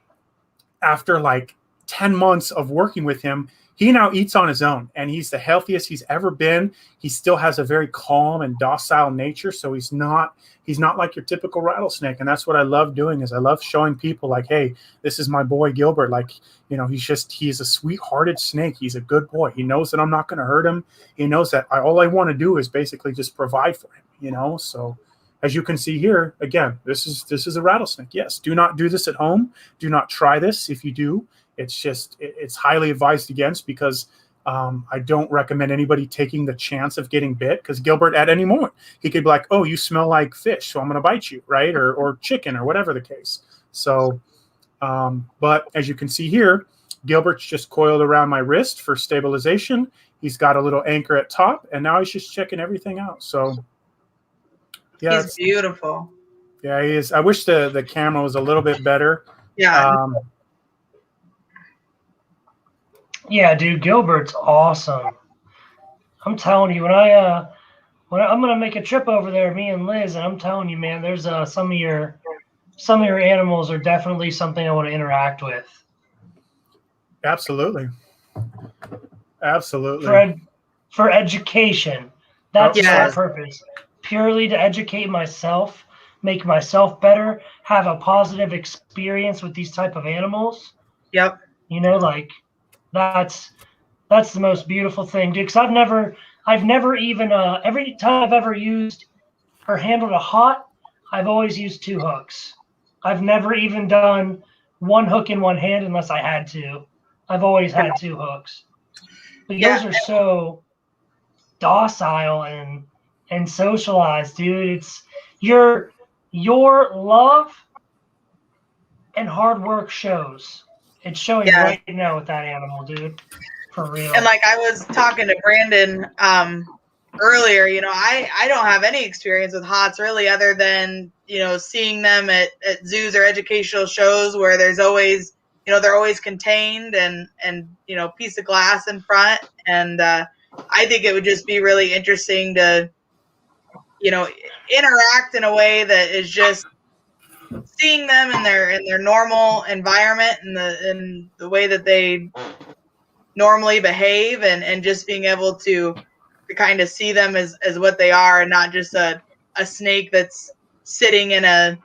after like 10 months of working with him, he now eats on his own, and he's the healthiest he's ever been. He still has a very calm and docile nature, so he's not like your typical rattlesnake. And that's what I love doing, is I love showing people like, hey, this is my boy Gilbert. Like, you know, he's a sweet-hearted snake. He's a good boy. He knows that I'm not going to hurt him. He knows that all I want to do is basically just provide for him, you know. So as you can see here, again, this is a rattlesnake. Yes, do not do this at home. Do not try this. If you do, it's highly advised against, because I don't recommend anybody taking the chance of getting bit, because Gilbert at any moment, he could be like, oh, you smell like fish, so I'm going to bite you, right? Or chicken, or whatever the case. So, but as you can see here, Gilbert's just coiled around my wrist for stabilization. He's got a little anchor at top, and now he's just checking everything out. So, yeah, he's beautiful. Yeah, he is. I wish the camera was a little bit better. Yeah. Yeah, dude, Gilbert's awesome. I'm telling you, when I'm gonna make a trip over there, me and Liz, and I'm telling you, man, there's some of your animals are definitely something I want to interact with. Absolutely. For education, that's my purpose. Purely to educate myself, make myself better, have a positive experience with these type of animals. Yep. You know, like. That's the most beautiful thing, dude. Because I've never even every time I've ever used or handled a hot, I've always used 2 hooks. I've never even done 1 hook in 1 hand unless I had to. I've always had 2 hooks. But yours are so docile and socialized, dude. It's your love and hard work shows. It's showing right now with that animal, dude. For real. And like I was talking to Brandon earlier, you know, I don't have any experience with hots really, other than, you know, seeing them at zoos or educational shows where there's always, you know, they're always contained and you know, piece of glass in front. And I think it would just be really interesting to, you know, interact in a way that is just seeing them in their normal environment and the way that they normally behave, and just being able to kind of see them as what they are, and not just a snake that's sitting in a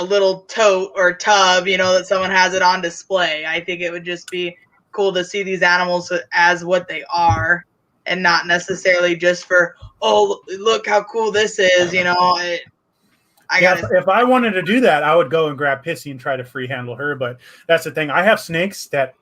little tote or tub, you know, that someone has it on display. I think it would just be cool to see these animals as what they are, and not necessarily just for, oh, look how cool this is, you know. If I wanted to do that, I would go and grab Pissy and try to free handle her. But that's the thing. I have snakes that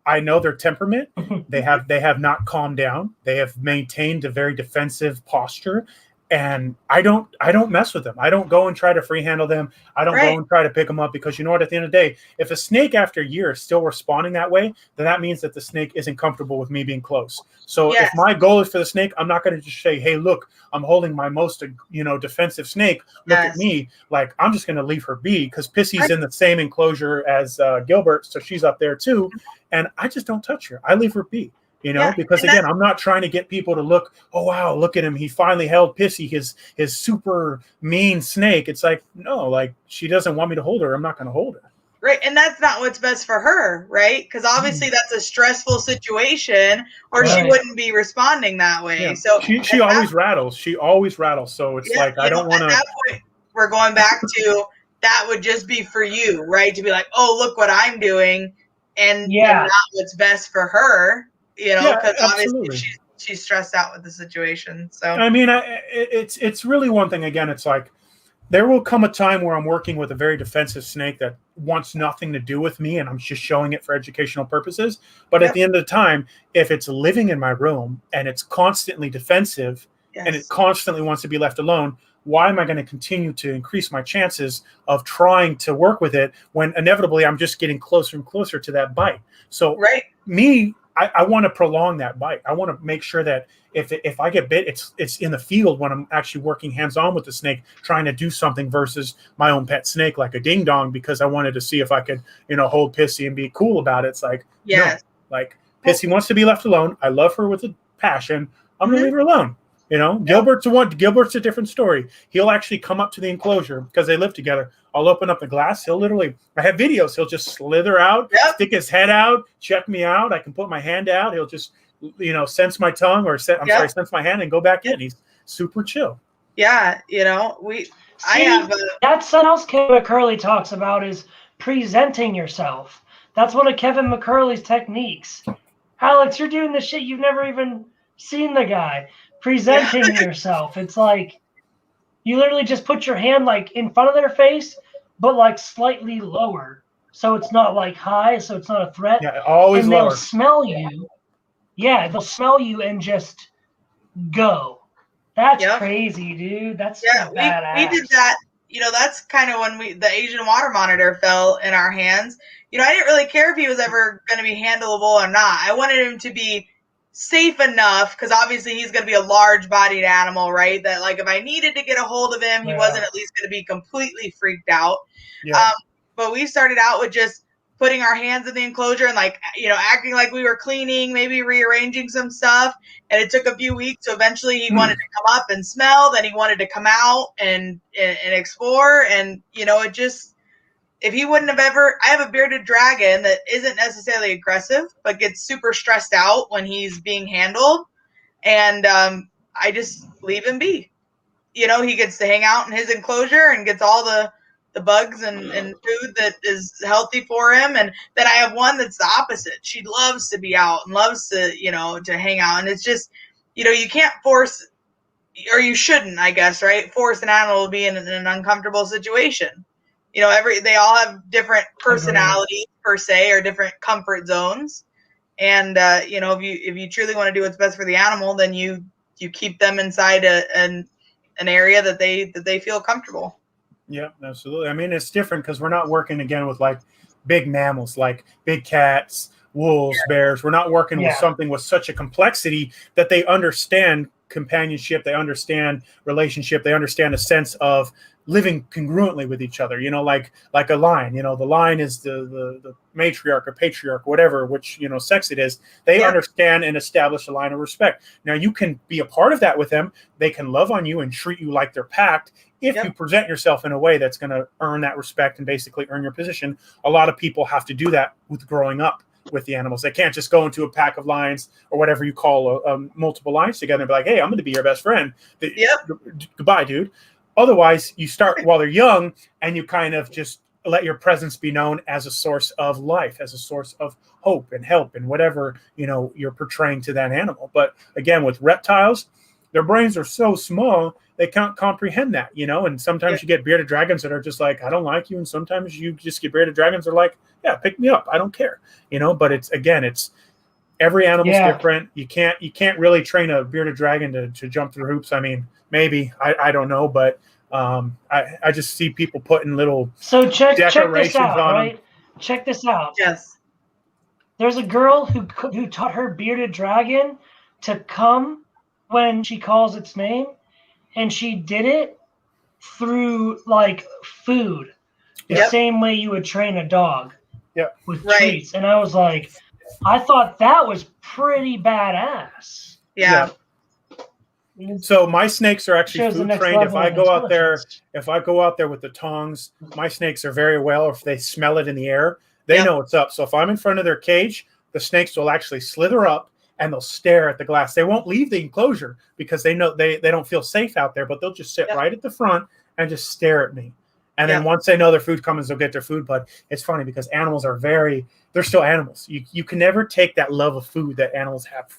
I know their temperament. They have not calmed down. They have maintained a very defensive posture. And I don't mess with them. I don't go and try to free handle them. I don't go and try to pick them up, because you know what, at the end of the day, if a snake after a year is still responding that way, then that means that the snake isn't comfortable with me being close. So if my goal is for the snake, I'm not going to just say, hey, look, I'm holding my most, you know, defensive snake. Look at me. Like, I'm just going to leave her be, because Pissy's in the same enclosure as Gilbert. So she's up there too. And I just don't touch her. I leave her be. You know, because again, I'm not trying to get people to look, oh, wow, look at him. He finally held Pissy, his super mean snake. It's like, no, like, she doesn't want me to hold her. I'm not going to hold her. Right. And that's not what's best for her. Right. Because obviously that's a stressful situation, or she wouldn't be responding that way. Yeah. So she always rattles. She always rattles. So it's like, I don't want to. At that point, we're going back to that would just be for you. Right. To be like, oh, look what I'm doing. And not what's best for her. You know, because obviously she's stressed out with the situation. So I mean, it's really one thing. Again, it's like there will come a time where I'm working with a very defensive snake that wants nothing to do with me, and I'm just showing it for educational purposes. But at the end of the time, if it's living in my room and it's constantly defensive and it constantly wants to be left alone, why am I going to continue to increase my chances of trying to work with it when inevitably I'm just getting closer and closer to that bite? So I want to prolong that bite. I want to make sure that if I get bit, it's in the field when I'm actually working hands-on with the snake, trying to do something versus my own pet snake like a ding dong, because I wanted to see if I could, you know, hold Pissy and be cool about it. It's like, no, like Pissy wants to be left alone. I love her with a passion. I'm going to leave her alone. You know, Gilbert's a different story. He'll actually come up to the enclosure because they live together. I'll open up the glass. He'll literally, I have videos. He'll just slither out, stick his head out, check me out. I can put my hand out. He'll just, sense my tongue or sense my hand and go back in. He's super chill. Yeah. That's something else Kevin McCurley talks about is presenting yourself. That's one of Kevin McCurley's techniques. Alex, you're doing this shit. You've never even seen the guy. Presenting yourself. It's like you literally just put your hand like in front of their face, but like slightly lower. So it's not like high, so it's not a threat. Yeah, always and lower. They'll smell you. Yeah, they'll smell you and just go. That's crazy, dude. That's badass. We did that. That's kind of when the Asian water monitor fell in our hands. I didn't really care if he was ever going to be handleable or not. I wanted him to be safe enough because obviously he's going to be a large-bodied animal, right? That like if I needed to get a hold of him, he wasn't at least going to be completely freaked out. Yeah. But we started out with just putting our hands in the enclosure and like, acting like we were cleaning, maybe rearranging some stuff. And it took a few weeks. So eventually he wanted to come up and smell. Then he wanted to come out and explore. And, it just, if he wouldn't have I have a bearded dragon that isn't necessarily aggressive, but gets super stressed out when he's being handled. And I just leave him be. He gets to hang out in his enclosure and gets all the bugs and food that is healthy for him. And then I have one that's the opposite. She loves to be out and loves to, to hang out. And it's just, you can't force, or you shouldn't, I guess, right? Force an animal to be in an uncomfortable situation. They all have different personalities per se, or different comfort zones. And, if you truly want to do what's best for the animal, then you keep them inside an area that they feel comfortable. Yeah, absolutely. I mean, it's different because we're not working again with like big mammals, like big cats, wolves, bears. We're not working with something with such a complexity that they understand companionship, they understand relationship, they understand a sense of living congruently with each other, like a lion. The lion is the matriarch or patriarch, whatever, which, sex it is. They understand and establish a line of respect. Now, you can be a part of that with them. They can love on you and treat you like they're packed if you present yourself in a way that's going to earn that respect and basically earn your position. A lot of people have to do that with growing up with the animals. They can't just go into a pack of lions or whatever you call multiple lions together and be like, hey, I'm going to be your best friend. Goodbye, dude. Otherwise, you start while they're young and you kind of just let your presence be known as a source of life, as a source of hope and help and whatever, you're portraying to that animal. But again, with reptiles, their brains are so small, they can't comprehend that, and sometimes you get bearded dragons that are just like, I don't like you. And sometimes you just get bearded dragons that are like, yeah, pick me up. I don't care, but it's every animal's different. You can't really train a bearded dragon to jump through hoops. I mean, maybe, I don't know, but I just see people putting little check decorations this out, on right? them. Check this out. Yes. There's a girl who taught her bearded dragon to come when she calls its name, and she did it through like food, the same way you would train a dog with treats. And I was like, I thought that was pretty badass. Yeah. So my snakes are actually food trained. If I go out there with the tongs, my snakes are very well. If they smell it in the air, they know what's up. So if I'm in front of their cage, the snakes will actually slither up and they'll stare at the glass. They won't leave the enclosure because they know they don't feel safe out there, but they'll just sit right at the front and just stare at me. And then once they know their food comes, they'll get their food. But it's funny because animals are they're still animals. You can never take that love of food that animals have,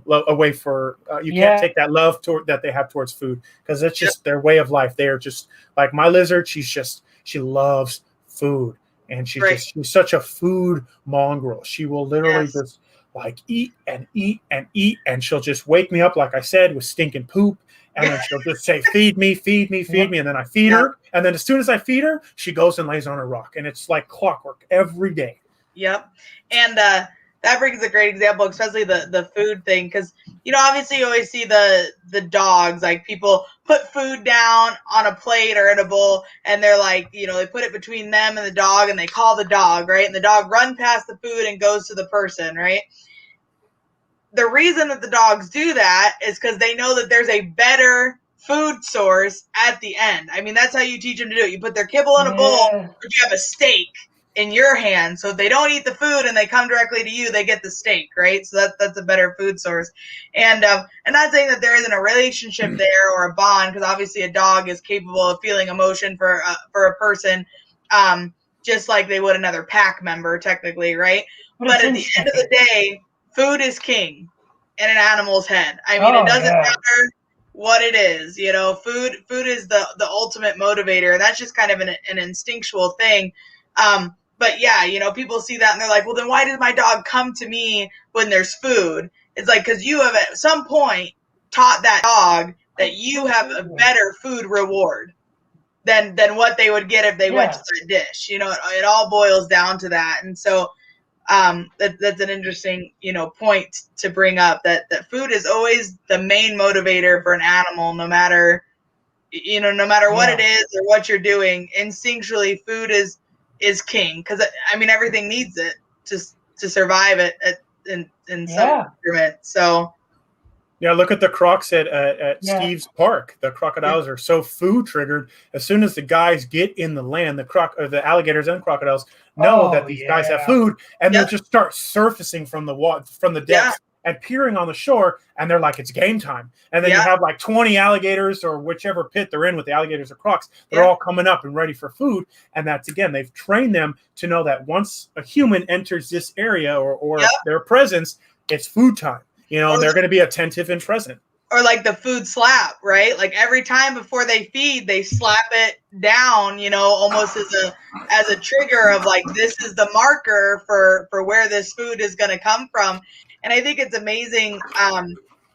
away for, you can't take that love that they have towards food because it's just their way of life. They are just like my lizard. She loves food and she's such a food mongrel. She will literally just like eat and eat and eat. And she'll just wake me up, like I said, with stinking poop. And then she'll just say, feed me, feed me, feed me. And then I feed her. And then as soon as I feed her, she goes and lays on a rock. And it's like clockwork every day. Yep. And that brings a great example, especially the food thing. Because, obviously you always see the dogs, like people put food down on a plate or in a bowl. And they're like, they put it between them and the dog and they call the dog, right? And the dog runs past the food and goes to the person, right? The reason that the dogs do that is because they know that there's a better food source at the end. I mean, that's how you teach them to do it. You put their kibble in a bowl, but you have a steak in your hand. So if they don't eat the food and they come directly to you, they get the steak, right? So that's a better food source. And not saying that there isn't a relationship there or a bond, because obviously a dog is capable of feeling emotion for a person, just like they would another pack member, technically, right? But at the end of the day, food is king in an animal's head. I mean, it doesn't matter what it is, you know. Food is the ultimate motivator. That's just kind of an instinctual thing. But yeah, you know, people see that and they're like, well, then why does my dog come to me when there's food? It's like, because you have at some point taught that dog that you have a better food reward than what they would get if they went to that dish. You know, it all boils down to that. And so that's an interesting, you know, point to bring up, that food is always the main motivator for an animal, no matter what it is or what you're doing. Instinctually, food is king, because I mean, everything needs it to survive it in some environment. So yeah, look at the crocs at Steve's park. The crocodiles are so food triggered. As soon as the guys get in the land, the alligators and crocodiles know that these guys have food, and they'll just start surfacing from the water, from the depths, and peering on the shore, and they're like, it's game time. And then you have like 20 alligators, or whichever pit they're in with the alligators or crocs, they're all coming up and ready for food. And that's, again, they've trained them to know that once a human enters this area or their presence, it's food time. You know, and they're going to be attentive and present. Or like the food slap, right? Like every time before they feed, they slap it down, you know, almost as a trigger of like, this is the marker for where this food is going to come from. And I think it's amazing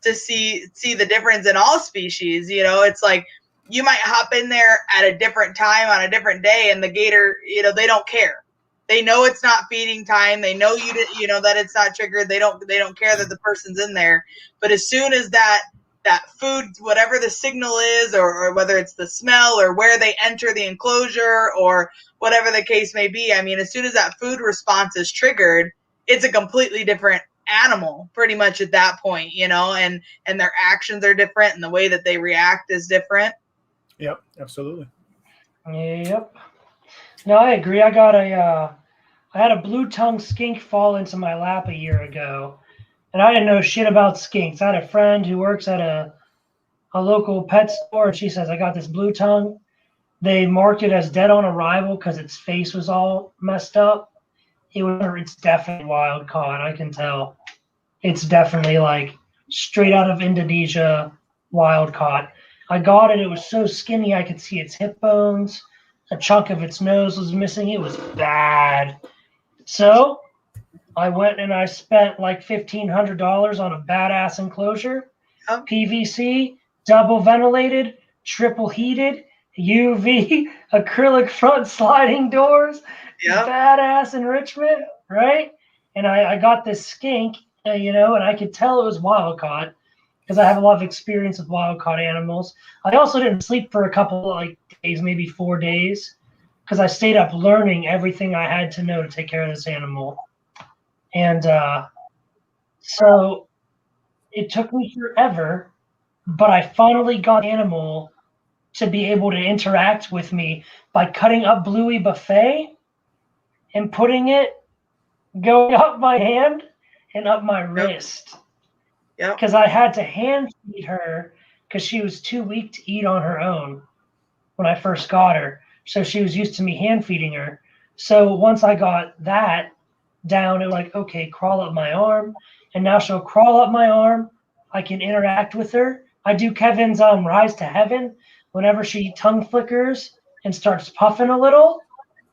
to see the difference in all species. You know, it's like you might hop in there at a different time on a different day, and the gator, you know, they don't care. They know it's not feeding time. They know you know that it's not triggered. They don't care that the person's in there. But as soon as that food, whatever the signal is, or whether it's the smell or where they enter the enclosure or whatever the case may be, I mean, as soon as that food response is triggered, it's a completely different animal pretty much at that point, you know, and their actions are different and the way that they react is different. Yep, absolutely. Yep. No, I agree. I had a blue-tongued skink fall into my lap a year ago, and I didn't know shit about skinks. I had a friend who works at a local pet store, and she says, I got this blue tongue. They marked it as dead on arrival because its face was all messed up. It's definitely wild caught. I can tell. It's definitely like straight out of Indonesia, wild caught. I got it. It was so skinny I could see its hip bones. A chunk of its nose was missing. It was bad. So I went and I spent like $1,500 on a badass enclosure, PVC, double ventilated, triple heated, UV, acrylic front sliding doors, badass enrichment, right? And I got this skink, you know, and I could tell it was wild caught because I have a lot of experience with wild caught animals. I also didn't sleep for a couple like days, maybe 4 days, because I stayed up learning everything I had to know to take care of this animal. And so it took me forever, but I finally got the animal to be able to interact with me by cutting up Bluey buffet and putting it going up my hand and up my wrist. Yeah. Because I had to hand feed her because she was too weak to eat on her own when I first got her. So she was used to me hand feeding her. So once I got that down, it was like, okay, crawl up my arm. And now she'll crawl up my arm. I can interact with her. I do Kevin's Rise to Heaven. Whenever she tongue flickers and starts puffing a little,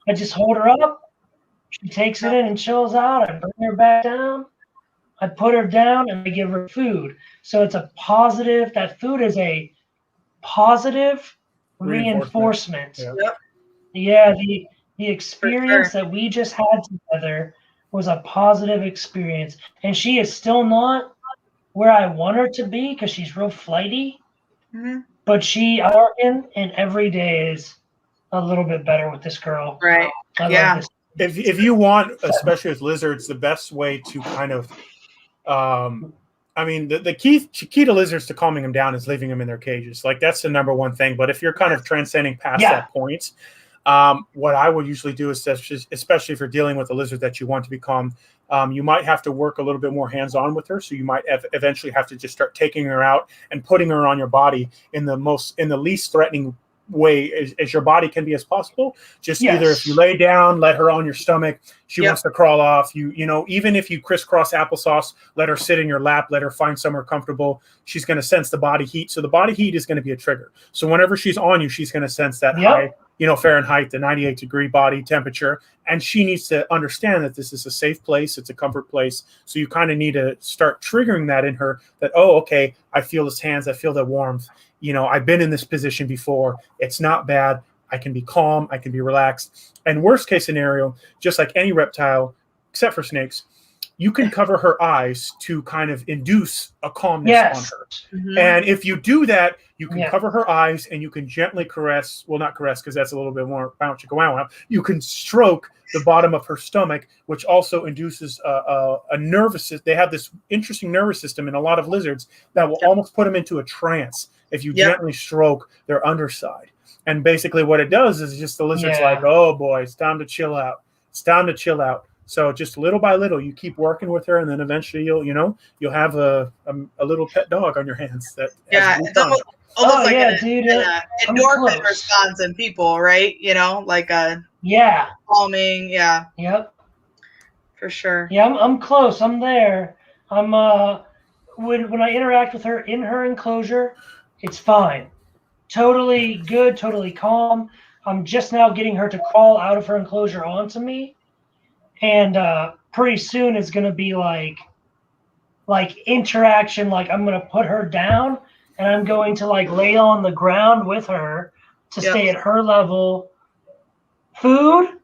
I just hold her up. She takes it in and chills out. I bring her back down. I put her down and I give her food. So it's a positive, that food is a positive reinforcement. Yeah, the experience that we just had together was a positive experience. And she is still not where I want her to be because she's real flighty. Mm-hmm. But I'm working, and every day is a little bit better with this girl. Right. I love this. If you want, especially with lizards, the best way to kind of I mean, the key to lizards to calming them down is leaving them in their cages. Like, that's the number one thing. But if you're kind of transcending past that point, what I would usually do is, especially if you're dealing with a lizard that you want to be calm, you might have to work a little bit more hands-on with her. So you might eventually have to just start taking her out and putting her on your body in the least threatening way as your body can be as possible. Just either if you lay down, let her on your stomach, she wants to crawl off, you know, even if you crisscross applesauce, let her sit in your lap, let her find somewhere comfortable. She's going to sense the body heat. So the body heat is going to be a trigger. So whenever she's on you, she's going to sense that high, you know, Fahrenheit, the 98-degree body temperature. And she needs to understand that this is a safe place. It's a comfort place. So you kind of need to start triggering that in her, that, oh, okay, I feel his hands. I feel the warmth. You know, I've been in this position before. It's not bad. I can be calm. I can be relaxed. And worst case scenario, just like any reptile, except for snakes, you can cover her eyes to kind of induce a calmness on her. Mm-hmm. And if you do that, you can cover her eyes and you can gently caress, well, not caress because that's a little bit more bounce. You can stroke the bottom of her stomach, which also induces a nervous system. They have this interesting nervous system in a lot of lizards that will almost put them into a trance if you gently stroke their underside. And basically what it does is just the lizard's like, oh boy, it's time to chill out. It's time to chill out. So just little by little, you keep working with her, and then eventually you'll have a little pet dog on your hands. It's almost like an endorphin response in people, right? You know, like a calming, Yep. For sure. Yeah, I'm close. I'm there. I'm when I interact with her in her enclosure, it's fine. Totally good, totally calm. I'm just now getting her to crawl out of her enclosure onto me. And pretty soon it's going to be like interaction. Like I'm going to put her down and I'm going to like lay on the ground with her to stay at her level. Food,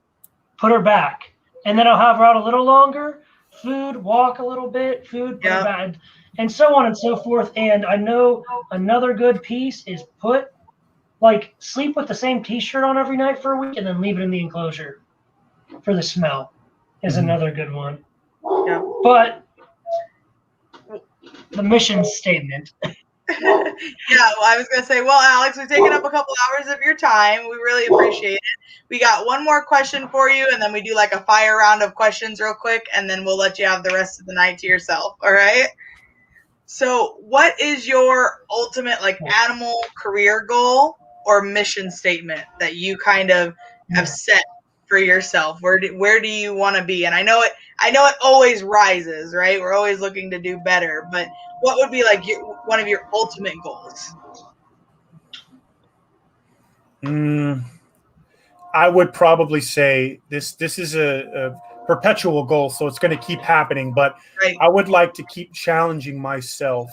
put her back. And then I'll have her out a little longer. Food, walk a little bit. Food, put her back. And so on and so forth. And I know another good piece is sleep with the same t-shirt on every night for a week and then leave it in the enclosure for the smell. Is another good one. Yeah. But the mission statement. I was going to say, well, Alex, we've taken up a couple hours of your time. We really appreciate it. We got one more question for you, and then we do like a fire round of questions real quick, and then we'll let you have the rest of the night to yourself. All right? So what is your ultimate animal career goal or mission statement that you kind of have set for yourself? Where do you want to be? And I know it always rises, right? We're always looking to do better, but what would be like one of your ultimate goals? I would probably say this is a perpetual goal, so it's going to keep happening, but I would like to keep challenging myself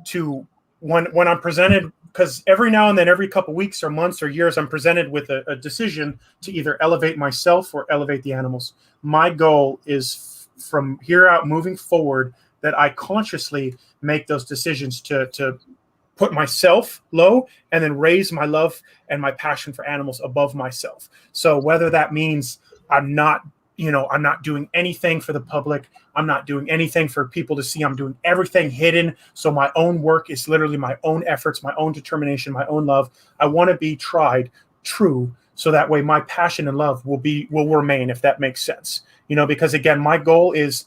to when I'm presented, because every now and then, every couple weeks or months or years, I'm presented with a decision to either elevate myself or elevate the animals. My goal is from here out moving forward that I consciously make those decisions to put myself low and then raise my love and my passion for animals above myself. So whether that means I'm not doing anything for the public, I'm not doing anything for people to see, I'm doing everything hidden. So my own work is literally my own efforts, my own determination, my own love. I want to be tried true. So that way my passion and love will remain, if that makes sense. Because again, my goal is,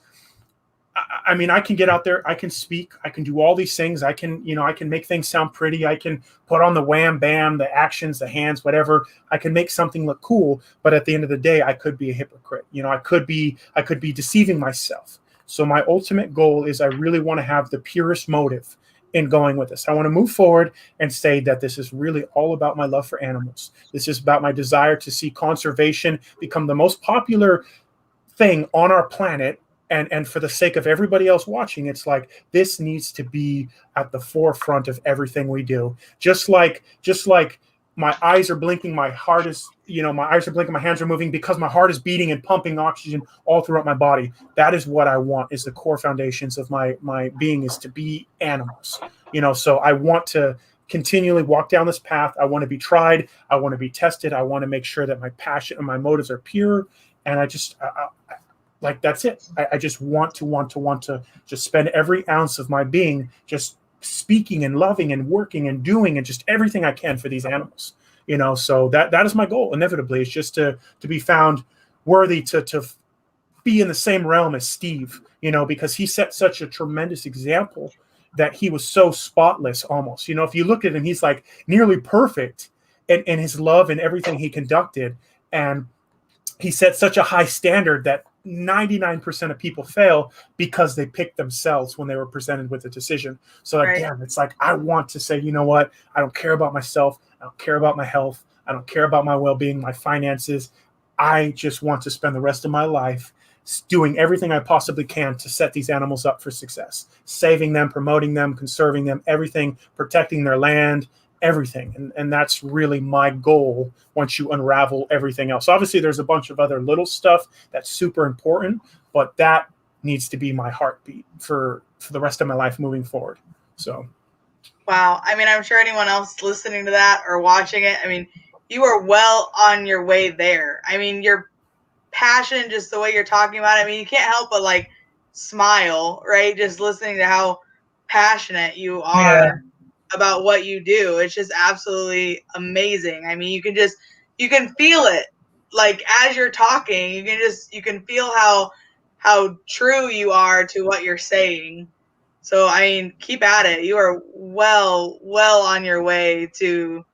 I can get out there, I can speak, I can do all these things. I can make things sound pretty. I can put on the wham, bam, the actions, the hands, whatever. I can make something look cool. But at the end of the day, I could be a hypocrite. I could be deceiving myself. So my ultimate goal is I really want to have the purest motive in going with this. I want to move forward and say that this is really all about my love for animals. This is about my desire to see conservation become the most popular thing on our planet. And for the sake of everybody else watching, it's like this needs to be at the forefront of everything we do. Just like my eyes are blinking, my heart is, my eyes are blinking, my hands are moving because my heart is beating and pumping oxygen all throughout my body. That is what I want, is the core foundations of my being, is to be animals. So I want to continually walk down this path. I want to be tried. I want to be tested. I want to make sure that my passion and my motives are pure. And like, that's it. I just want to just spend every ounce of my being just speaking and loving and working and doing and just everything I can for these animals. So that is my goal. Inevitably, it's just to be found worthy to be in the same realm as Steve, because he set such a tremendous example that he was so spotless almost. If you look at him, he's like nearly perfect in his love and everything he conducted. And he set such a high standard that 99% of people fail because they picked themselves when they were presented with a decision. So again, it's like, I want to say, you know what? I don't care about myself. I don't care about my health. I don't care about my well-being, my finances. I just want to spend the rest of my life doing everything I possibly can to set these animals up for success, saving them, promoting them, conserving them, everything, protecting their land, everything. And that's really my goal once you unravel everything else. Obviously, there's a bunch of other little stuff that's super important, but that needs to be my heartbeat for the rest of my life moving forward. So. Wow. I mean, I'm sure anyone else listening to that or watching it, I mean, you are well on your way there. I mean, your passion, just the way you're talking about it, I mean, you can't help but like smile, right? Just listening to how passionate you are about what you do. It's just absolutely amazing. I mean, you can feel it, like as you're talking, you can feel how true you are to what you're saying. So I mean, keep at it. You are well on your way to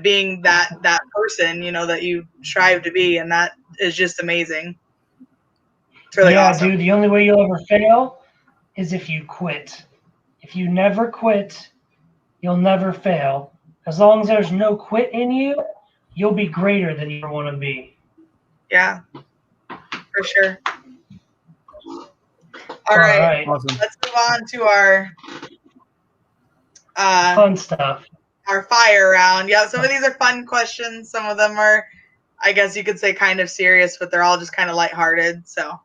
being that person, that you strive to be, and that is just amazing. It's really awesome. Dude, the only way you'll ever fail is if you quit. If you never quit, you'll never fail. As long as there's no quit in you, you'll be greater than you want to be. Yeah, for sure. All right. Awesome. Let's move on to our fun stuff. Our fire round. Yeah, some of these are fun questions. Some of them are, I guess you could say, kind of serious, but they're all just kind of lighthearted. So,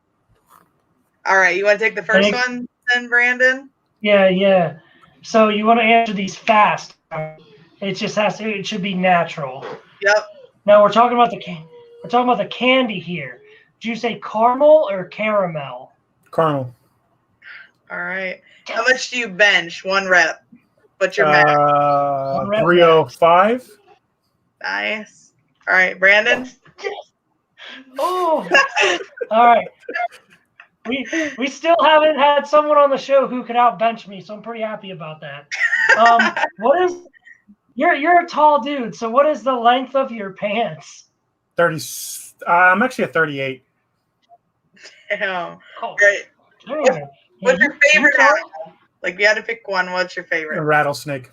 all right, you want to take the first one then, Brandon? Yeah. So you want to answer these fast. It should be natural. Yep. Now we're talking about the candy here. Did you say caramel or caramel? Caramel. All right. How much do you bench? 1 rep. What's your max? 305. Nice. All right, Brandon. Oh. All right. We still haven't had someone on the show who could outbench me, so I'm pretty happy about that. You're a tall dude, so what is the length of your pants? 30. I'm actually a 38. Damn. Oh, great. What's your favorite animal? Like, if you had to pick one, what's your favorite? A rattlesnake.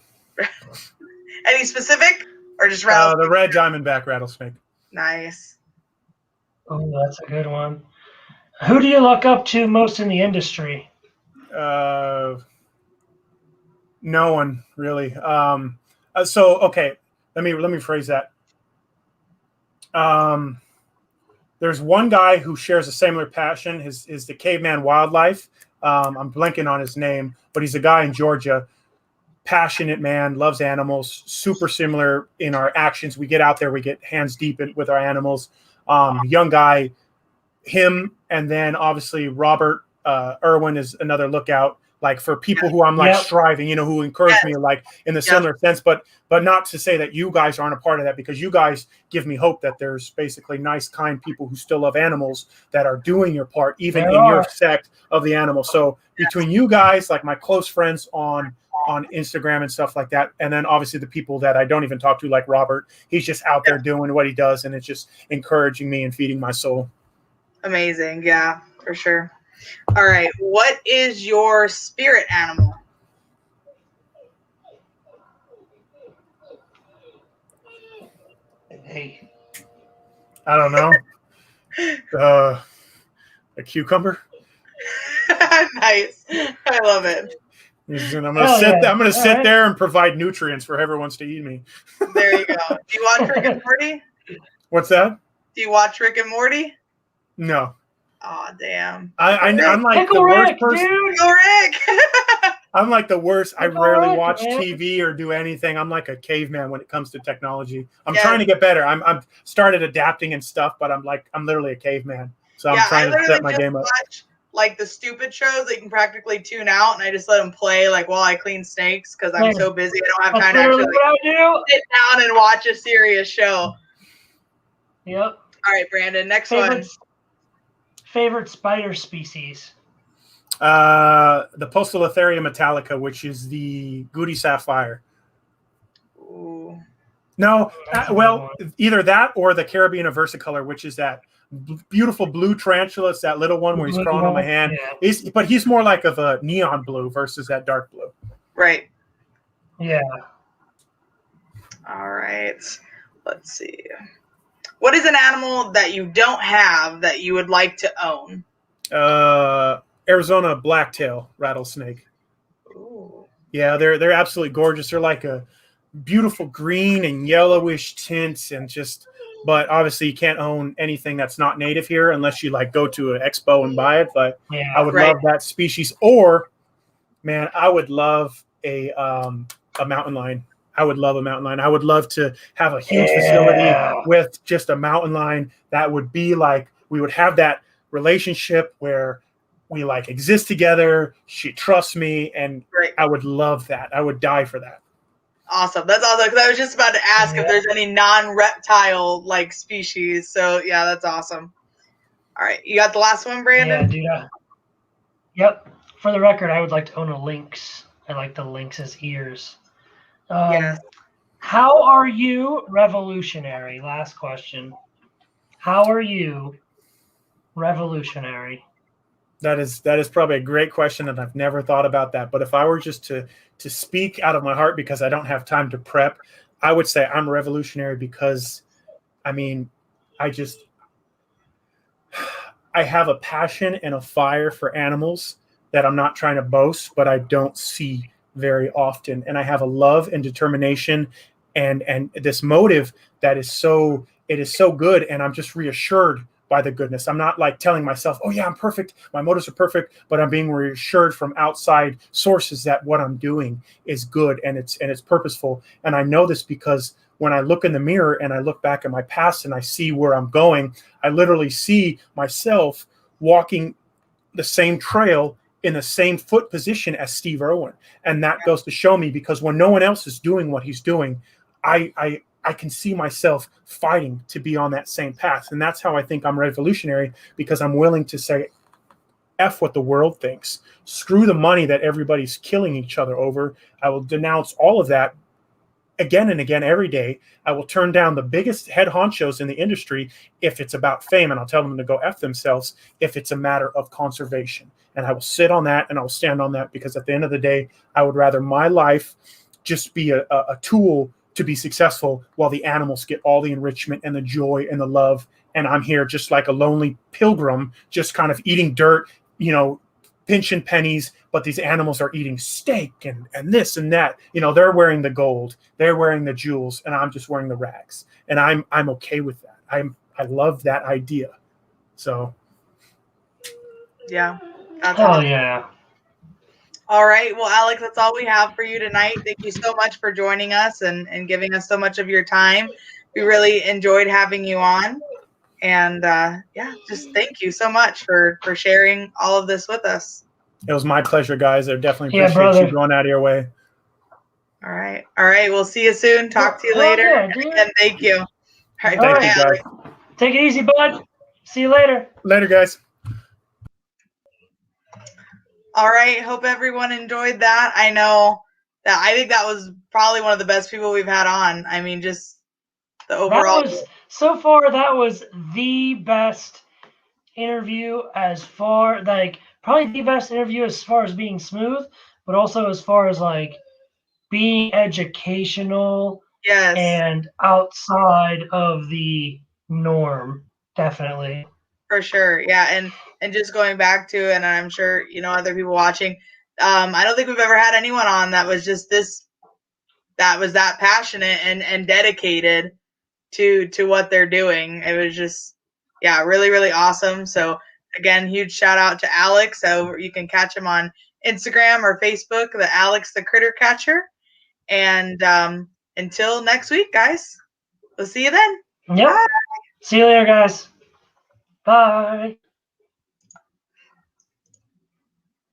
Any specific, or just rattlesnake? The red diamondback rattlesnake. Nice. Oh, that's a good one. Who do you look up to most in the industry? No one really. Okay, let me phrase that. There's one guy who shares a similar passion. Is the caveman wildlife. I'm blanking on his name, but he's a guy in Georgia. Passionate man, loves animals. Super similar in our actions. We get out there, we get hands deep with our animals. Young guy, him, and then obviously Robert Irwin is another lookout. Like for people who I'm like striving, who encourage me like in the similar sense, but not to say that you guys aren't a part of that, because you guys give me hope that there's basically nice, kind people who still love animals that are doing your part, even in your sect of the animal. So between you guys, like my close friends on Instagram and stuff like that, and then obviously the people that I don't even talk to, like Robert, he's just out there doing what he does, and it's just encouraging me and feeding my soul. Amazing. Yeah, for sure. All right. What is your spirit animal? Hey. I don't know. A cucumber. Nice. I love it. And I'm gonna sit there and provide nutrients for whoever wants to eat me. There you go. Do you watch Rick and Morty? What's that? Do you watch Rick and Morty? No. Oh, damn. I'm like the worst person. Pickle Rick. I'm like the worst. I rarely watch TV or do anything. I'm like a caveman when it comes to technology. I'm trying to get better. I'm started adapting and stuff, but I'm literally a caveman. So I'm trying to set my game up. Watch, like the stupid shows that you can practically tune out, and I just let them play like while I clean snakes because I'm so busy. I don't have time to actually sit down and watch a serious show. Yep. All right, Brandon. Next one. Favorite spider species? The Poecilotheria metallica, which is the Goody sapphire. Ooh. No, well, either that or the Caribbean versicolor, which is that beautiful blue tarantula. It's that little one where he's crawling on my hand. Yeah. But he's more like of a neon blue versus that dark blue. Right. Yeah. All right. Let's see. What is an animal that you don't have that you would like to own? Arizona blacktail rattlesnake. Ooh. Yeah, they're absolutely gorgeous. They're like a beautiful green and yellowish tints, and just, but obviously you can't own anything that's not native here unless you like go to an expo and buy it. But yeah, I would love that species. Or, man, I would love a mountain lion. I would love a mountain lion. I would love to have a huge facility with just a mountain lion that would be like, we would have that relationship where we like exist together. She trusts me, and I would love that. I would die for that. Awesome. That's awesome. Because I was just about to ask if there's any non-reptile like species. So yeah, that's awesome. All right, you got the last one, Brandon? Yeah, dude. Yep. For the record, I would like to own a lynx. I like the lynx's ears. Yes. How are you revolutionary? Last question. How are you revolutionary? That is probably a great question, and I've never thought about that. But if I were just to speak out of my heart, because I don't have time to prep, I would say I'm revolutionary because, I mean, I have a passion and a fire for animals that I'm not trying to boast, but I don't see very often. And I have a love and determination and this motive that is so good, and I'm just reassured by the goodness. I'm not like telling myself, oh yeah, I'm perfect, my motives are perfect, but I'm being reassured from outside sources that what I'm doing is good and it's purposeful. And I know this because when I look in the mirror and I look back at my past and I see where I'm going, I literally see myself walking the same trail in the same foot position as Steve Irwin. And that goes to show me, because when no one else is doing what he's doing, I can see myself fighting to be on that same path. And that's how I think I'm revolutionary, because I'm willing to say, F what the world thinks. Screw the money that everybody's killing each other over. I will denounce all of that again and again every day. I will turn down the biggest head honchos in the industry if it's about fame, and I'll tell them to go F themselves if it's a matter of conservation. And I will sit on that and I will stand on that, because at the end of the day, I would rather my life just be a tool to be successful while the animals get all the enrichment and the joy and the love. And I'm here just like a lonely pilgrim, just kind of eating dirt, pinching pennies, but these animals are eating steak and this and that. They're wearing the gold, they're wearing the jewels, and I'm just wearing the rags. And I'm okay with that. I love that idea. So yeah. That's awesome. Yeah. All right. Well, Alex, that's all we have for you tonight. Thank you so much for joining us and giving us so much of your time. We really enjoyed having you on. And just thank you so much for sharing all of this with us. It was my pleasure, guys. I definitely appreciate you going out of your way. All right. We'll see you soon. Talk to you later. And thank you. All right. Thank you, guys. Take it easy, bud. See you later. Later, guys. All right. Hope everyone enjoyed that. I think that was probably one of the best people we've had on. I mean, just the overall. So far, that was the best interview probably the best interview as far as being smooth, but also as far as like being educational. Yes. And outside of the norm, definitely. For sure. Yeah. And just going back to, and I'm sure, other people watching, I don't think we've ever had anyone on that was just that was that passionate and dedicated to what they're doing. It was just, really, really awesome. So again, huge shout out to Alex. So you can catch him on Instagram or Facebook, the Alex the Critter Catcher. And until next week, guys, we'll see you then. Yep. Bye. See you later, guys. Bye.